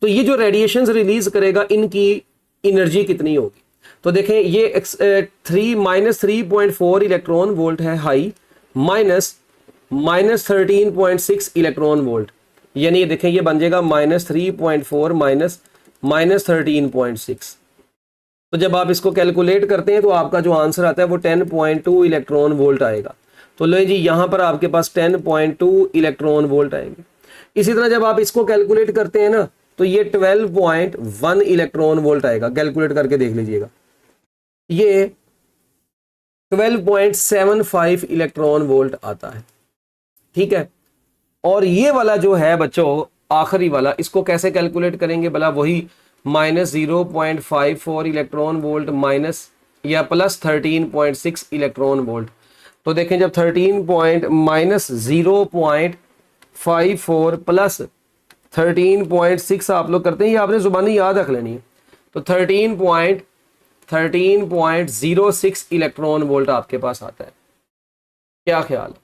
तो ये जो रेडिएशंस रिलीज करेगा इनकी एनर्जी कितनी होगी। तो देखें ये -3.4 इलेक्ट्रॉन वोल्ट है हाई, -13.6 इलेक्ट्रॉन वोल्ट, यानी ये देखें ये बन जाएगा -3.4 -13.6। तो जब आप इसको कैलकुलेट करते हैं तो आपका जो आंसर आता है वो 10.2 इलेक्ट्रॉन वोल्ट आएगा। तो लो जी यहां पर आपके पास 10.2 इलेक्ट्रॉन वोल्ट आएंगे। इसी तरह जब आप इसको कैलकुलेट करते हैं ना तो ये 12.1 इलेक्ट्रॉन वोल्ट आएगा। कैलकुलेट करके देख लीजिएगा, ये 12.75 इलेक्ट्रॉन वोल्ट आता है। ठीक है, और ये वाला जो है बच्चों आखिरी वाला, इसको कैसे कैलकुलेट करेंगे भला? वही -0.54 इलेक्ट्रॉन वोल्ट माइनस या प्लस 13.6 इलेक्ट्रॉन वोल्ट। तो देखें, जब 0.54 प्लस 13.6 आप लोग करते हैं, ये आपने जुबानी याद रख लेनी है। तो 13.06 इलेक्ट्रॉन वोल्ट आपके पास आता है। क्या ख्याल है?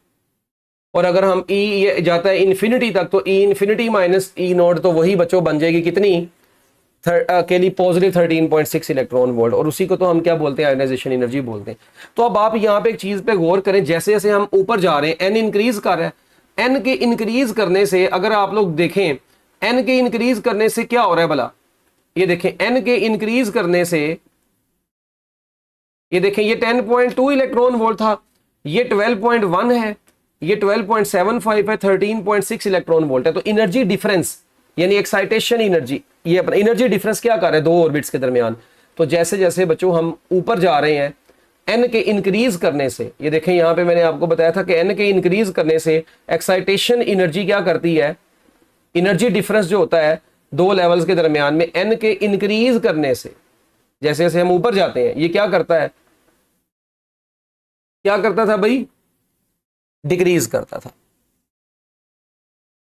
और अगर हम ई ये जाता है इन्फिनिटी तक, तो ई इन्फिनिटी माइनस ई नॉट, तो वही बच्चों बन जाएगी कितनी के लिए पॉजिटिव 13.6 इलेक्ट्रॉन वोल्ट, और उसी को तो हम क्या बोलते हैं? आयनाइजेशन एनर्जी बोलते हैं। तो अब आप यहाँ पे एक चीज पे गौर करें, जैसे जैसे हम ऊपर जा रहे हैं एन इंक्रीज कर रहा है, एन के इंक्रीज करने से अगर आप लोग देखें, एन के इंक्रीज करने से क्या हो रहा है भला? ये देखें, एन के इंक्रीज करने से ये देखें, ये 10.2 इलेक्ट्रॉन वोल्ट था, ये 12.1 है, ये 12.75 है, 13.6 इलेक्ट्रॉन वोल्ट है। तो एनर्जी डिफरेंस यानी एक्साइटेशन एनर्जी, ये अपना एनर्जी डिफरेंस क्या कर रहा है दो ऑर्बिट्स के दरमियान? तो जैसे जैसे बच्चों हम ऊपर जा रहे हैं, एन के इंक्रीज करने से, ये देखें यहां पे मैंने आपको बताया था कि एन के इंक्रीज करने से एक्साइटेशन एनर्जी क्या करती है? एनर्जी डिफरेंस जो होता है दो लेवल्स के दरमियान में, एन के इंक्रीज करने से जैसे जैसे हम ऊपर जाते हैं, ये क्या करता है? क्या करता था भाई? डिक्रीज करता था।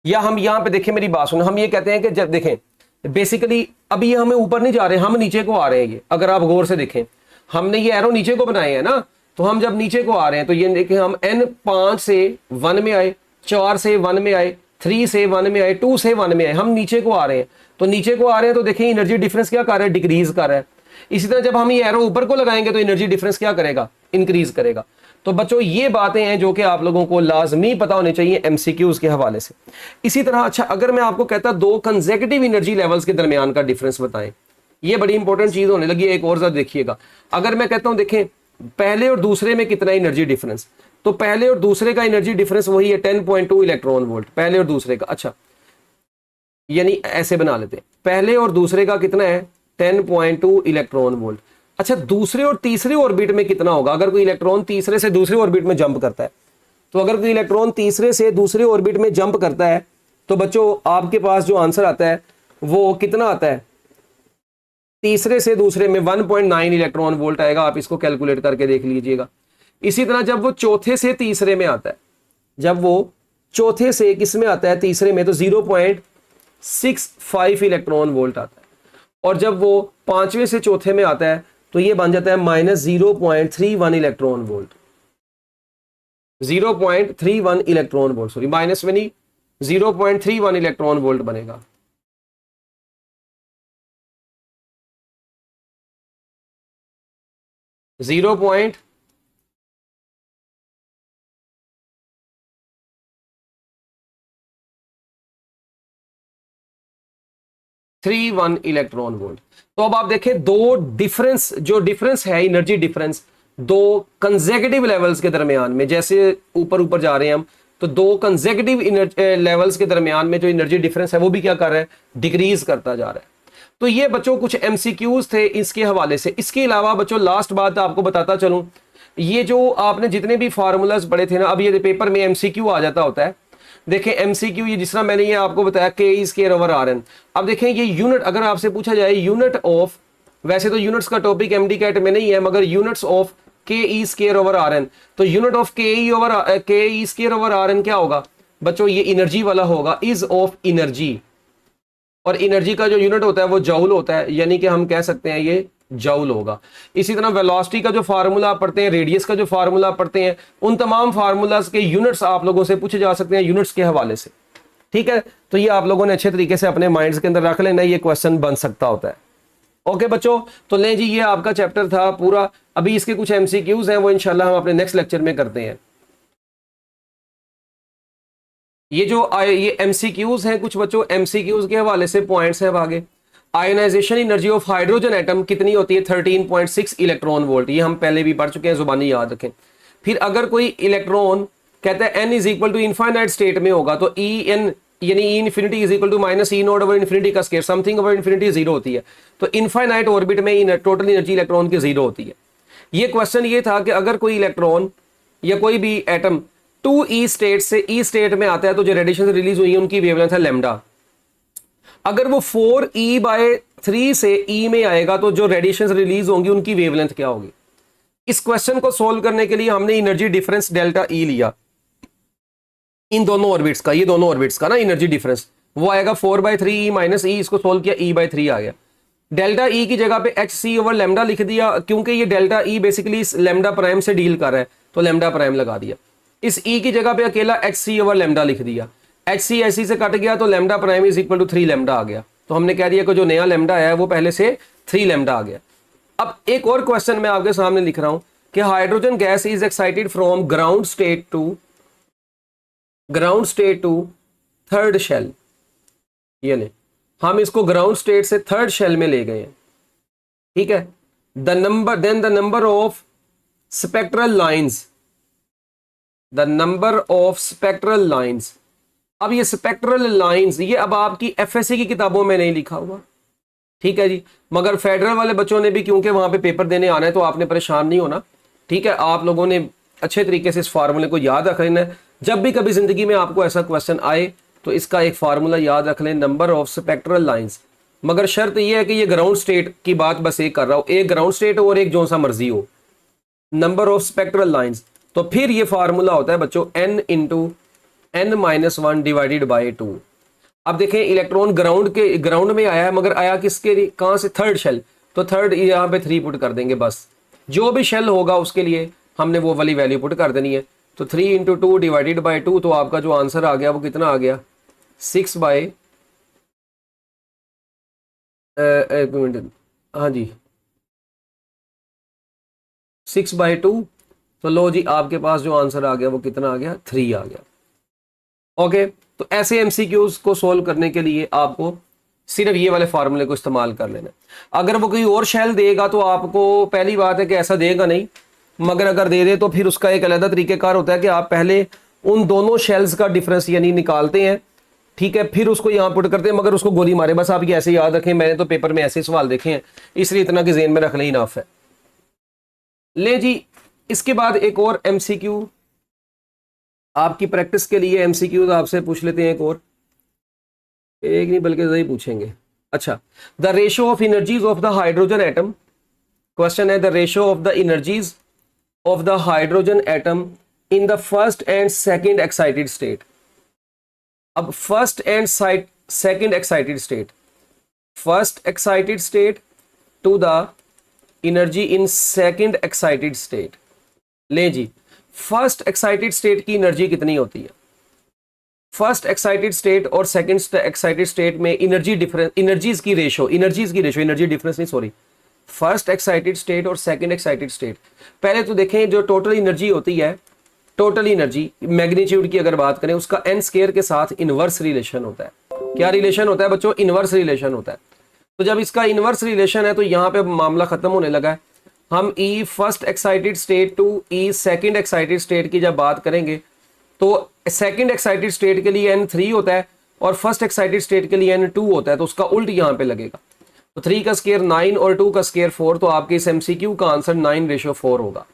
या हम यहां पे देखें, मेरी बात सुनो, हम ये कहते हैं कि जब देखें बेसिकली अभी ये हमें ऊपर नहीं जा रहे, हम नीचे को आ रहे हैं। ये अगर आप गौर से देखें, हमने ये एरो नीचे को बनाए हैं ना, तो हम जब नीचे को आ रहे हैं तो ये देखें, हम n 5 से 1 में आए, 4 से 1 में आए, 3 से 1 में आए, 2 से 1 में आए, हम नीचे को आ रहे हैं। तो नीचे को आ रहे हैं तो देखें एनर्जी डिफरेंस क्या कर रहा है? डिक्रीज कर रहा है। इसी तरह जब हम ये एरो ऊपर को लगाएंगे तो एनर्जी डिफरेंस क्या करेगा? इंक्रीज करेगा। तो बच्चों ये बातें हैं जो कि आप लोगों को लाजमी पता होनी चाहिए एमसीक्यूज के हवाले से। इसी तरह अच्छा, अगर मैं आपको कहता दो कंसेक्यूटिव एनर्जी लेवल्स के दरमियान का डिफरेंस बताएं, ये बड़ी इंपॉर्टेंट चीज होने लगी है। एक और जरा देखिएगा, अगर मैं कहता हूं देखें पहले और दूसरे में कितना एनर्जी डिफरेंस, तो पहले और दूसरे का एनर्जी डिफरेंस वही है 10.2 इलेक्ट्रॉन वोल्ट, पहले और दूसरे का। अच्छा, यानी ऐसे बना लेते हैं, पहले और दूसरे का कितना है? 10.2 इलेक्ट्रॉन वोल्ट। अच्छा, दूसरे और तीसरे ऑर्बिट में कितना होगा? अगर कोई इलेक्ट्रॉन तीसरे से दूसरे ऑर्बिट में जंप करता है, तो अगर कोई इलेक्ट्रॉन तीसरे से दूसरे ऑर्बिट में जंप करता है, तो बच्चों आपके पास जो आंसर आता है वो कितना आता है? तीसरे से दूसरे में 1.9 इलेक्ट्रॉन वोल्ट आएगा। आप इसको कैलकुलेट करके देख लीजिएगा। इसी तरह जब वो चौथे से तीसरे में आता है, जब वो चौथे से किस में आता है? तीसरे में, तो 0.65 इलेक्ट्रॉन वोल्ट आता है। और जब वो पांचवें से चौथे में आता है तो ये बन जाता है -0.31 electron volt, 0.31 electron volt, sorry minus में नहीं, 0.31 इलेक्ट्रॉन वोल्ट बनेगा। Zero point 31 electron volt. तो अब आप देखें दो डिफरेंस, जो डिफरेंस है एनर्जी डिफरेंस दो कंसेक्यूटिव लेवल्स के दरमियान में, जैसे ऊपर ऊपर जा रहे हैं हम, तो दो कंसेक्यूटिव लेवल्स के दरमियान में जो एनर्जी डिफरेंस है वो भी क्या कर रहा है? डिक्रीज करता जा रहा है। तो ये बच्चों कुछ एमसीक्यूज थे इसके हवाले से। इसके अलावा बच्चों लास्ट बात आपको बताता चलूं, ये जो आपने जितने भी फार्मूलाज पढ़े थे ना, अब ये पेपर में एमसीक्यू आ जाता होता है। देखें एमसीक्यू, ये जिस तरह मैंने ये आपको बताया K/R/N। अब देखें ये यूनिट, अगर आपसे पूछा जाए यूनिट ऑफ, वैसे तो यूनिट्स का टॉपिक एमडी कैट में नहीं है, मगर यूनिट्स ऑफ K/R/N, तो यूनिट ऑफ K/R/N क्या होगा बच्चों? ये एनर्जी वाला होगा, इज ऑफ एनर्जी। और एनर्जी का जो यूनिट होता है वो जूल होता है, यानी कि हम कह सकते हैं ये जूल होगा। इसी तरह वेलोसिटी का जो फार्मूला आप पढ़ते हैं, रेडियस का जो फार्मूला आप पढ़ते हैं, उन तमाम फार्मूलाज के यूनिट्स आप लोगों से पूछे जा सकते हैं यूनिट्स के हवाले से। ठीक है, तो ये आप लोगों ने अच्छे तरीके से अपने माइंड्स के अंदर रख लेना, ये क्वेश्चन बन सकता होता है। ओके बच्चों, तो लें जी, ये आपका चैप्टर था पूरा। अभी इसके कुछ एमसीक्यूज हैं, वो इंशाल्लाह हम अपने नेक्स्ट लेक्चर में करते हैं। ये जो ये एमसीक्यूज हैं कुछ बच्चों, एमसीक्यूज के हवाले से पॉइंट्स हैं आगे। Ionisation energy of hydrogen atom कितनी होती है? 13.6 इलेक्ट्रॉन वोल्ट। ये हम पहले भी पढ़ चुके हैं, जुबानी याद रखें। फिर अगर कोई इलेक्ट्रॉन कहता है n is equal to infinite state में होगा, तो E n यानी E infinity is equal to minus E naught over infinity का square, something over infinity zero होती है। तो इनफाइनाइट ऑर्बिट में टोटल एनर्जी इलेक्ट्रॉन की जीरो होती है। ये क्वेश्चन ये था कि अगर कोई इलेक्ट्रॉन या कोई भी एटम 2e स्टेट से ई स्टेट में आता है तो जो रेडिएशन रिलीज हुई है उनकी वेवलेंथ है लैम्डा। अगर वो 4e/3 से ई में आएगा तो जो रेडिएशन रिलीज होंगी उनकी वेवलेंथ क्या होगी। इस क्वेश्चन को सोल्व करने के लिए हमने एनर्जी डिफरेंस डेल्टा ई लिया इन दोनों ऑर्बिट्स का, ये दोनों ऑर्बिट्स का ना एनर्जी डिफरेंस वो आएगा 4/3e माइनस ई, इसको सोल्व किया e/3 आ गया। डेल्टा ई की जगह पे एच सी ओवर लेमडा लिख दिया, क्योंकि ये delta E basically lambda prime से डील कर रहा है तो लेमडा प्राइम लगा दिया। इस ई की जगह पे अकेला एच सी ओवर लेमडा लिख दिया, एच सी एच सी से कट गया तो lambda prime is equal to 3 lambda आ गया। तो हमने कह दिया कि जो नया लेमडा आया है वो पहले से 3 लेमडा आ गया। अब एक और क्वेश्चन मैं आपके सामने लिख रहा हूं कि hydrogen gas is excited from ground state to third shell. ये ले, हम इसको ग्राउंड स्टेट से थर्ड शेल में ले गए हैं, ठीक है। The number of spectral lines, अब ये स्पेक्ट्रल लाइंस ये अब आपकी एफएससी की किताबों में नहीं लिखा हुआ, ठीक है जी। मगर फेडरल वाले बच्चों ने भी, क्योंकि वहां पे पेपर देने आना है तो आपने परेशान नहीं होना, ठीक है। आप लोगों ने अच्छे तरीके से इस फार्मूले को याद रख लेना है। जब भी कभी जिंदगी में आपको ऐसा क्वेश्चन आए तो इसका एक फार्मूला याद रख लें, नंबर ऑफ स्पेक्ट्रल लाइंस। मगर शर्त यह है कि ये ग्राउंड स्टेट की बात बस एक कर रहा हूं, एक ग्राउंड स्टेट हो और एक जो सा मर्जी हो, नंबर ऑफ स्पेक्ट्रल लाइंस। तो फिर ये फार्मूला होता है बच्चों n into n-1 divided by 2। अब देखें इलेक्ट्रॉन ग्राउंड में आया है, मगर आया किसके लिए, कहां से, थर्ड शेल। तो थर्ड यहां पे 3 पुट कर देंगे, बस जो भी शेल होगा उसके लिए हमने वो वाली वैल्यू पुट कर देनी है। तो 3 इंटू 2 डिवाइडेड बाई 2, तो आपका जो आंसर आ गया वो कितना आ गया, 6 बाई, एक मिनट, हाँ जी 6/2। तो लो जी आपके पास जो आंसर आ गया वो कितना आ गया, 3 आ गया। ओके, तो ऐसे एमसीक्यूज को सोल्व करने के लिए आपको सिर्फ ये वाले फार्मूले को इस्तेमाल कर लेना। अगर वो कोई और शेल देगा तो आपको, पहली बात है कि ऐसा देगा नहीं, मगर अगर दे दे तो फिर उसका एक अलग तरीकेकार होता है कि आप पहले उन दोनों शेल्स का डिफरेंस यानी निकालते हैं, ठीक है, फिर उसको यहाँ पुट करते हैं, मगर उसको गोली मारे। बस आप ये ऐसे याद रखें, मैंने तो पेपर में ऐसे सवाल देखे हैं, इसलिए इतना कि ज़हन में रख लें, इनफ है। ले जी, इसके बाद एक और एमसीक्यू आपकी प्रैक्टिस के लिए, एमसीक्यू आपसे पूछ लेते हैं, एक नहीं बल्कि ज़्यादा ही पूछेंगे। अच्छा, the ratio of energies of the hydrogen atom, question है the ratio of the energies of the hydrogen atom in the first and second excited state. अब first and second excited state, first excited state to the energy in second excited state. ले जी, first excited state की energy कितनी होती है। First excited state और second excited state में energy difference, energy difference नहीं, सॉरी, फर्स्ट एक्साइटेड स्टेट और सेकंड एक्साइटेड स्टेट। पहले तो देखें जो टोटल एनर्जी होती है, टोटल एनर्जी मैग्नीट्यूड की अगर बात करें, उसका n स्क्वायर के साथ इनवर्स रिलेशन होता है। क्या रिलेशन होता है बच्चों, इनवर्स रिलेशन होता है। तो जब इसका इनवर्स रिलेशन है तो यहां पे मामला खत्म होने लगा है। हम E first excited state to E second excited state की जब बात करेंगे तो सेकंड एक्साइटेड स्टेट के लिए n3 होता है और फर्स्ट एक्साइटेड स्टेट के लिए n2 होता है, तो उसका उल्ट यहां पे लगेगा। तो 3 का स्क्वायर 9 और 2 का स्क्वायर 4, तो आपके इस एमसीक्यू का आंसर 9/4 होगा,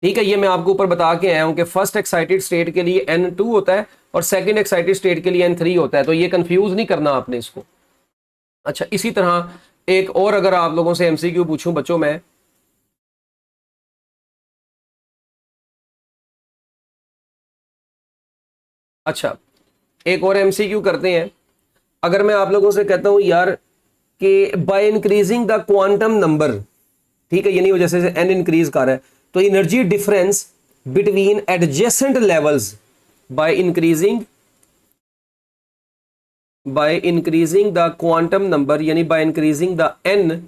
ठीक है। ये मैं आपको ऊपर बता के आया हूं कि फर्स्ट एक्साइटेड स्टेट के लिए n2 होता है और सेकंड एक्साइटेड स्टेट के लिए n3 होता है, तो ये कंफ्यूज नहीं करना आपने इसको। अच्छा, इसी तरह एक और अगर आप लोगों से एमसीक्यू पूछूं बच्चों मैं, अच्छा एक और एमसीक्यू करते हैं। अगर मैं आप लोगों से कहता हूं यार कि by increasing the quantum number, ठीक है, यानी वो जैसे n इंक्रीज कर रहा है, तो energy difference between adjacent levels by increasing the quantum number, यानी बाय इंक्रीजिंग द n।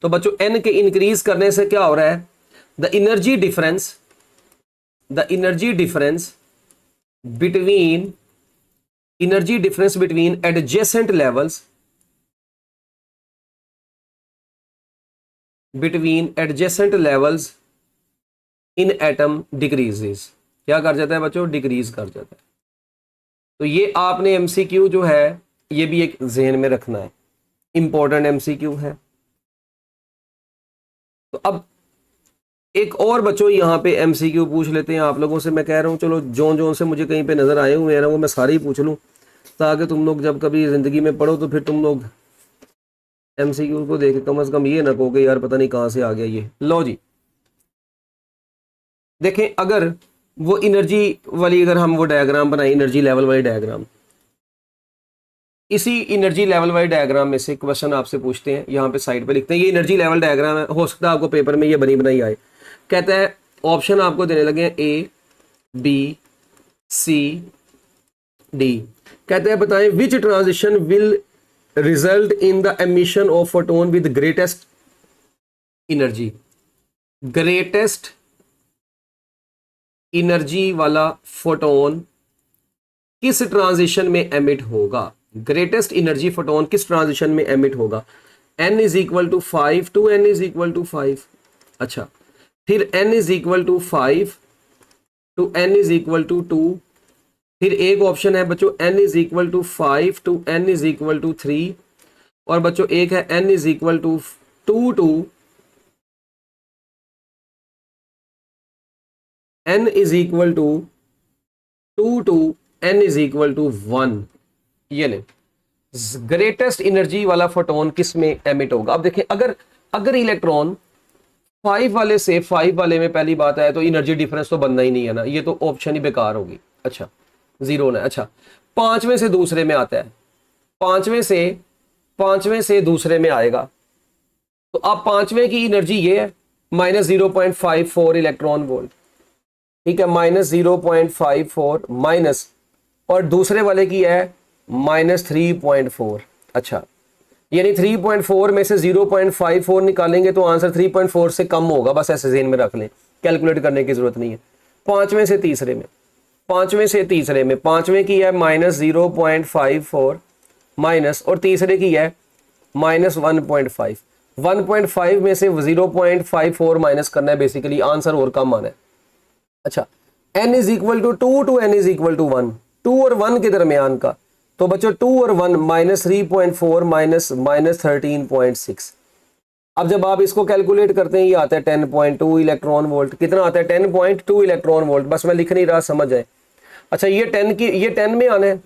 तो बच्चों n के इंक्रीज करने से क्या हो रहा है, the energy difference between adjacent levels in atom decreases। क्या कर जाता है बच्चों, डिक्रीज कर जाता है। तो ये आपने एमसीक्यू जो है ये भी एक जहन में रखना है, इंपॉर्टेंट एमसीक्यू है। तो अब एक और बच्चों यहाँ पे एमसीक्यू पूछ लेते हैं आप लोगों से। मैं कह रहा हूँ चलो जोन जोन से मुझे कहीं पे नजर आए हुए हैं ना वो मैं सारे ही पूछ लूँ, ताकि तुम लोग जब कभी जिंदगी में पढ़ो तो फिर तुम लोग एमसीक्यू को देख कम से कम ये ना कहो कि यार पता नहीं कहाँ से आ गया ये। लो जी देखें, अगर वो एनर्जी वाली अगर हम वो डायग्राम बनाए, एनर्जी लेवल वाली डायग्राम, इसी एनर्जी लेवल वाले डायग्राम में से क्वेश्चन आपसे पूछते हैं, यहाँ पे साइड पे लिखते हैं ये एनर्जी लेवल डायग्राम है, हो सकता है आपको पेपर में ये बनी बनाई आए। कहता है ऑप्शन आपको देने लगे हैं ए बी सी डी। कहते हैं बताएं which transition will result in the emission of photon with greatest energy. Greatest energy वाला फोटोन किस ट्रांजिशन में एमिट होगा। ग्रेटेस्ट एनर्जी फोटोन किस ट्रांजिशन में एमिट होगा। n is equal to 5 to n is equal to 5। अच्छा, फिर n is equal to 5 to n is equal to 2। फिर एक ऑप्शन है बच्चों n is equal to 5 to n is equal to 3। और बच्चों एक है n is equal to 2 to n is equal to 2 to n is equal to 1। ये ले ग्रेटेस्ट एनर्जी वाला फोटोन किस में एमिट होगा। अब देखें अगर इलेक्ट्रॉन 5 वाले से 5 वाले में पहली बात है तो एनर्जी डिफरेंस तो बनना ही नहीं है ना, ये तो ऑप्शन ही बेकार होगी। अच्छा जीरो ना। अच्छा 5वें से दूसरे में आता है, 5वें से दूसरे में आएगा तो अब 5वें की एनर्जी ये है -0.54 इलेक्ट्रॉन वोल्ट। ठीक है, -0.54 माइनस, और दूसरे वाले की है -3.4। अच्छा यानी 3.4 में से 0.54 निकालेंगे तो आंसर 3.4 से कम होगा, बस ऐसे ज़हन में रख लें, कैलकुलेट करने की जरूरत नहीं है। 5वें से तीसरे में, 5वें की है -0.54 माइनस, और तीसरे की है -1.5। 1.5 में से 0.54 माइनस करना है, बेसिकली आंसर और कम आना है। अच्छा n is equal to 2 to n is equal to 1, 2 और 1 के दरमियान का, तो बच्चों 2 और 1 -3.4 माइनस -13.6। अब जब आप इसको कैलकुलेट करते हैं ये आता है 10.2 इलेक्ट्रॉन वोल्ट। कितना आता है 10.2 इलेक्ट्रॉन वोल्ट, बस मैं लिख नहीं रहा, समझ जाए। अच्छा ये 10 में आना है,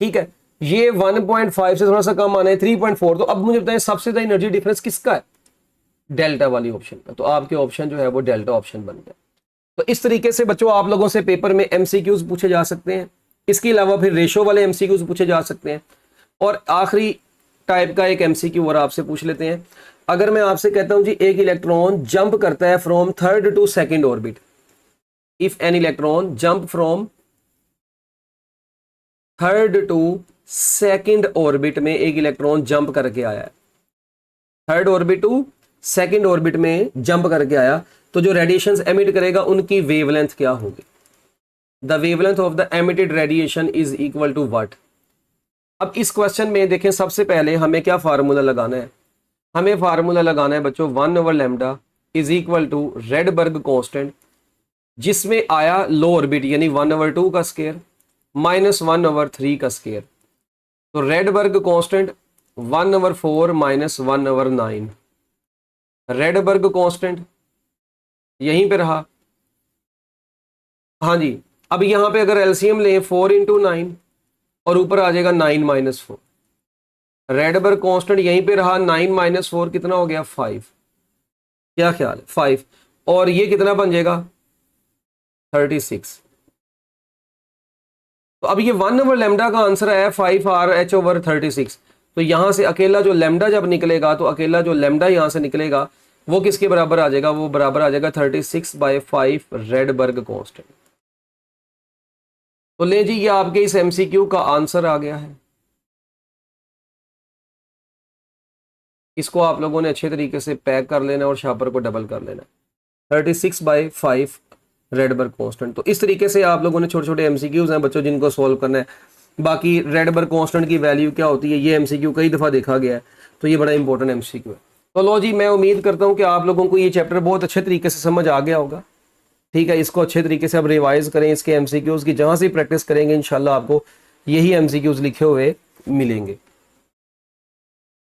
ठीक है, ये 1.5 से थोड़ा सा कम आना है 3.4। तो अब मुझे बताएं सबसे ज्यादा एनर्जी डिफरेंस किसका है, डेल्टा वाली ऑप्शन का। तो आपके ऑप्शन जो है वो डेल्टा ऑप्शन बन गया। तो इस तरीके से बच्चों आप लोगों से पेपर में एमसीक्यूज पूछे जा सकते हैं। इसके अलावा फिर रेशो वाले एमसीक्यूज पूछे जा सकते हैं। और आखिरी टाइप का एक एमसीक्यू और आपसे पूछ लेते हैं। अगर मैं आपसे कहता हूं जी एक इलेक्ट्रॉन जंप करता है from third to second orbit, if an electron jump from third to second orbit में एक इलेक्ट्रॉन जंप करके आया है, third orbit to second orbit में जंप करके आया, तो जो रेडिएशंस एमिट करेगा उनकी वेवलेंथ क्या होगी। The wavelength of the emitted radiation is equal to what. अब इस क्वेश्चन में देखें सबसे पहले हमें क्या फार्मूला लगाना है, हमें फार्मूला लगाना है बच्चों 1/λ is equal to Rydberg constant, जिसमें आया लो ऑर्बिट यानी 1/2 का स्क्वायर माइनस 1/3 का स्क्वायर। तो Rydberg constant 1/4 minus 1/9। Rydberg constant यहीं पे रहा। हाँ जी, अब यहां पे अगर एलसीएम लें 4 × 9 और ऊपर आ जाएगा 9 - 4। रेडबर्ग कांस्टेंट यहीं पे रहा, 9 - 4 कितना हो गया 5। क्या ख्याल है 5, और ये कितना बन जाएगा 36। तो अब ये 1/λ का आंसर है 5RH/36। तो यहां से अकेला जो लैम्डा जब निकलेगा, तो अकेला जो लैम्डा यहां से निकलेगा वो किसके बराबर आ जाएगा, वो बराबर आ जाएगा 36/5 रेडबर्ग कांस्टेंट। तो ले जी ये आपके इस एमसीक्यू का आंसर आ गया है। इसको आप लोगों ने अच्छे तरीके से पैक कर लेना और शापर को डबल कर लेना। 36/5 रेडबर्ग कांस्टेंट। तो इस तरीके से आप लोगों ने छोटे छोटे एमसीक्यूज हैं बच्चों जिनको सॉल्व करना है। बाकी रेडबर्ग कांस्टेंट की वैल्यू क्या होती है ये एमसीक्यू कई दफ़ा देखा गया है, तो ये बड़ा इंपॉर्टेंट एमसीक्यू है। तो लो जी मैं उम्मीद करता हूँ कि आप लोगों को ये चैप्टर बहुत अच्छे तरीके से समझ आ गया होगा। ठीक है, इसको अच्छे तरीके से आप रिवाइज करें, इसके एमसीक्यूज की जहां से प्रैक्टिस करेंगे इंशाल्लाह आपको यही एमसीक्यूज लिखे हुए मिलेंगे।